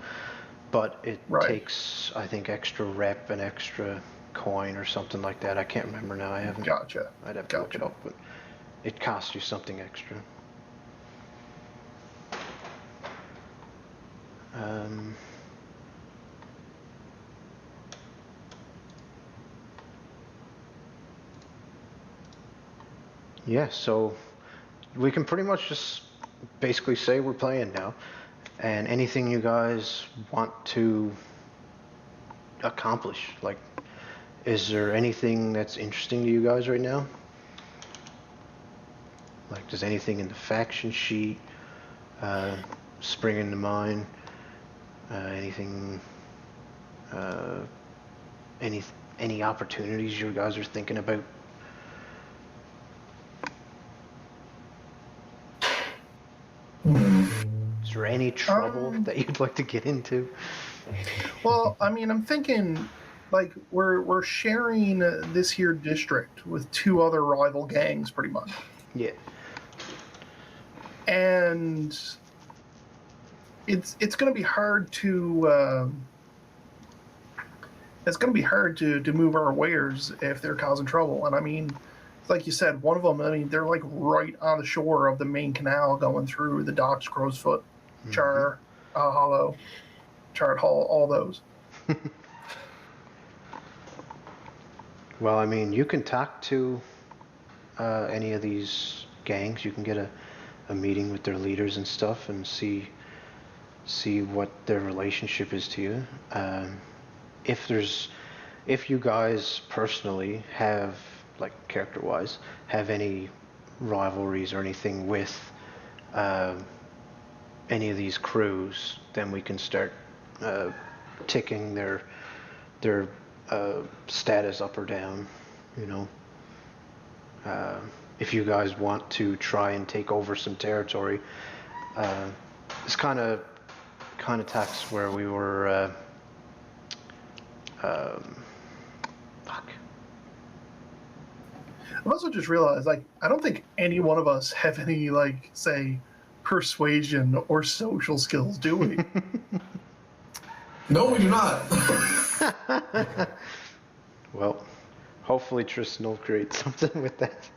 but it takes, I think, extra rep and extra coin or something like that. I can't remember now. I haven't. Gotcha. I'd have to look it up, but it costs you something extra. Yeah, so we can pretty much just basically say we're playing now, and anything you guys want to accomplish. Like, is there anything that's interesting to you guys right now? Like, does anything in the faction sheet spring into mind? Anything? Any opportunities you guys are thinking about? Is there any trouble that you'd like to get into? Well, I mean, I'm thinking, like, we're sharing this here district with 2 other rival gangs, pretty much, Yeah. and it's going to be hard to to move our wares if they're causing trouble. And I mean, like you said, one of them, I mean, they're like right on the shore of the main canal going through the docks, Crow's Foot, Hollow, Chart Hall, all those. Well, I mean, you can talk to any of these gangs. You can get a meeting with their leaders and stuff and see what their relationship is to you. If you guys personally have, like, character-wise, have any rivalries or anything with any of these crews, then we can start ticking their status up or down. You know, if you guys want to try and take over some territory, it's kind of tax where we were. Fuck. I've also just realized, like, I don't think any one of us have any, like, say, persuasion or social skills, do we? No, we do not. Well, hopefully Tristan will create something with that.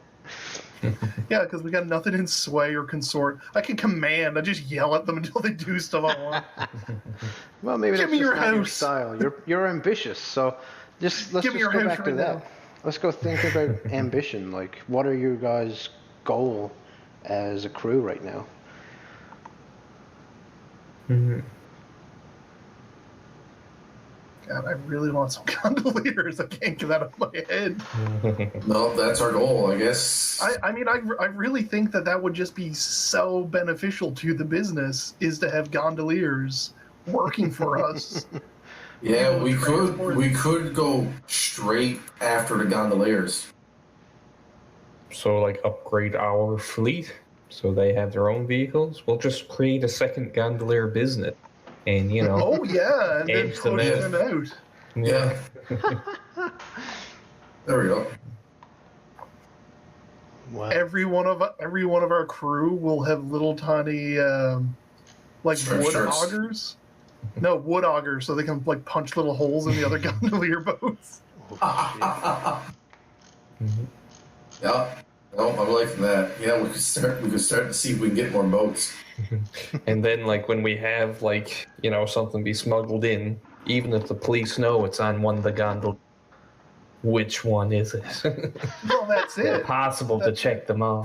Yeah, because we got nothing in sway or consort. I can command. I just yell at them until they do stuff I want. Well, maybe Give that's me just your not your house. style. You're ambitious, so let's Give just me your go house back to right that. now. Let's go think about ambition. Like, what are your guys' goal as a crew right now? God, I really want some gondoliers. I can't get that out of my head. No, that's our goal, I guess. I mean, I really think that would just be so beneficial to the business, is to have gondoliers working for us. Yeah, we could go straight after the gondoliers. So, like, upgrade our fleet so they have their own vehicles. We'll just create a second gondolier business, and Oh yeah, and then edge them push in. them out. Yeah. There we go. Wow. Every one of our crew will have little tiny like Striped wood shirts. augers. No, wood augers, so they can like punch little holes in the other gondolier boats. Oh, Yeah. No, I'm liking that. Yeah, we could start to see if we can get more boats. And then, like, when we have, like, something be smuggled in, even if the police know it's on one of the gondolas, which one is it? Well, that's it. Impossible to check them all.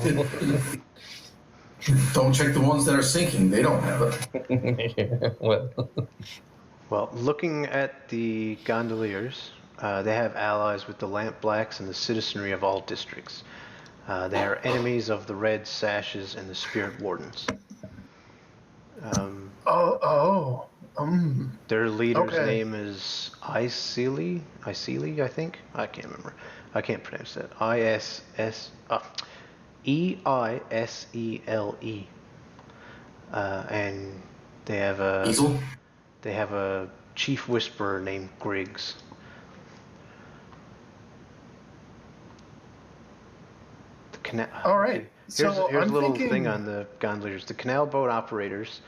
Don't check the ones that are sinking. They don't have it. Yeah, well, Well, looking at the gondoliers, they have allies with the Lamp Blacks and the citizenry of all districts. They are enemies of the Red Sashes and the Spirit Wardens. Their leader's Okay. name is Iseli, I think. I can't remember. I can't pronounce that. Eisele. And they have Easel? a chief whisperer named Griggs. All right. Okay. So Here's I'm a little thinking- thing on the gondoliers. The canal boat operators,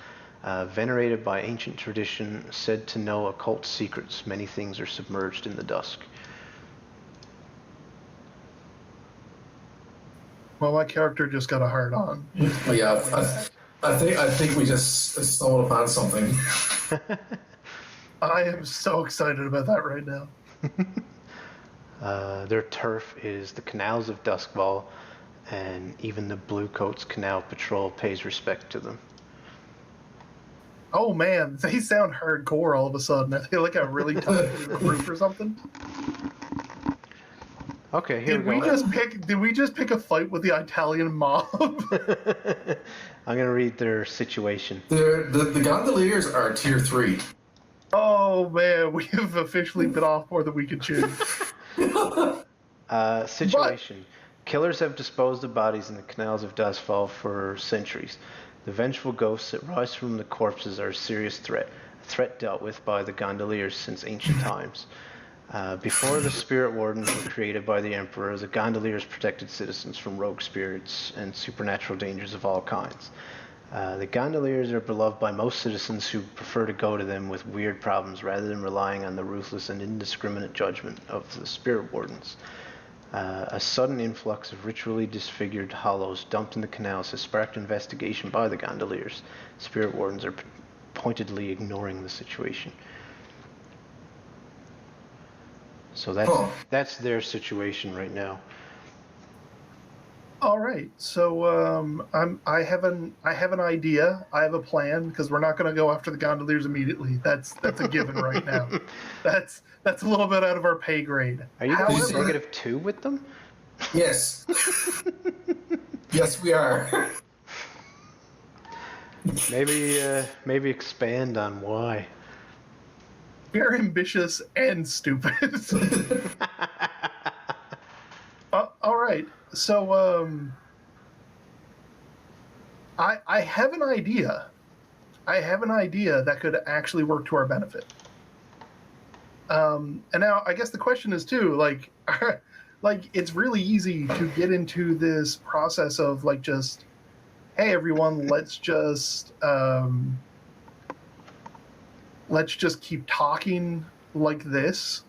venerated by ancient tradition, said to know occult secrets. Many things are submerged in the dusk. Well, my character just got a hard on. Yeah, I think we just stumbled upon something. I am so excited about that right now. Their turf is the canals of Duskfall, and even the Bluecoats Canal Patrol pays respect to them. Oh man, they sound hardcore all of a sudden. I feel like a really tough group or something. Okay, here Did we we go. just pick a fight with the Italian mob? I'm gonna read their situation. The gondoliers are tier 3. Oh man, we have officially bit off more than we could chew. Situation. Killers have disposed of bodies in the canals of Duskfall for centuries. The vengeful ghosts that rise from the corpses are a serious threat, a threat dealt with by the gondoliers since ancient times. Before the spirit wardens were created by the Emperor, the gondoliers protected citizens from rogue spirits and supernatural dangers of all kinds. The gondoliers are beloved by most citizens who prefer to go to them with weird problems rather than relying on the ruthless and indiscriminate judgment of the spirit wardens. A sudden influx of ritually disfigured hollows dumped in the canals has sparked investigation by the gondoliers. Spirit wardens are pointedly ignoring the situation. So that's their situation right now. All right, so I have an idea. I have a plan because we're not going to go after the gondoliers immediately. That's a given right now. That's a little bit out of our pay grade. Are you guys However, -2 with them? Yes. Yes, we are. Maybe expand on why. we're ambitious and stupid. All right, so I have an idea. I have an idea that could actually work to our benefit. And now I guess the question is too, like, it's really easy to get into this process of like just, hey everyone, let's just keep talking like this,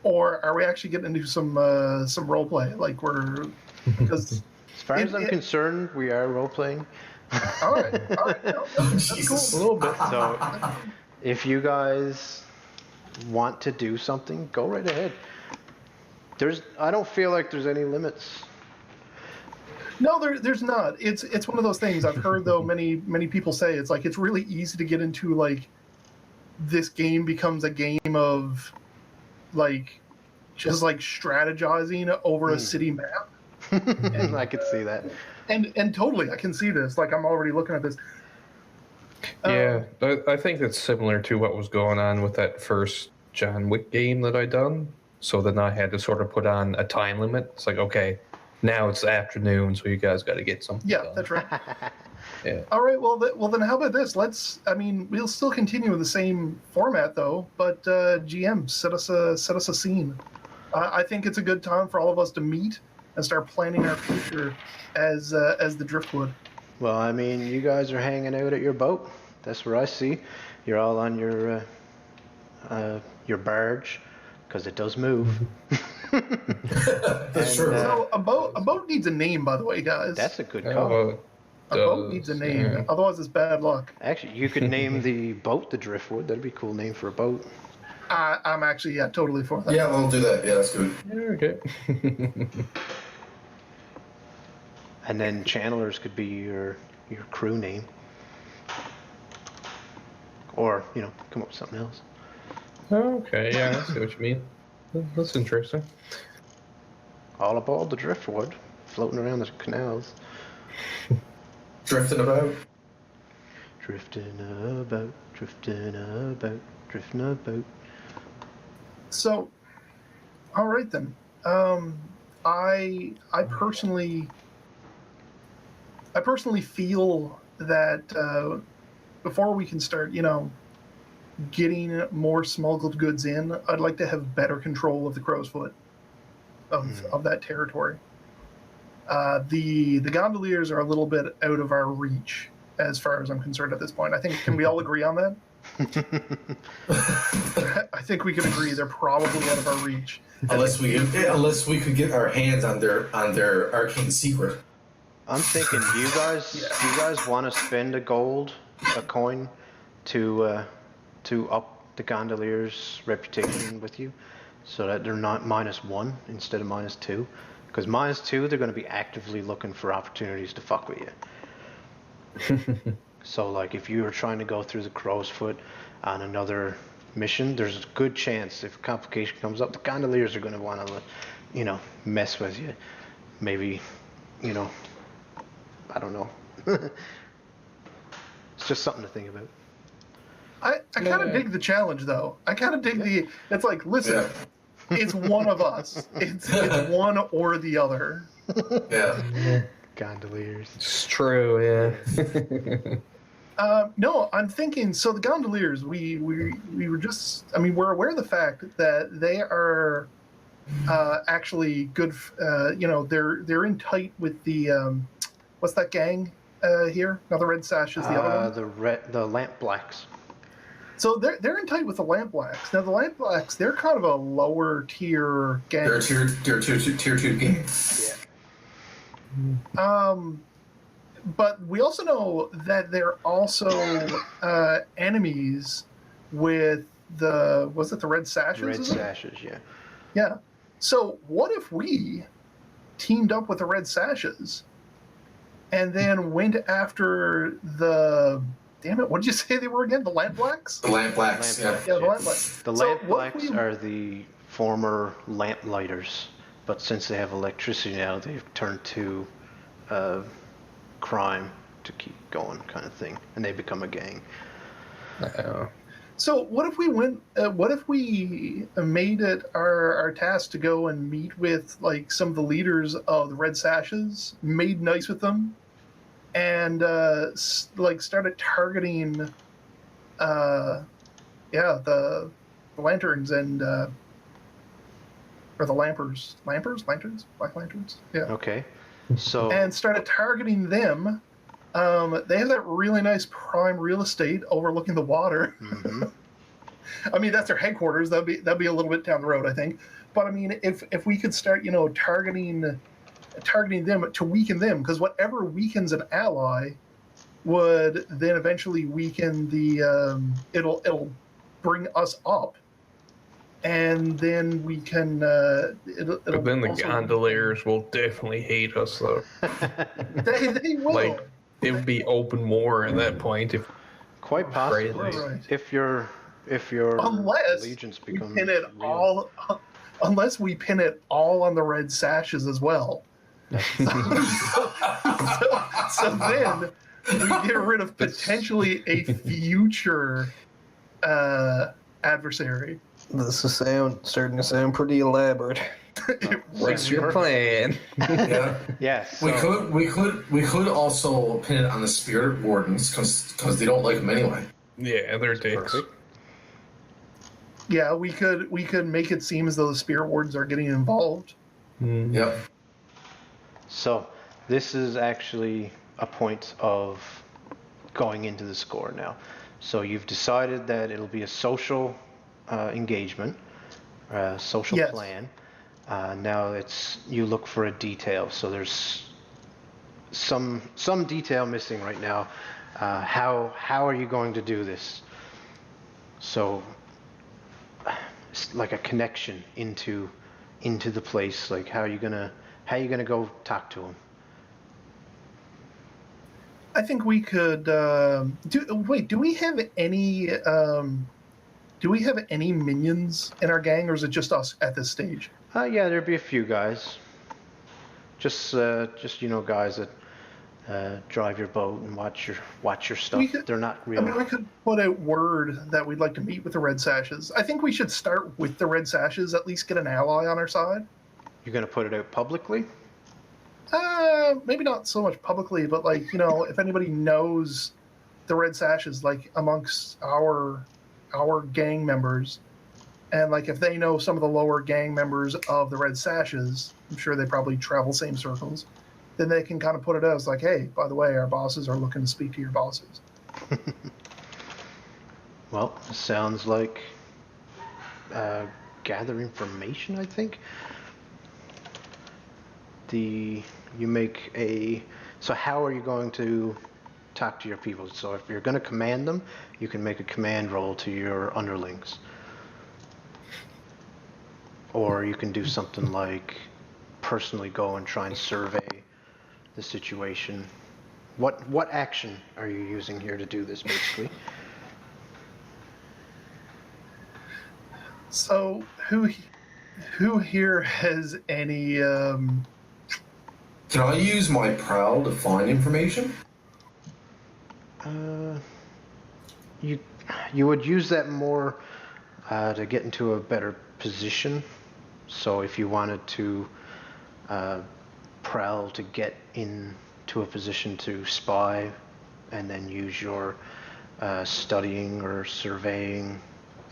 or are we actually getting into some role play? Like because As far as I'm concerned, we are role playing. all right, no, that's Jesus. cool. A little bit. So if you guys want to do something, go right ahead. I don't feel like there's any limits. No, there's not. It's one of those things I've heard though many people say it's like it's really easy to get into like this game becomes a game of like just like strategizing over a city map. I could see that. And totally I can see this. Like I'm already looking at this. Yeah, I think that's similar to what was going on with that first John Wick game that I done. So then I had to sort of put on a time limit. It's like, okay, now it's afternoon, so you guys got to get something done. That's right. Yeah. All right. Well, then how about this? We'll still continue in the same format though. But GM, set us a scene. I think it's a good time for all of us to meet and start planning our future as the Driftwood. Well, I mean, you guys are hanging out at your boat. That's where I see. You're all on your barge, because it does move. That's true. So a boat needs a name, by the way, guys. That's a good call. A boat needs a name. Yeah. Otherwise, it's bad luck. Actually, you could name the boat the Driftwood. That'd be a cool name for a boat. I'm actually totally for that. Yeah, we'll do that. Yeah, that's good. Okay. And then Chandler's could be your crew name. Or, come up with something else. Okay, yeah, I see what you mean. That's interesting. All aboard the Driftwood, floating around the canals. Drifting about. Drifting about, drifting about, drifting about. So, all right then. I personally feel that before we can start, getting more smuggled goods in, I'd like to have better control of the Crow's Foot, of that territory. The gondoliers are a little bit out of our reach as far as I'm concerned at this point. I think, can we all agree on that? I think we can agree they're probably out of our reach. Unless we could get our hands on their arcane secret. I'm thinking, do you guys want to spend a coin, to up the gondoliers' reputation with you, so that they're not -1 instead of -2? Because -2, they're going to be actively looking for opportunities to fuck with you. So, like, if you were trying to go through the Crow's Foot on another mission, there's a good chance if a complication comes up, the gondoliers are going to want to, mess with you. Maybe, I don't know. It's just something to think about. I kind of dig the challenge, though. I kind of dig it's like, listen, it's one of us. It's one or the other. Yeah. Gondoliers. It's true, yeah. No, I'm thinking, so the gondoliers, we were just, we're aware of the fact that they are actually good, they're in tight with the, what's that gang here? Now the Red Sash is the other one. The Lamp Blacks. So they're in tight with the Lamp Blacks. Now the Lamp Blacks, they're kind of a lower tier gang. They're tier 2 gang. Yeah. But we also know that they're also enemies with the Red Sashes? Red Sashes, yeah. Yeah. So what if we teamed up with the Red Sashes and then went after the... Damn it, what did you say they were again? The Lampblacks? The Lampblacks. Yeah. Yeah, the Lampblacks. The So lamp what blacks if we- are the former lamplighters, but since they have electricity now, they've turned to crime to keep going, kind of thing, and they become a gang. So what if we went? What if we made it our task to go and meet with like some of the leaders of the Red Sashes, made nice with them, and like started targeting, the lanterns and or the lanterns, black lanterns, yeah, Okay, so and started targeting them. They have that really nice prime real estate overlooking the water. mhm. I mean, that's their headquarters. That'd be a little bit down the road, I think. But I mean, if we could start, targeting them to weaken them, because whatever weakens an ally would then eventually weaken the. It'll bring us up, and then we can. But then the gondoliers will definitely hate us, though. They will. Like, it would be open war at that point. If Quite possibly, Right. if your Unless allegiance we becomes pin it real. all, unless we pin it all on the Red Sashes as well. So then we get rid of potentially a future adversary. this is starting to sound pretty elaborate. What's your plan? Yeah. Yes, We so- could also pin it on the spirit wardens because they don't like them anyway. Yeah, they're dicks. Perfect. Yeah, we could make it seem as though the spirit wardens are getting involved. Yep. So this is actually a point of going into the score now. So you've decided that it'll be a social engagement, social Yes. plan. Now you look for a detail. So there's some detail missing right now. How are you going to do this? So it's like a connection into the place. Like how are you gonna go talk to him? I think we could do we have any minions in our gang, or is it just us at this stage? Yeah, there'd be a few guys. Just guys that drive your boat and watch your stuff. We could- They're not I real. mean, I could put out word that we'd like to meet with the Red Sashes. I think we should start with the Red Sashes, at least get an ally on our side. You're gonna put it out publicly? Maybe not so much publicly, but like, if anybody knows the Red Sashes, like amongst our gang members, and like if they know some of the lower gang members of the Red Sashes, I'm sure they probably travel same circles, then they can kind of put it out as like, hey, by the way, our bosses are looking to speak to your bosses. Well, sounds like gather information, I think. So how are you going to talk to your people? So if you're going to command them, you can make a command roll to your underlings. Or you can do something like personally go and try and survey the situation. What action are you using here to do this, basically? So who here has any Can I use my prowl to find information? You would use that more to get into a better position. So if you wanted to prowl to get into a position to spy, and then use your studying or surveying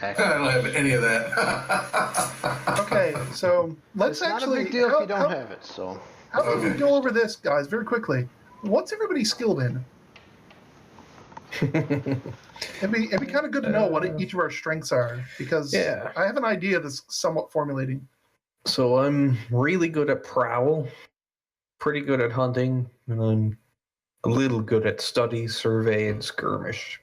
I action. don't have any of that. Okay, so let's It's not actually a big deal if you don't have it. So How about we Okay. go over this, guys, very quickly? What's everybody skilled in? It'd be kind of good to know what each of our strengths are, because Yeah. I have an idea that's somewhat formulating. So I'm really good at prowl, pretty good at hunting, and I'm a little good at study, survey, and skirmish.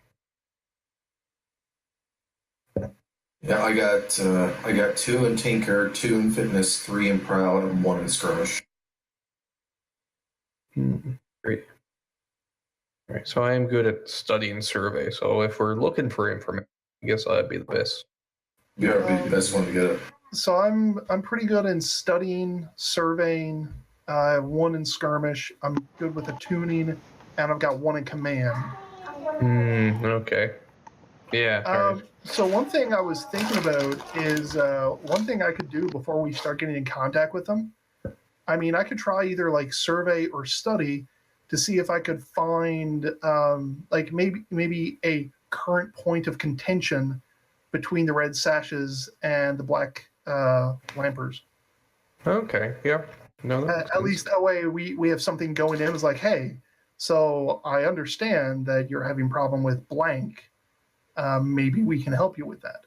Yeah, I got 2 in Tinker, 2 in Fitness, 3 in Prowl, and 1 in Skirmish. Great. All right, so I am good at study and survey. So if we're looking for information, I guess I'd be the best. Yeah, would be the best one to get it. So I'm pretty good in studying, surveying. I have 1 in skirmish. I'm good with attuning, and I've got 1 in command. Okay. Yeah. All right. So one thing I was thinking about is one thing I could do before we start getting in contact with them. I mean, I could try either like survey or study to see if I could find like maybe a current point of contention between the red sashes and the black lampers. Okay. Yeah. No. At least that way we have something going in. It's like, hey, so I understand that you're having problem with blank. Maybe we can help you with that,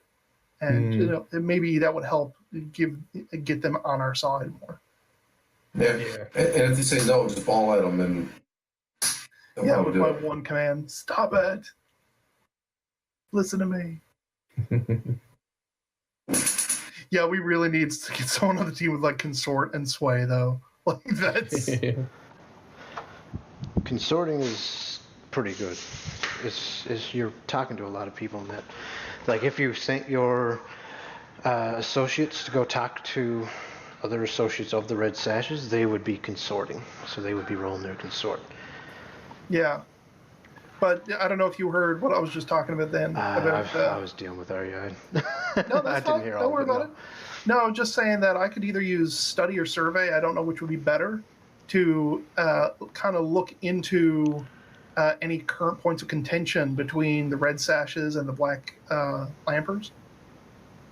and you know, maybe that would help get them on our side more. Yeah. And if they say no, just ball at them and. Yeah, with my 1 command, stop it. Listen to me. Yeah, we really need to get someone on the team with like consort and sway though. Like that's Consorting is pretty good. It's you're talking to a lot of people in that. Like if you sent your associates to go talk to other associates of the Red Sashes, they would be consorting. So they would be rolling their consort. Yeah. But I don't know if you heard what I was just talking about then. I was dealing with REI. No, that's I didn't fine. hear Don't all worry of it, about it. No, just saying that I could either use study or survey. I don't know which would be better to kind of look into any current points of contention between the red sashes and the black lampers.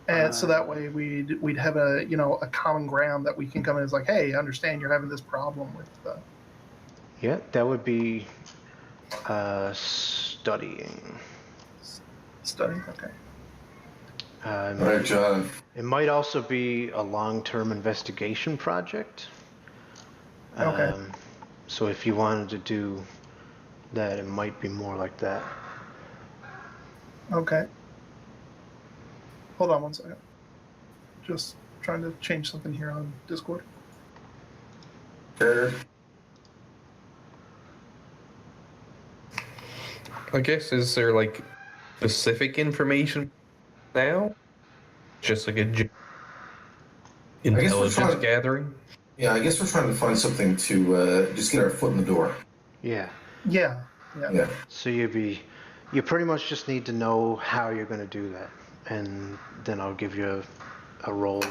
And so that way we'd have a common ground that we can come in as like, hey, I understand you're having this problem with. Yeah, that would be studying. Studying, okay. All right, John. It might also be a long-term investigation project. Okay. So if you wanted to do that, it might be more like that. Okay. Hold on 1 second. Just trying to change something here on Discord. Sure. I guess, is there like specific information now? Just like a intelligence gathering? Yeah, I guess we're trying to find something to just get our foot in the door. Yeah. Yeah. So you pretty much just need to know how you're going to do that, and then I'll give you a roll.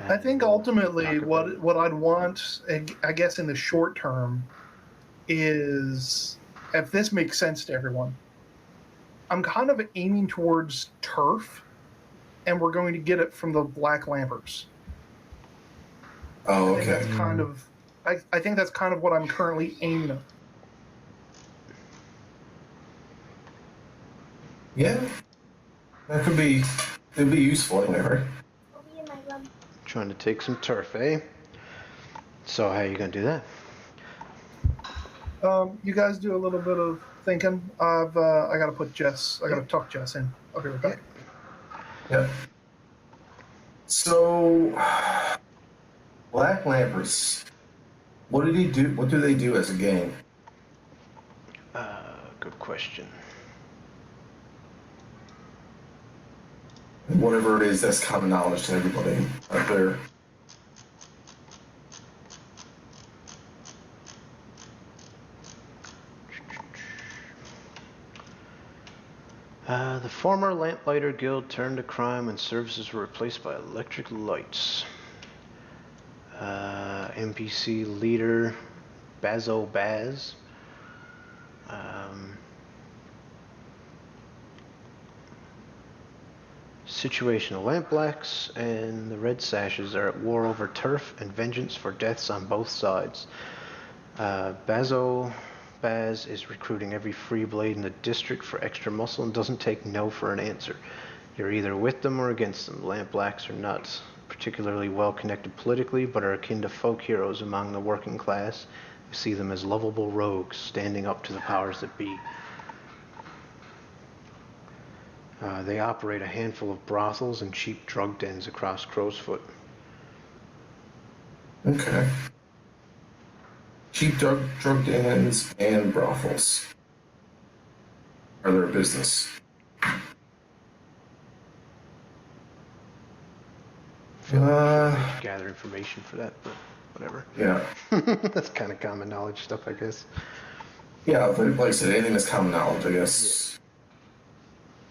I think ultimately what I'd want, I guess in the short term, is, if this makes sense to everyone, I'm kind of aiming towards turf, and we're going to get it from the black lampers. Oh, I think okay. that's kind of, I think that's kind of what I'm currently aiming at. Yeah, that could be. It'd be useful anyway, right? Trying to take some turf, eh? So how are you going to do that? You guys do a little bit of thinking. I got to put Jess. I got to tuck Jess in. I'll be right back. Yeah. So, Black Lampers. What did he do? What do they do as a gang? Good question. Whatever it is, that's common knowledge to everybody out there. The former Lamplighter Guild turned to crime and services were replaced by electric lights. NPC leader Bazo Baz. Situation: the Lampblacks and the Red Sashes are at war over turf and vengeance for deaths on both sides. Bazo Baz is recruiting every free blade in the district for extra muscle and doesn't take no for an answer. You're either with them or against them. The Lampblacks are not particularly well connected politically, but are akin to folk heroes among the working class. You see them as lovable rogues standing up to the powers that be. They operate a handful of brothels and cheap drug dens across Crow's Foot. Okay. Cheap drug dens and brothels are their business. Gather information for that, but whatever. Yeah. That's kind of common knowledge stuff, I guess. Yeah, but like I said, anything is common knowledge, I guess.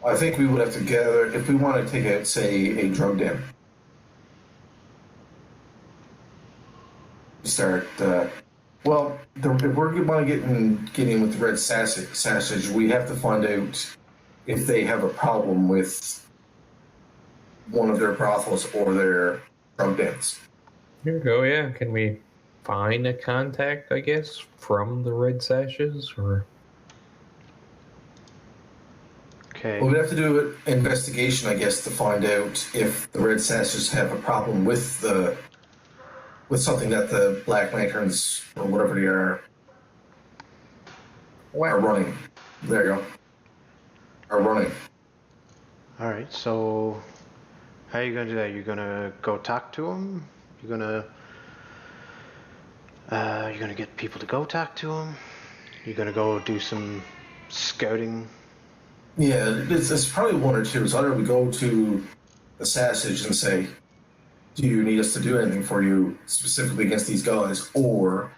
I think we would have to gather, if we want to take out, say, a drug den. Start, well, if we're going to get in with the red sausage, we have to find out if they have a problem with one of their brothels or their drug dens. Here we go, yeah. Can we find a contact, I guess, from the Red Sashes? Or Okay. Well, we'd have to do an investigation, I guess, to find out if the red sashes have a problem with something that the Black Lanterns, or whatever they are running. There you go. Are running. All right, so how are you going to do that? You're going to go talk to them? You're going to get people to go talk to them? You're going to go do some scouting? Yeah, it's probably one or two. So either we go to the Sassage and say, do you need us to do anything for you specifically against these guys? Or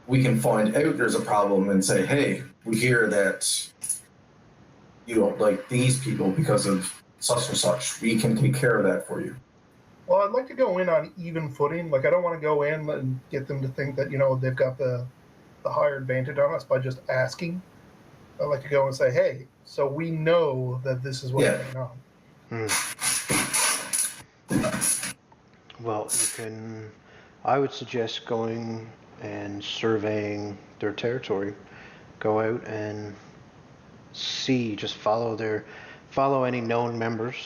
we can find out there's a problem and say, hey, we hear that you don't like these people because of such and such. We can take care of that for you. Well, I'd like to go in on even footing. Like, I don't want to go in and get them to think that, they've got the higher advantage on us by just asking. I'd like to go and say, hey, so we know that this is what's going on. Well, I would suggest going and surveying their territory. Go out and see, just follow any known members,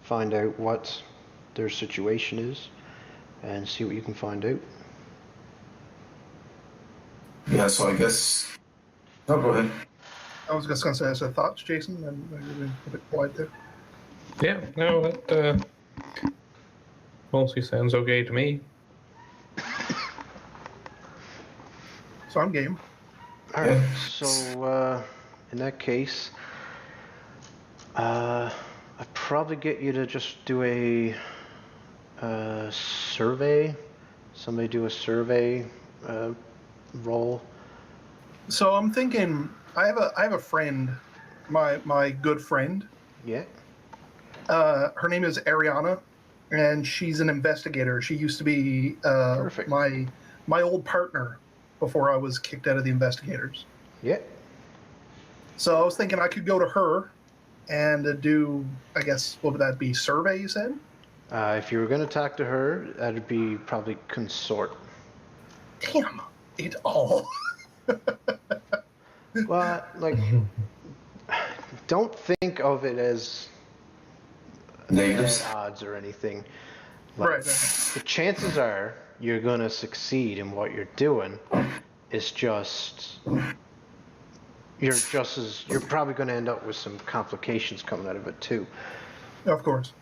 find out what their situation is, and see what you can find out. Yeah, so I guess... Oh, go ahead. I was just going to say, as a thoughts, Jason, and maybe a bit quiet there. yeah, no, that mostly sounds okay to me. So I'm game. All right, so in that case, I'd probably get you to just do a survey. Somebody do a survey roll. So I'm thinking, I have a friend, my good friend. Yeah. Her name is Ariana, and she's an investigator. She used to be Perfect. my old partner before I was kicked out of the investigators. Yeah. So I was thinking I could go to her and do, I guess, what would that be? Survey, you said? If you were going to talk to her, that'd be probably consort. Damn it all. Well, like, don't think of it as Natives. odds or anything. Like, Right. the chances are you're going to succeed in what you're doing. It's just you're probably going to end up with some complications coming out of it too. Of course.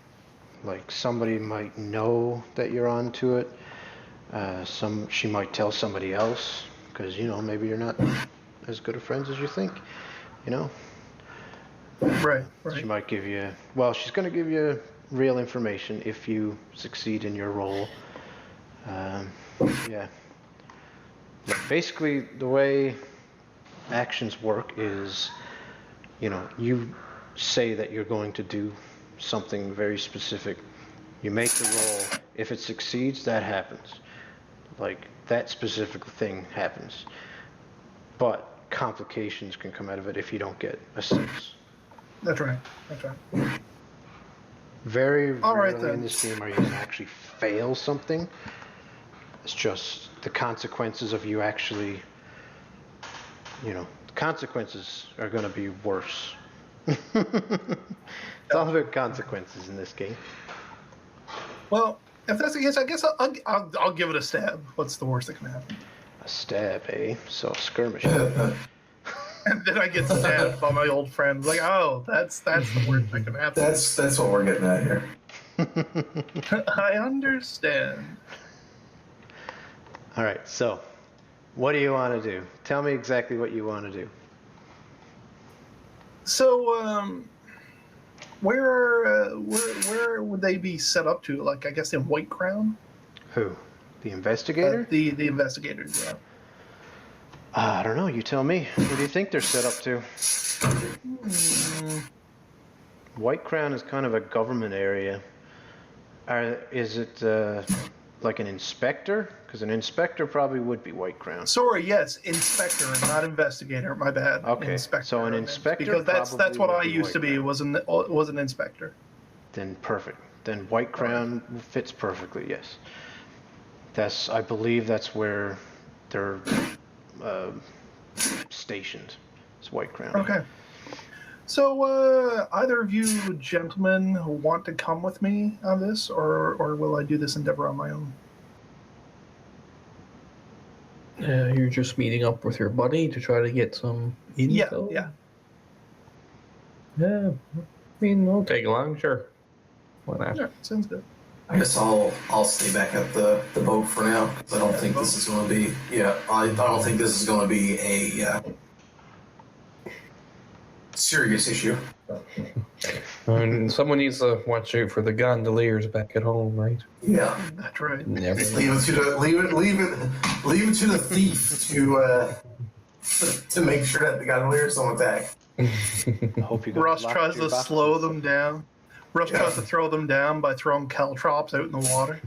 Like, somebody might know that you're onto it. She might tell somebody else because maybe you're not as good of friends as you think. Right. She might give you. Well, she's going to give you real information if you succeed in your role. Yeah. But basically, the way actions work is, you say that you're going to do something very specific. You make the roll. If it succeeds, that happens. Like, that specific thing happens. But complications can come out of it if you don't get a 6. That's right. Very All right, rarely then. in this game are you going to actually fail something. It's just the consequences of you actually, the consequences are going to be worse. It's all about consequences in this game. Well, if that's the case, I guess I'll give it a stab. What's the worst that can happen? A stab, eh? So a skirmish. And then I get stabbed by my old friend. Like, oh, that's the worst that can happen. That's what we're getting at here. I understand. All right, so what do you want to do? Tell me exactly what you want to do. So, where would they be set up to? Like, I guess in White Crown? Who? The investigator? The investigators, yeah. I don't know. You tell me. What do you think they're set up to? White Crown is kind of a government area. Is it like an inspector? Because an inspector probably would be White Crown. Sorry, yes, inspector, not investigator. My bad. Okay, Inspector, so an inspector because that's probably what would I be used to White be. Crown. Was an inspector. Then perfect. Then White Crown fits perfectly. Yes. I believe that's where they're stationed. It's White Crown. Okay. So, either of you gentlemen want to come with me on this, or will I do this endeavor on my own? You're just meeting up with your buddy to try to get some info? Yeah. Yeah, I mean, I'll take along, sure. Why not? Yeah, sounds good. I guess I'll stay back at the boat for now because I don't think this is going to be. Yeah, I don't think this is going to be a serious issue. I mean, someone needs to watch out for the gondoliers back at home, right? Yeah, That's right. Never. leave it to the thief to make sure that the gondoliers don't attack. I hope you got Russ locked tries your to boxes. slow them down. Russ tries to throw them down by throwing caltrops out in the water.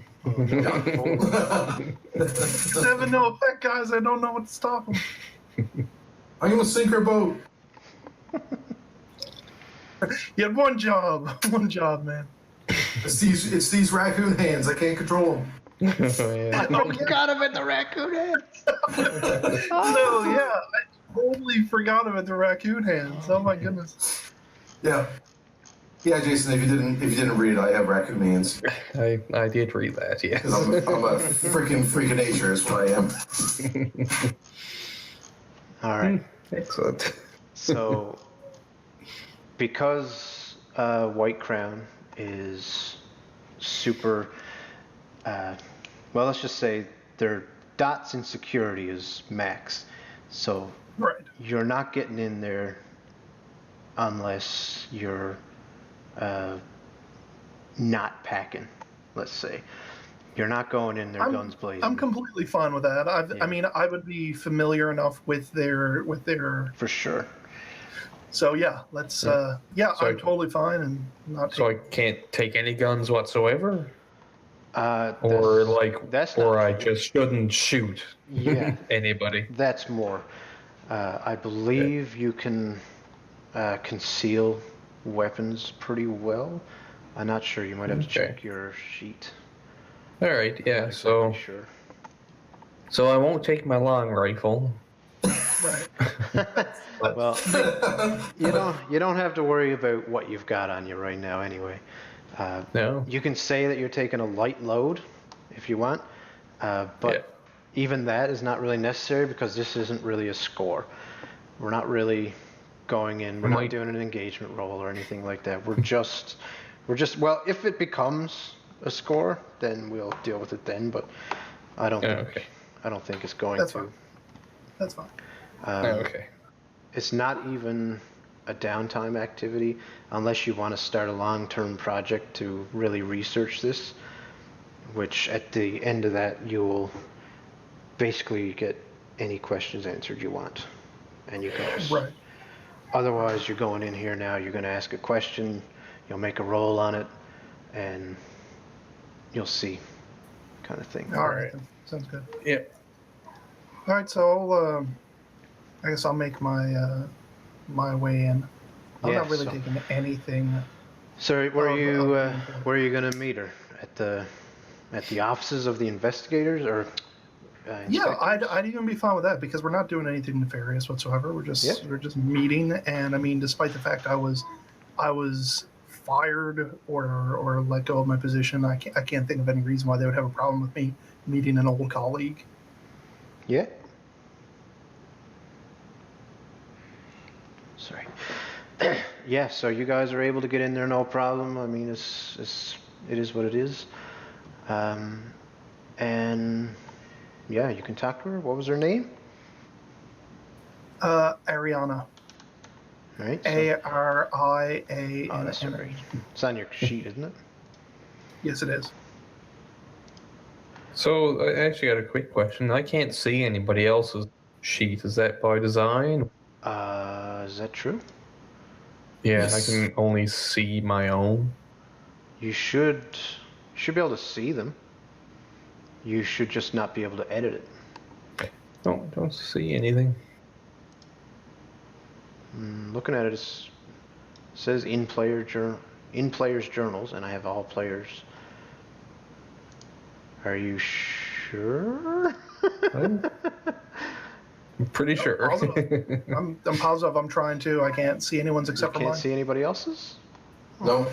It's having no effect, guys. I don't know what to stop them. I'm going to sink our boat. You had one job. One job, man. It's these raccoon hands. I can't control them. Yeah. Oh, you got him in the raccoon hands. So, yeah, I totally forgot about the raccoon hands. Oh, my goodness. Yeah. Yeah, Jason. If you didn't read it, I have raccoon hands. I did read that, yes. 'Cause I'm a freaking freak of nature. Is what I am. All right. Excellent. So, because White Crown is super, well, let's just say their dots in security is max. So Right. you're not getting in there unless you're not packing, let's say. You're not going in there guns blazing. I'm completely fine with that. Yeah. I mean, I would be familiar enough with their. For sure. So yeah, let's. So I'm totally fine and not. So I can't take any guns whatsoever? Or Or I just shouldn't shoot Yeah, anybody? that's more. I believe you can conceal weapons pretty well. I'm not sure. You might have to Okay. check your sheet. All right, yeah, Not so exactly sure. so I won't take my long rifle. Right. Well, you don't have to worry about what you've got on you right now anyway. No? You can say that you're taking a light load if you want, but Yeah. even that is not really necessary because this isn't really a score. We're not really going in. We're not Might- doing an engagement roll or anything like that. We're just well, if it becomes a score, then we'll deal with it then. But I don't think Okay. I don't think it's going That's to. fine. That's fine. Okay. It's not even a downtime activity unless you want to start a long-term project to really research this, which at the end of that you'll basically get any questions answered you want. And you can just, Right. otherwise you're going in here now, you're going to ask a question, you'll make a roll on it, and you'll see kind of thing. All right. Sounds good. Yeah. All right. So I guess I'll make my my way in. I'm Yeah, not really so- taking anything. So where Oh, are you going to meet her? At the offices of the investigators or Yeah, inspectors? I'd even be fine with that because we're not doing anything nefarious whatsoever. We're just Yeah. we're just meeting, and I mean, despite the fact I was fired or let go of my position, I can't think of any reason why they would have a problem with me meeting an old colleague. Yeah. Yeah, so you guys are able to get in there, no problem. I mean, it is what it is. And yeah, you can talk to her. What was her name? Ariana. All right. So, Ariana. oh, that's right. It's on your sheet, isn't it? Yes, it is. So I actually got a quick question. I can't see anybody else's sheet. Is that by design? Is that true? Yeah, Yes. I can only see my own. You should be able to see them. You should just not be able to edit it. Don't see anything. Looking at it, it says in players journals, and I have all players. Are you sure? I'm pretty sure. Positive. I'm positive. I'm trying to. I can't see anyone's You except for can't mine. see anybody else's? No.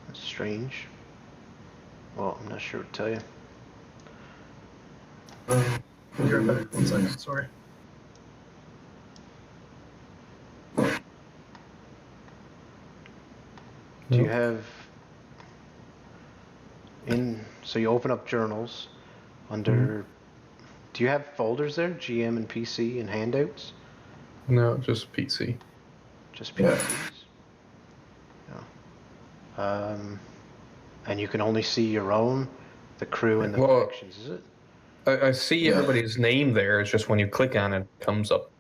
That's strange. Well, I'm not sure what to tell you. Be right back. 1 second. Sorry. Do you have so you open up journals under, do you have folders there? GM and PC and handouts? No, just PC. Just Yeah. PCs? Yeah. And you can only see your own, the crew and the Well, factions, is it? I see Yeah. everybody's name there. It's just when you click on it, it comes up.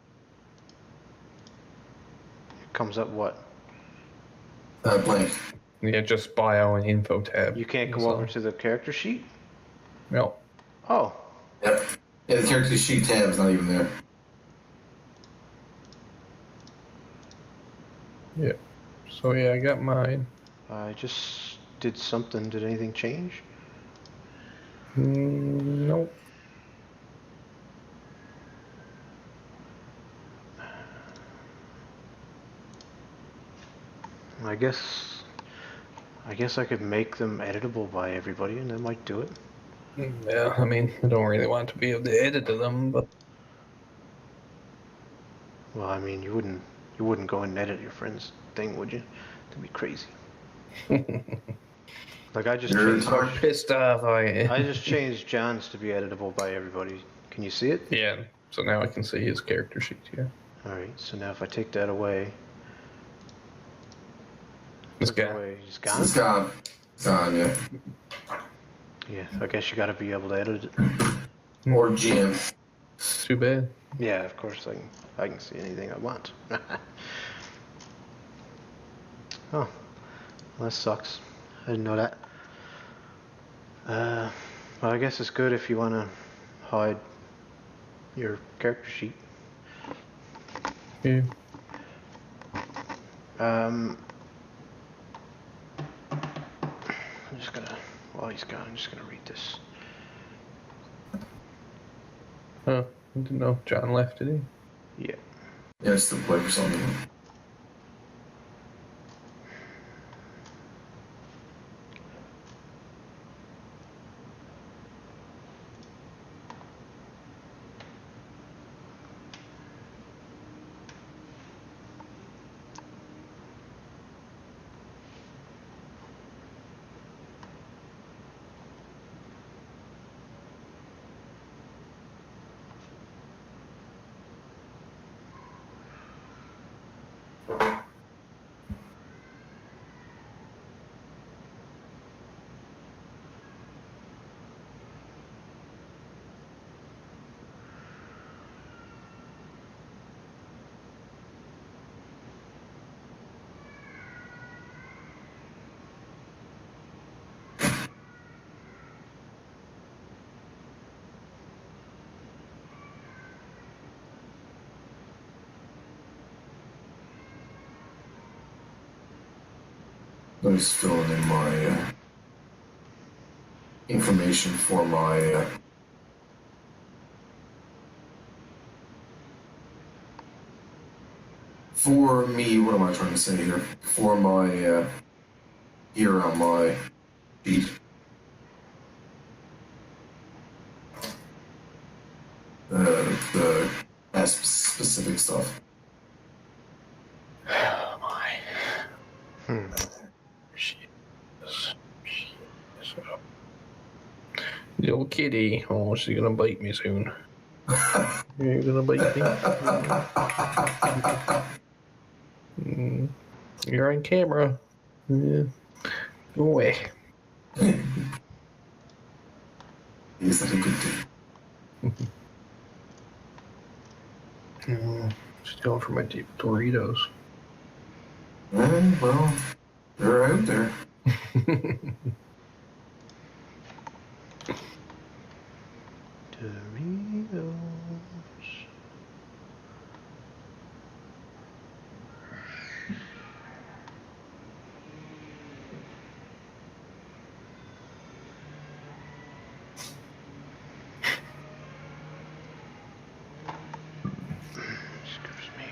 It comes up what? Blank. Yeah, just bio and info tab. You can't go over to the character sheet? No. Oh, Yep. Yeah, the character sheet tab's not even there. Yeah. So yeah, I got mine. I just did something. Did anything change? Nope. I guess I could make them editable by everybody, and that might do it. Yeah, I mean, I don't really want to be able to edit them, but Well, I mean, you wouldn't go and edit your friend's thing, would you? That'd be crazy. Like I just You're changed, retarded. pissed off I just changed John's to be editable by everybody. Can you see it? Yeah. So now I can see his character sheet. Yeah. All right. So now if I take that away, This took it guy. away, he's gone. It's gone. It's gone, yeah. Yeah. I guess you got to be able to edit it. Or GM. Too bad. Yeah. Of course I can see anything I want. Oh, well, that sucks. I didn't know that. Well, I guess it's good if you want to hide your character sheet. Yeah. I'm just gonna, while he's gone, I'm just gonna read this. Huh. I didn't know John left, did he? Yeah. Yeah, it's the play for something. I'm just filling in my information for my for me. What am I trying to say here? For my here on my sheet. The specific stuff. Oh my. Hmm. Jesus. Little kitty. Oh, she's gonna bite me soon. You're gonna bite me? You're on camera. Yeah. Go away. He's like a good dude. She's going for my deep Doritos. Well, they're out there. Doritos. Excuse me.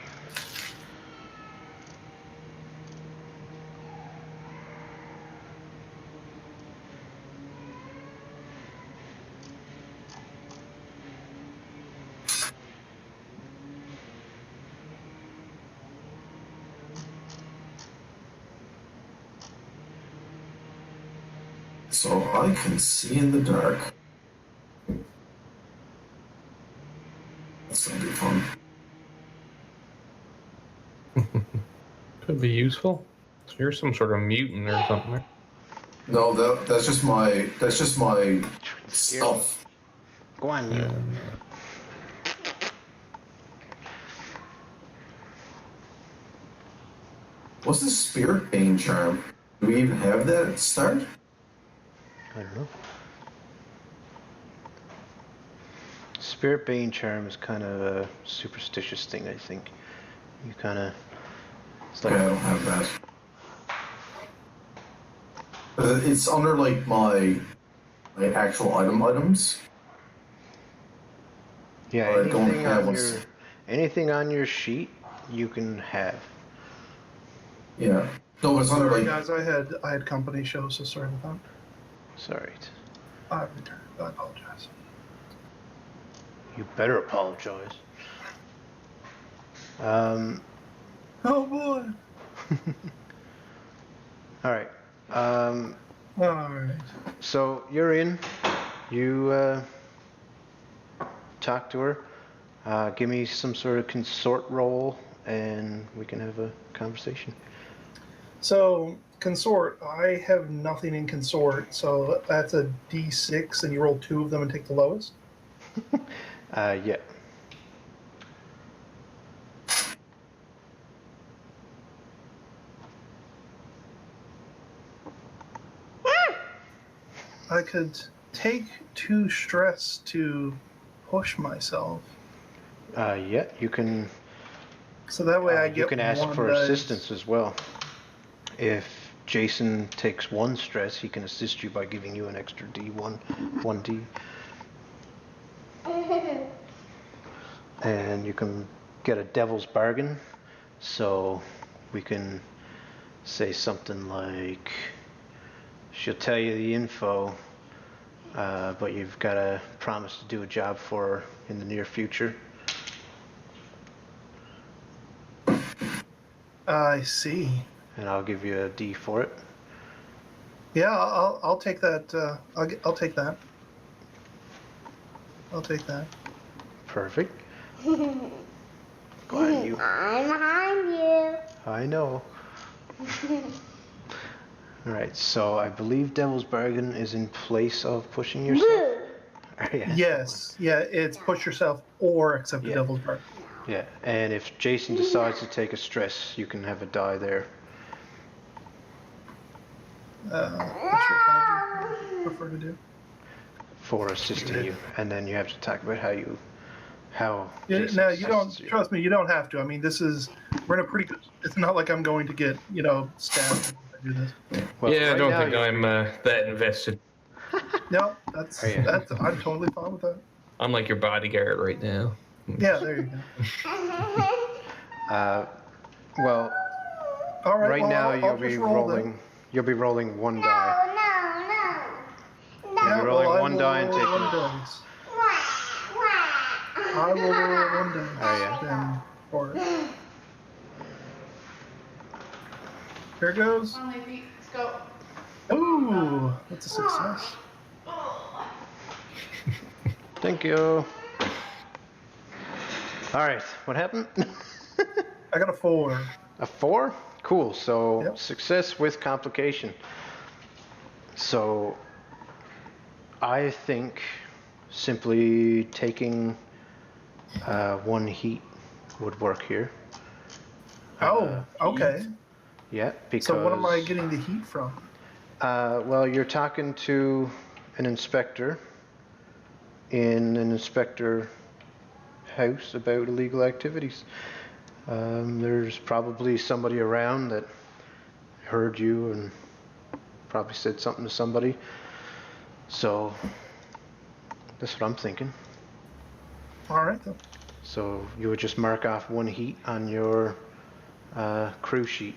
So I can see in the dark. That's gonna be fun. Could be useful. So you're some sort of mutant or something. No, that's just my stuff. Go on, you. What's the spirit pain charm? Do we even have that at the start? I don't know. Spirit Bane charm is kind of a superstitious thing, I think. You kind of... It's like... Yeah, I don't have that. It's under like my actual items. Yeah, I don't have anything on your sheet you can have. Yeah. No, it's under Sorry, like. guys, I had company show, so sorry about that. Sorry. I returned. I apologize. You better apologize. Oh boy. All right. All right. So you're in. You talk to her. Give me some sort of consort roll, and we can have a conversation. So consort, I have nothing in consort, so that's a D6, and you roll 2 of them and take the lowest. Yeah. I could take 2 stress to push myself, Yeah. You can. so that way I get You can ask one for dice. assistance as well. If Jason takes 1 stress, he can assist you by giving you an extra D1, 1D. And you can get a devil's bargain. So we can say something like, she'll tell you the info, but you've got to promise to do a job for her in the near future. I see. And I'll give you a D for it. Yeah, I'll take that. I'll take that. I'll take that. Perfect. Go on, you. I'm behind you. I know. Alright, so I believe Devil's Bargain is in place of pushing yourself. Boo. Yeah. Yes, yeah, it's push yourself or accept the Yeah. devil's bargain. Yeah, and if Jason decides to take a stress, you can have a die there. What's your call prefer to do? For assisting you, and then you have to talk about how Yeah, Jason no, you don't. assists you. Trust me, you don't have to. I mean, we're in a pretty good. It's not like I'm going to get stabbed if I do this. Well, Yeah, I right don't now think I'm that invested. No, that's Oh, yeah. that's. I'm totally fine with that. I'm like your bodyguard right now. Yeah, there you go. Well, All right. right well, now I'll you'll just be roll rolling. then. You'll be rolling 1 die. No. Yeah, You're rolling well, I 1 will die and roll taking one it. dice. I will roll one dice yeah. then for it. Here goes. On my feet. Let's go. Ooh, that's a success. Thank you. All right, what happened? I got a 4. A 4? Cool. So Yep. success with complication. So I think simply taking 1 heat would work here. Oh, okay. Yeah, because. So what am I getting the heat from? Well, you're talking to an inspector in an inspector house about illegal activities. There's probably somebody around that heard you and probably said something to somebody. So that's what I'm thinking. All right then. So you would just mark off 1 heat on your crew sheet.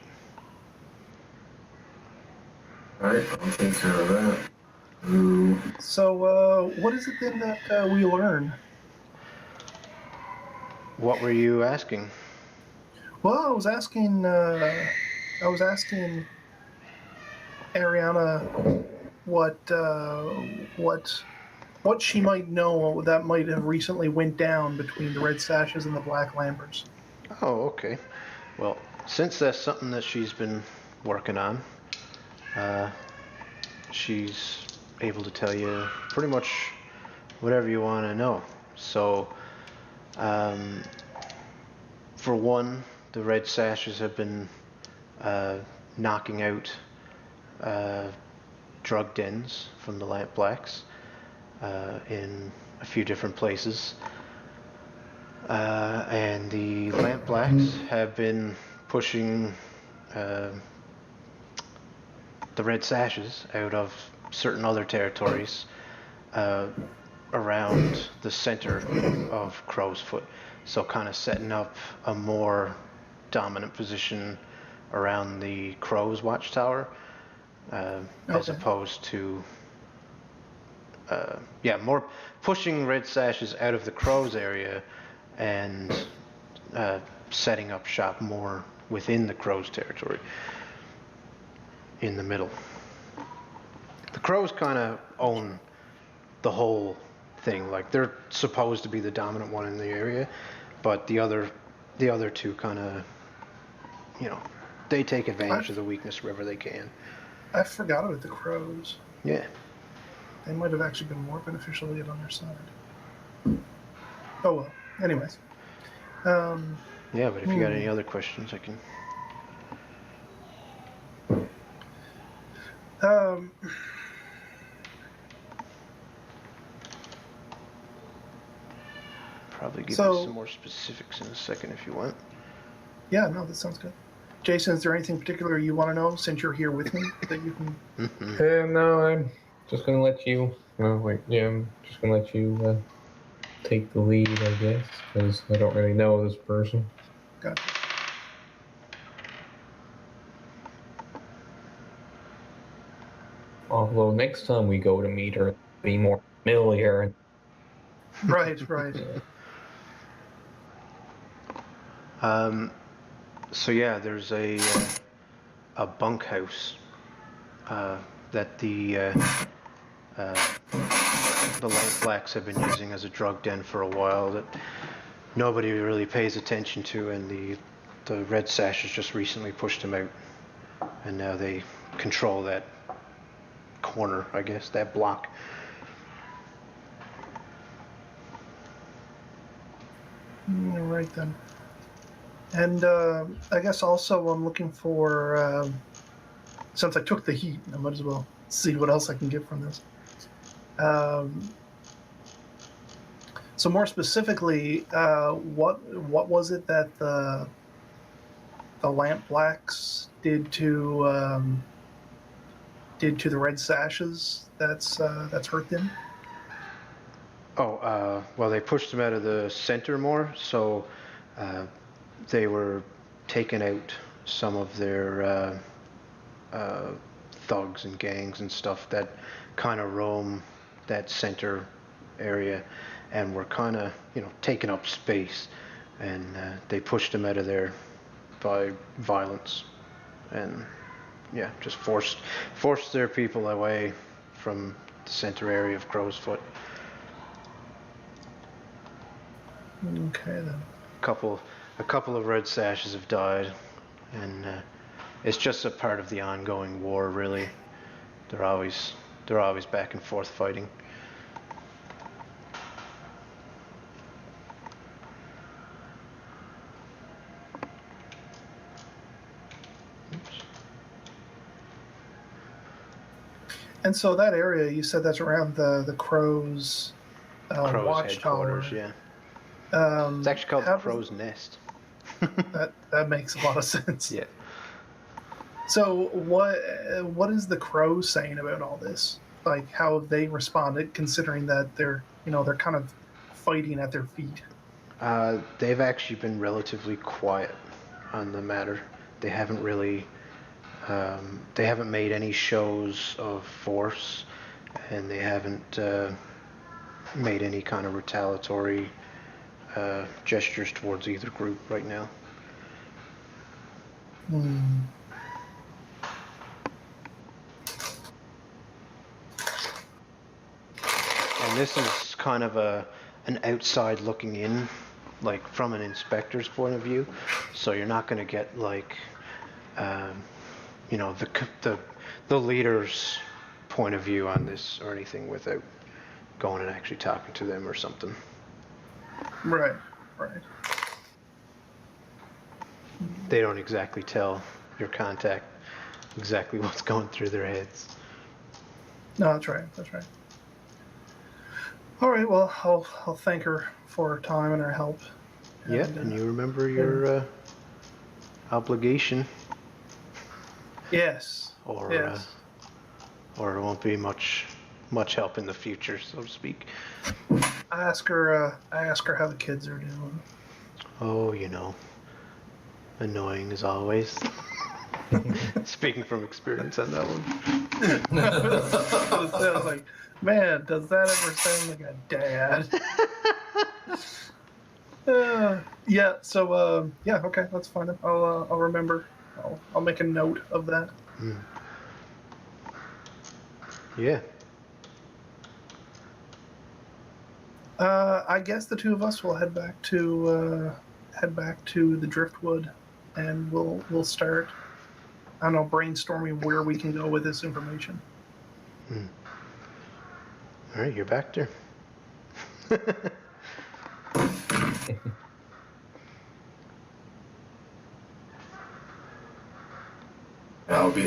Alright, I'll take care of that. Ooh. So what is it then that we learn? What were you asking? Well, I was asking Ariana what she might know that might have recently went down between the Red Sashes and the Black Lamberts. Oh, okay. Well, since that's something that she's been working on, she's able to tell you pretty much whatever you want to know. So, for one, the Red Sashes have been knocking out drug dens from the Lamp Blacks in a few different places. And the Lamp Blacks have been pushing the Red Sashes out of certain other territories around the center of Crow's Foot. So kind of setting up a more dominant position around the Crow's watchtower as opposed to more pushing Red Sashes out of the Crow's area and setting up shop more within the Crow's territory in the middle. The Crows kind of own the whole thing. Like, they're supposed to be the dominant one in the area, but the other two kind of, they take advantage of the weakness wherever they can. I forgot about the Crows. Yeah. They might have actually been more beneficial to get on their side. Oh well. Anyways. Yeah, but if you got any other questions, I can. Probably give you some more specifics in a second if you want. Yeah, no, that sounds good. Jason, is there anything particular you want to know since you're here with me that you can? No, I'm just gonna let you. I'm just gonna let you take the lead, I guess, because I don't really know this person. Gotcha. Although next time we go to meet her, be more familiar. Right. So yeah, there's a bunkhouse that the Lamp Blacks have been using as a drug den for a while that nobody really pays attention to, and the Red Sashes just recently pushed them out, and now they control that corner, I guess, that block. All right then. And I guess also I'm looking for, since I took the heat, I might as well see what else I can get from this. So more specifically, what was it that the Lamp Blacks did to the Red Sashes that's hurt them? Oh, well, they pushed them out of the center more, so they were taking out some of their thugs and gangs and stuff that kind of roam that center area, and were kind of, taking up space, and they pushed them out of there by violence, and yeah, just forced their people away from the center area of Crow's Foot. Okay then. A couple of Red Sashes have died, and it's just a part of the ongoing war. Really, they're always back and forth fighting. And so that area, you said that's around the Crows' Crow's watchtower. headquarters, yeah. It's It's actually called the Crow's Nest. That makes a lot of sense. Yeah. So what is the Crows saying about all this? Like, how have they responded, considering that they're kind of fighting at their feet? They've actually been relatively quiet on the matter. They haven't really, they haven't made any shows of force, and they haven't made any kind of retaliatory gestures towards either group right now. And this is kind of an outside looking in, like from an inspector's point of view. So you're not going to get like, the leader's point of view on this or anything without going and actually talking to them or something. Right. They don't exactly tell your contact exactly what's going through their heads. No, that's right. All right. Well, I'll thank her for her time and her help. Yeah, and you remember your obligation. Yes. Or yes. Or it won't be much help in the future, so to speak. I ask her how the kids are doing. Oh, annoying as always. Speaking from experience on that one. I was like, man, does that ever sound like a dad? Yeah. So yeah. Okay, that's fine. I'll remember. I'll make a note of that. Yeah. I guess the two of us will head back to the Driftwood, and we'll start, I don't know, brainstorming where we can go with this information. All right, you're back there.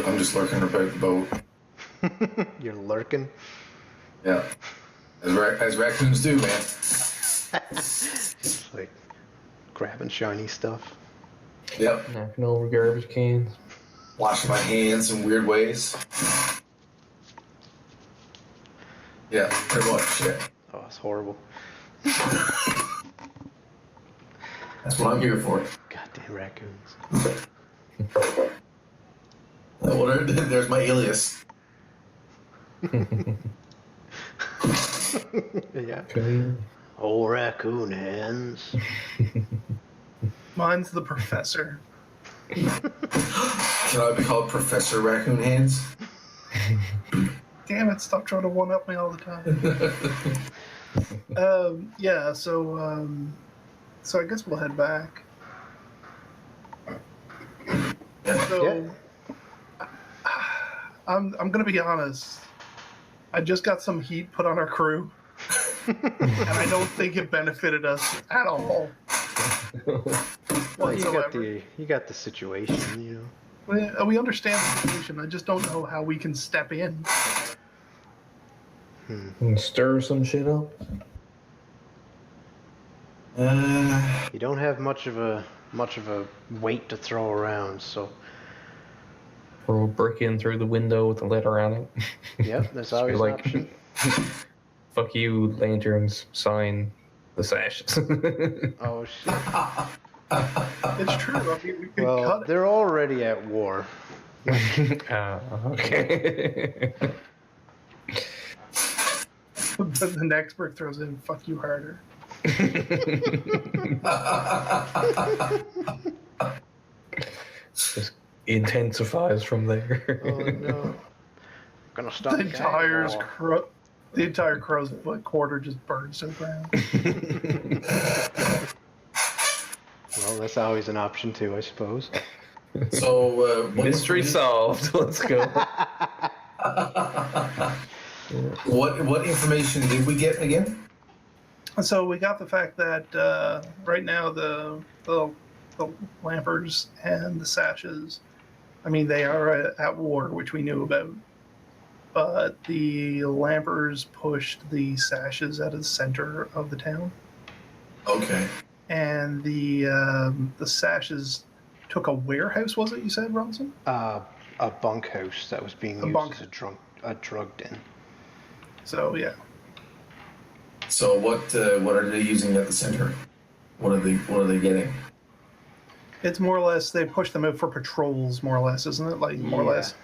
I'm just lurking about the boat. You're lurking? Yeah. As raccoons do, man. Just like grabbing shiny stuff. Yep. Knocking over garbage cans. Washing my hands in weird ways. Yeah, pretty much, yeah. Oh, it's horrible. That's what I'm here for. Goddamn raccoons. Well, there's my alias. Yeah. Okay. Old raccoon hands. Mine's the professor. Can I be called Professor Raccoon Hands? Damn it! Stop trying to one up me all the time. Yeah. So I guess we'll head back. So I'm gonna be honest. I just got some heat put on our crew, and I don't think it benefited us at all. Well, you got the situation, We understand the situation. I just don't know how we can step in. And stir some shit up. You don't have much of a weight to throw around, so. Or we'll break in through the window with a letter on it. Yep, that's always an option. Fuck you, lanterns, sign the sashes. Oh shit. It's true. I mean, we could Well, cut it. they're already at war. Okay. But the next brick throws in, fuck you harder. Just intensifies from there. Oh no. Gonna start The a gang war. the entire crow's foot quarter just burns to the ground. Well, that's always an option too, I suppose. So, Mystery solved. Let's go. what information did we get again? So we got the fact that right now the Lampers and the Sashes, I mean, they are at war, which we knew about. But the Lampers pushed the Sashes out of the center of the town, Okay. and the Sashes took a warehouse. Was it you said, Robinson? A bunkhouse that was being used as a drug den. So yeah. So what are they using at the center? What are they getting? It's more or less they push them out for patrols, more or less, isn't it? Like more or less,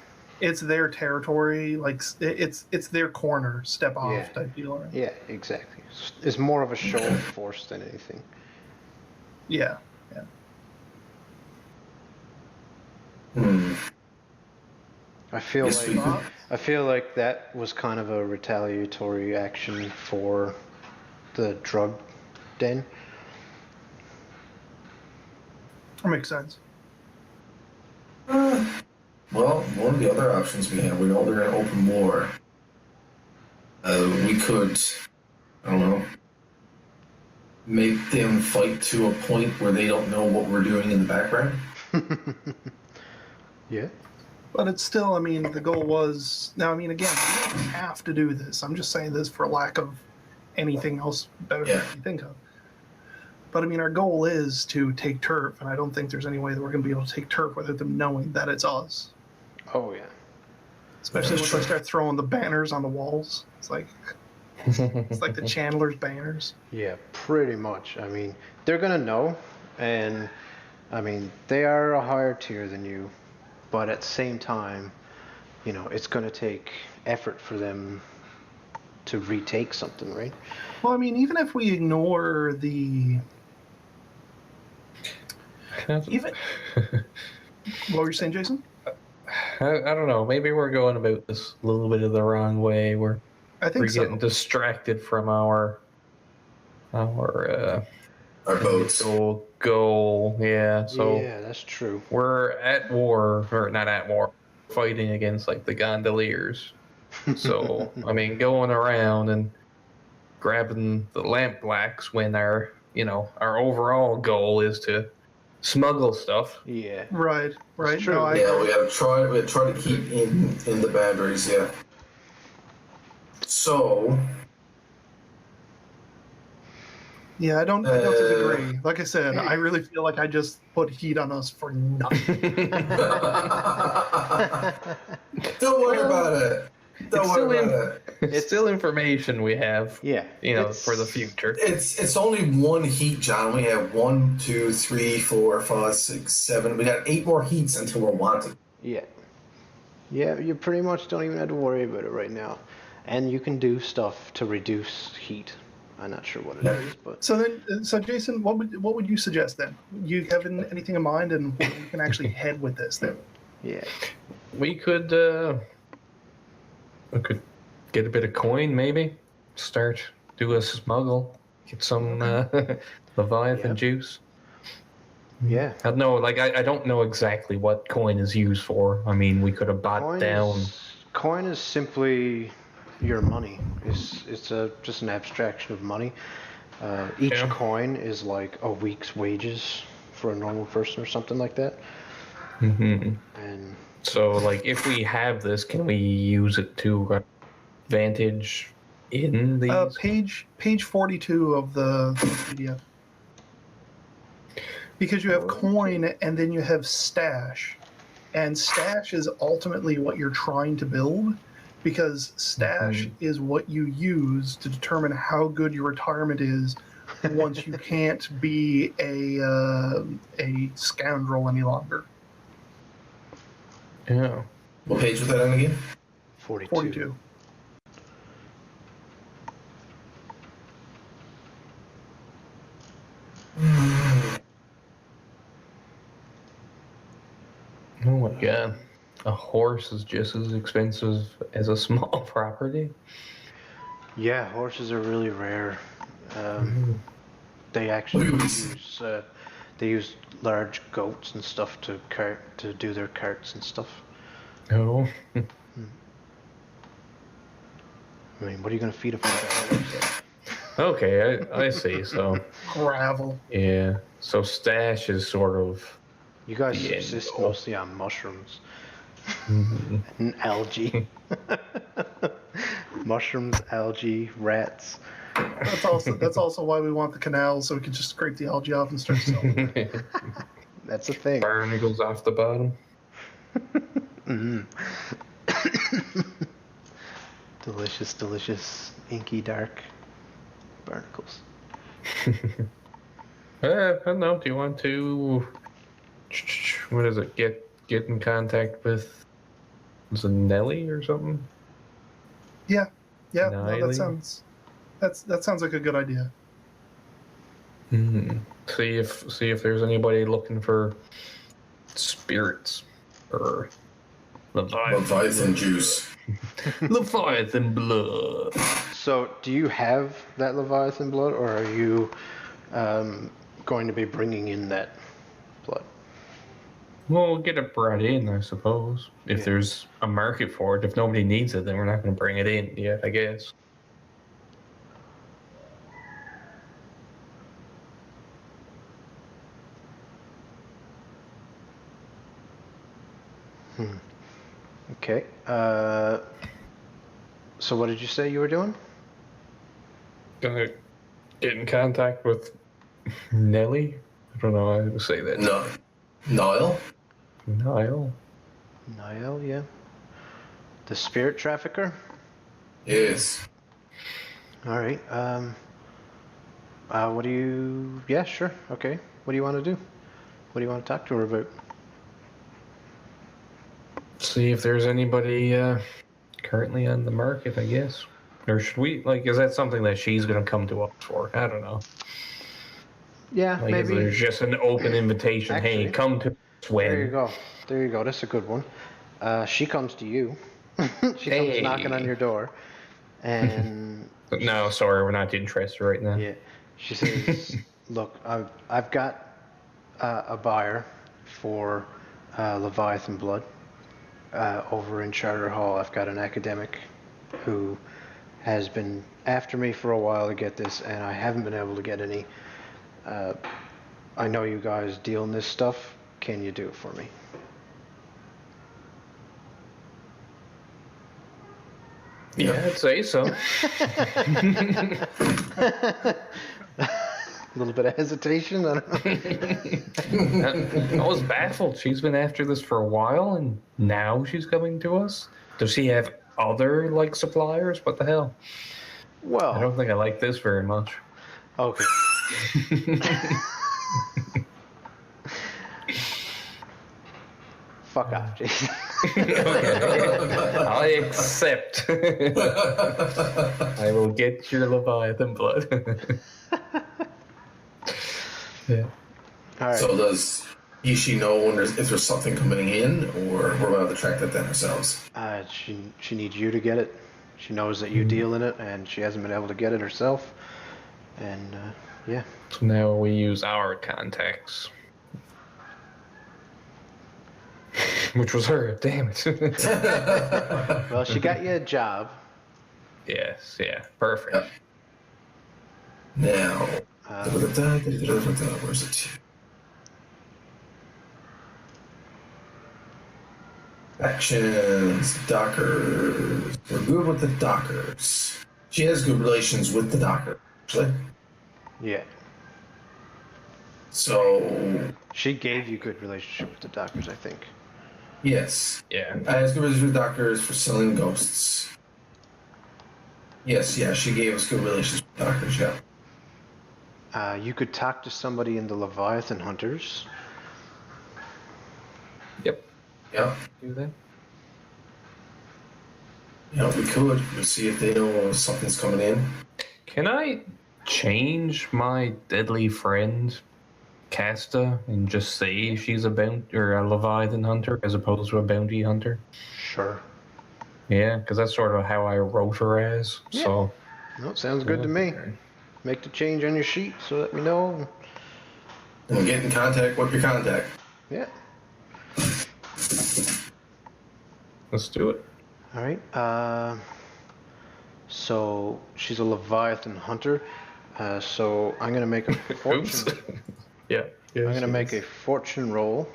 it's their territory. Like it's their corner, step off type deal. Right? Yeah, exactly. It's more of a show of force than anything. Yeah. I feel Yes, we like could. I feel like that was kind of a retaliatory action for the drug den. That makes sense. Well, one of the other options we have, we know they're going to open war. We could, I don't know, make them fight to a point where they don't know what we're doing in the background. Yeah. But it's still, I mean, the goal was. Now, I mean, again, we don't have to do this. I'm just saying this for lack of anything else better than you think of. But I mean, our goal is to take turf, and I don't think there's any way that we're going to be able to take turf without them knowing that it's us. Oh yeah. Especially once I start throwing the banners on the walls. It's like the Chandler's banners. Yeah, pretty much. I mean, they're gonna know, and I mean, they are a higher tier than you, but at the same time, you know, it's gonna take effort for them to retake something, right? Well, I mean, even if we ignore the even what were you saying, Jason? I don't know. Maybe we're going about this a little bit of the wrong way. We're I think getting distracted from our boats. goal. Yeah. So yeah, that's true. we're at war, or not at war, fighting against like the gondoliers. So I mean, going around and grabbing the lamp blacks when our overall goal is to smuggle stuff. Yeah. Right. true. No, Yeah, we gotta try to keep in the boundaries. Yeah. So. Yeah, I don't disagree. Like I said, I really feel like I just put heat on us for nothing. Don't worry about it. It's still information we have. Yeah. For the future. It's only one heat, John. We have 1, 2, 3, 4, 5, 6, 7. We got 8 more heats until we're wanted. Yeah. Yeah, you pretty much don't even have to worry about it right now. And you can do stuff to reduce heat. I'm not sure what it is, but So Jason, what would you suggest then? You have anything in mind, and we can actually head with this then? yeah. We could get a bit of coin, maybe. Do a smuggle. Get some Leviathan juice. Yeah. I don't know. Like I don't know exactly what coin is used for. I mean, we could have bought down. Coin is simply your money. It's just an abstraction of money. Each coin is like a week's wages for a normal person or something like that. Mm-hmm. And so, like, if we have this, can we use it to advantage in these? Page 42 of the PDF. Because you have coin and then you have stash. And stash is ultimately what you're trying to build, because stash is what you use to determine how good your retirement is once you can't be a scoundrel any longer. Yeah. What page was that on again? 42. 42. Like a horse is just as expensive as a small property. Yeah, horses are really rare. They actually use large goats and stuff to do their carts and stuff. Oh. I mean, what are you gonna feed a fucking horse? Okay, I see. So Gravel. yeah, so stash is sort of You guys the end subsist goal. mostly on mushrooms Mhm. and algae. Mushrooms, algae, rats. That's also why we want the canal, so we can just scrape the algae off and start selling. That's a thing. Barnacles off the bottom. Delicious, delicious, inky dark barnacles. I don't know. Do you want to? What is it? Get in contact with? Was it Nelly or something? Yeah, no, Niley? that sounds like a good idea. See if there's anybody looking for spirits or Leviathan juice. Leviathan blood. So, do you have that Leviathan blood, or are you going to be bringing in that blood? Well, we'll get it brought in, I suppose. If there's a market for it. If nobody needs it, then we're not going to bring it in yet, I guess. Okay. So what did you say you were doing? Gonna get in contact with Nelly? I don't know how to say that. No. Niall? Niall? Niall, yeah. The spirit trafficker? Yes. All right. What do you... Yeah, sure. Okay. What do you want to do? What do you want to talk to her about? See if there's anybody currently on the market, I guess. Or should we, is that something that she's going to come to us for? I don't know. Yeah, Is maybe. there's just an open invitation. Actually, hey, come to us when. There you go. There you go. That's a good one. She comes to you. She comes Hey. knocking on your door. And... No, sorry, we're not interested right now. Yeah. She says, look, I've got a buyer for Leviathan blood over in Charter Hall. I've got an academic who has been after me for a while to get this, and I haven't been able to get any. I know you guys deal in this stuff. Can you do it for me? Yeah, I'd say so. A little bit of hesitation. I don't know. I was baffled. She's been after this for a while, and now she's coming to us. Does she have other suppliers? What the hell? Well, I don't think I like this very much. okay. Fuck off, Jason. I accept. I will get your Leviathan blood. Yeah. All right. So does she know when if there's something coming in, or we're going to track that then ourselves? She needs you to get it. She knows that you deal in it, and she hasn't been able to get it herself. And yeah. So now we use our contacts. Which was her, damn it. Well, she got you a job. Yes, yeah, perfect. Yep. Now, where's it? Actions, dockers. We're good with the dockers. She has good relations with the docker, actually. Yeah. So, She gave you good relationship with the doctors, I think. yes. Yeah. I has good relations with dockers for selling ghosts. Yes, yeah, she gave us good relations with dockers, yeah. You could talk to somebody in the Leviathan Hunters. Yep. Yeah. Do that. Yeah, we could. We'll see if they know something's coming in. Can I change my deadly friend Casta and just say she's a Leviathan hunter as opposed to a bounty hunter? Sure. Yeah, because that's sort of how I wrote her as. Yeah. So. No, sounds good to me. Make the change on your sheet so let me know. And get in contact with your contact. Yeah. Let's do it. All right. So she's a Leviathan hunter. So I'm gonna make a fortune. Yeah. I'm gonna make a fortune roll.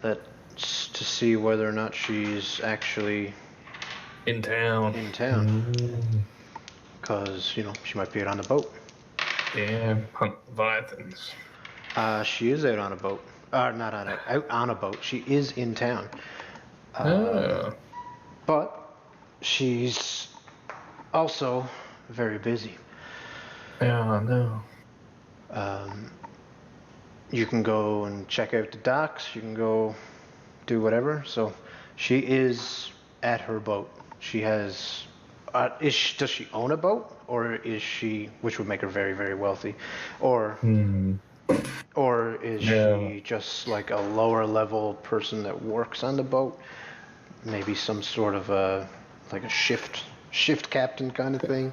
That's to see whether or not she's actually in town. In town. Because she might be out on the boat. Yeah, hunt Leviathans. She is out on a boat. Not out on a boat. She is in town. But she's also very busy. Yeah, no. You can go and check out the docks. You can go do whatever. So she is at her boat. She has. Does she own a boat, or is she, which would make her very, very wealthy, or is she just like a lower level person that works on the boat? Maybe some sort of like a shift captain kind of thing.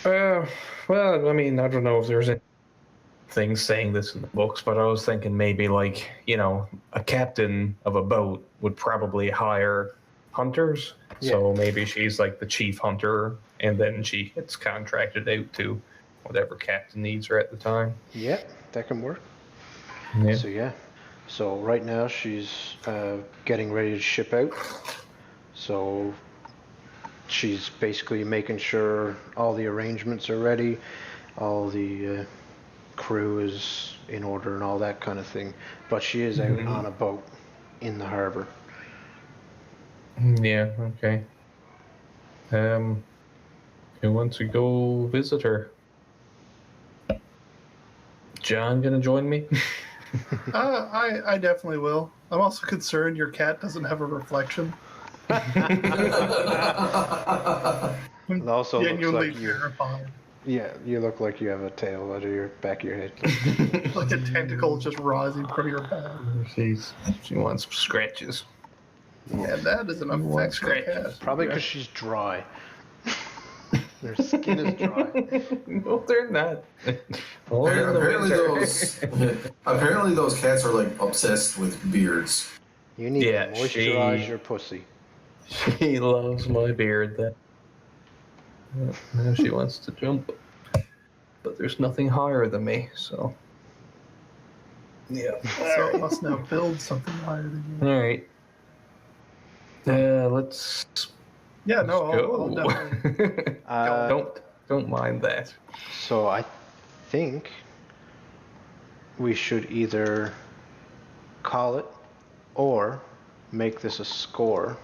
Well, I mean, I don't know if there's anything saying this in the books, but I was thinking maybe like a captain of a boat would probably hire hunters. Yeah. So maybe she's like the chief hunter, and then she gets contracted out to whatever captain needs her at the time. Yeah, that can work. Yeah. So right now she's getting ready to ship out. So she's basically making sure all the arrangements are ready, all the crew is in order and all that kind of thing. But she is out on a boat in the harbor. Yeah, okay. Who wants to go visit her? John gonna join me? I definitely will. I'm also concerned your cat doesn't have a reflection. It also genuinely looks like terrified. Yeah, you look like you have a tail out of your back of your head. Like a tentacle just rising from your back. She wants some scratches. Yeah, that is an affectionate cat. Probably because she's dry. Their skin is dry. No, they're not. Apparently those cats are like obsessed with beards. You need to moisturize your pussy. She loves my beard. That now she wants to jump, but there's nothing higher than me. So yeah. So it must now build something higher than you. All right. Let's. Yeah, no, I'll definitely. Don't mind that. So I think we should either call it or make this a score,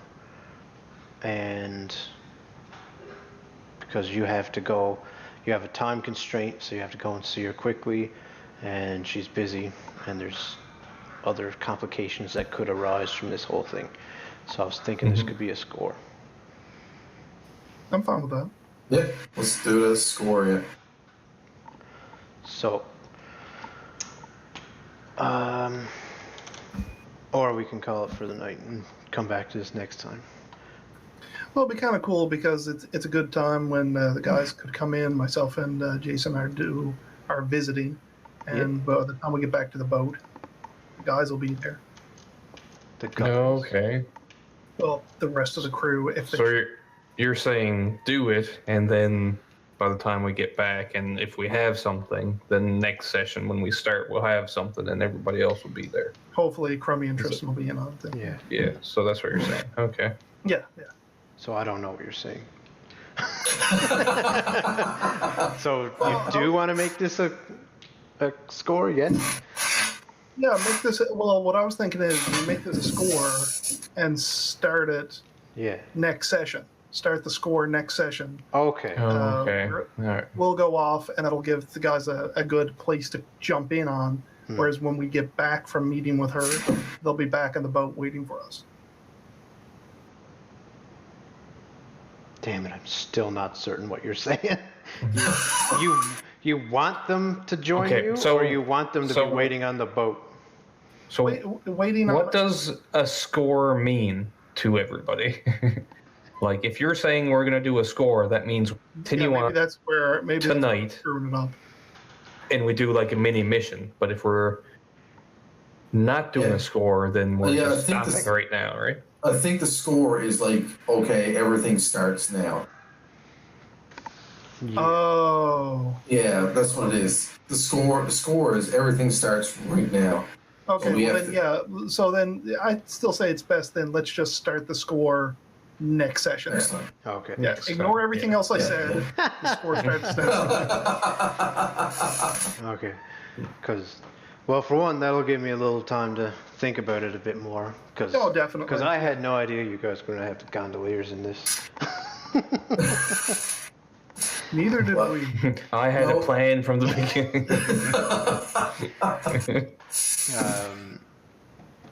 and because you have a time constraint, so you have to go and see her quickly, and she's busy, and there's other complications that could arise from this whole thing. So I was thinking this could be a score. I'm fine with that. Yeah, let's do it as a score, yeah. So, or we can call it for the night and come back to this next time. Well, it'd be kind of cool because it's a good time when the guys could come in. Myself and Jason are visiting, and by the time we get back to the boat, the guys will be there. Okay. Well, the rest of the crew, if they... So you're saying do it, and then by the time we get back, and if we have something, then next session when we start, we'll have something, and everybody else will be there. Hopefully, Crummy and Tristan will be in on it then. Yeah. Yeah. So that's what you're saying. Okay. Yeah. So I don't know what you're saying. So you do want to make this a score again? Yeah, make this. Well, what I was thinking is we make this a score and start it. Yeah. Next session. Start the score next session. Okay. Okay. All right. We'll go off, and it'll give the guys a good place to jump in on. Whereas when we get back from meeting with her, they'll be back in the boat waiting for us. Damn it! I'm still not certain what you're saying. You want them to join Okay, you, so- or you want them to so- be waiting on the boat? So Waiting on. what does a score mean to everybody? Like, if you're saying we're going to do a score, that means continue maybe on that's where tonight. That's screwing it up. and we do like a mini mission. But if we're not doing a score, then we're Yeah, I just think stopping this- right now, right? I think the score is like, okay, everything starts now. Yeah. Oh. Yeah, that's what it is. The score is everything starts right now. Okay. So we Well, have then, to- yeah. So then, I'd still say it's best. Then let's just start the score next session. Next time. Okay. Yeah. Next Ignore time, everything yeah. else I said. The score starts next. Okay. Because, well, for one, that'll give me a little time to think about it a bit more. Cause, Oh, definitely. Because I had no idea you guys were going to have the gondoliers in this. Neither did Well, we. I had No. a plan from the beginning.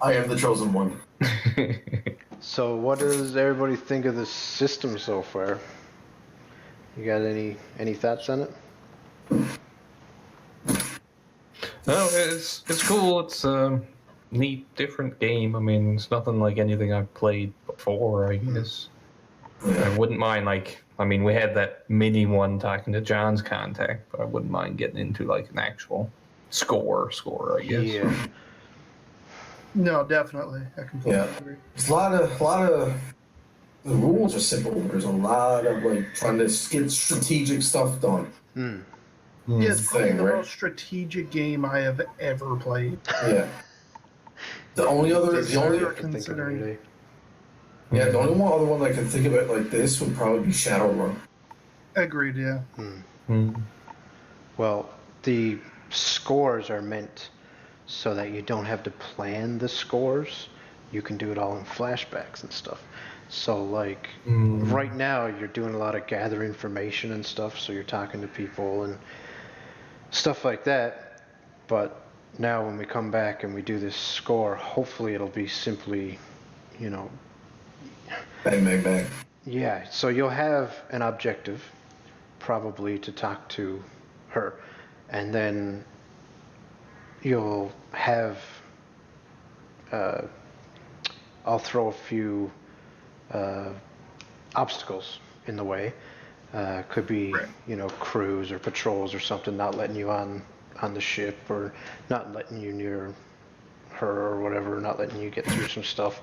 I am the chosen one. So what does everybody think of the system so far? You got any thoughts on it? No, it's cool. It's a neat, different game. I mean, it's nothing like anything I've played before, I guess. I wouldn't mind, like, I mean, we had that mini one talking to John's contact, but I wouldn't mind getting into, like, an actual score, I guess. Yeah. No, definitely. I completely Yeah. agree. There's a lot of the rules are simple. There's a lot of like trying to get strategic stuff done. Hmm. Yeah, it's probably Thing, the right? most strategic game I have ever played. Yeah. The only Considering- I can think of it Considering- every day. the only one other one I can think of it like this would probably be Shadowrun. Agreed, yeah. Mm. Well, the scores are meant so that you don't have to plan the scores. You can do it all in flashbacks and stuff. So, like, right now you're doing a lot of gather information and stuff, so you're talking to people and stuff like that. But now when we come back and we do this score, hopefully it'll be simply, you know, Bang, bang, bang. yeah, so you'll have an objective, probably to talk to her, and then you'll have, I'll throw a few obstacles in the way. Could be, Right. you know, crews or patrols or something not letting you on the ship, or not letting you near her or whatever, not letting you get through some stuff.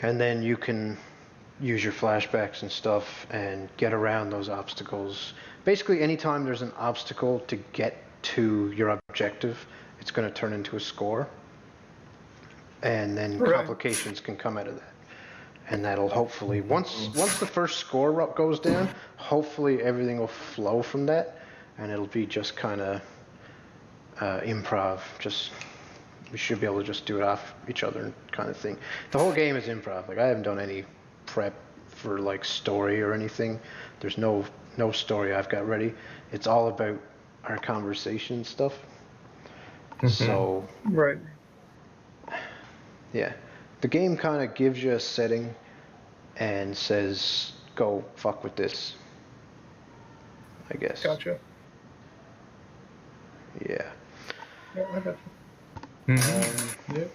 And then you can use your flashbacks and stuff and get around those obstacles. Basically, anytime there's an obstacle to get to your objective, it's going to turn into a score. And then Right. complications can come out of that. And that'll hopefully, once the first score goes down, hopefully everything will flow from that, and it'll be just kind of improv. Just, we should be able to just do it off each other kind of thing. The whole game is improv. Like, I haven't done any prep for like story or anything. There's no story I've got ready. It's all about our conversation stuff. So Right. yeah, the game kind of gives you a setting and says, go fuck with this, I guess. Gotcha. Yeah. Yeah, I got Mm-hmm. you.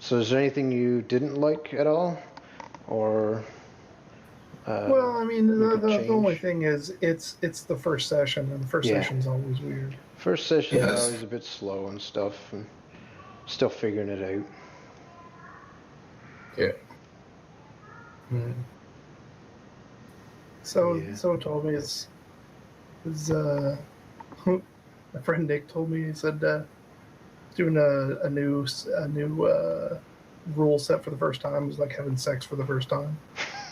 So is there anything you didn't like at all? Or Well, I mean, we could the only change? thing is, it's the first session, and the first Yeah. session's always weird. First session is Yes. always a bit slow and stuff, and still figuring it out. Yeah. Mm. So, Yeah. someone told me it's my friend Nick told me, he said doing a new rule set for the first time is like having sex for the first time.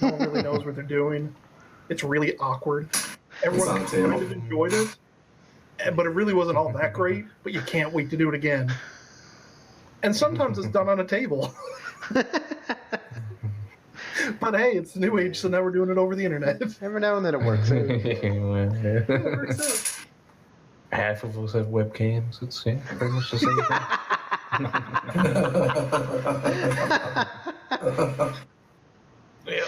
No one really knows what they're doing. It's really awkward. Everyone on the table. kind of enjoyed it, but it really wasn't all that great. But you can't wait to do it again. And sometimes it's done on a table. But hey, it's the new age, so now we're doing it over the internet. Every now and then it works out. Well, It yeah. works out. Half of us have webcams. It's pretty much the same thing. Yeah.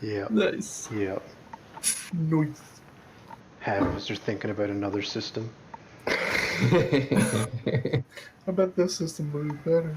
Yeah. Nice. Yeah. Nice. have as they're thinking about another system. I bet this system would be better.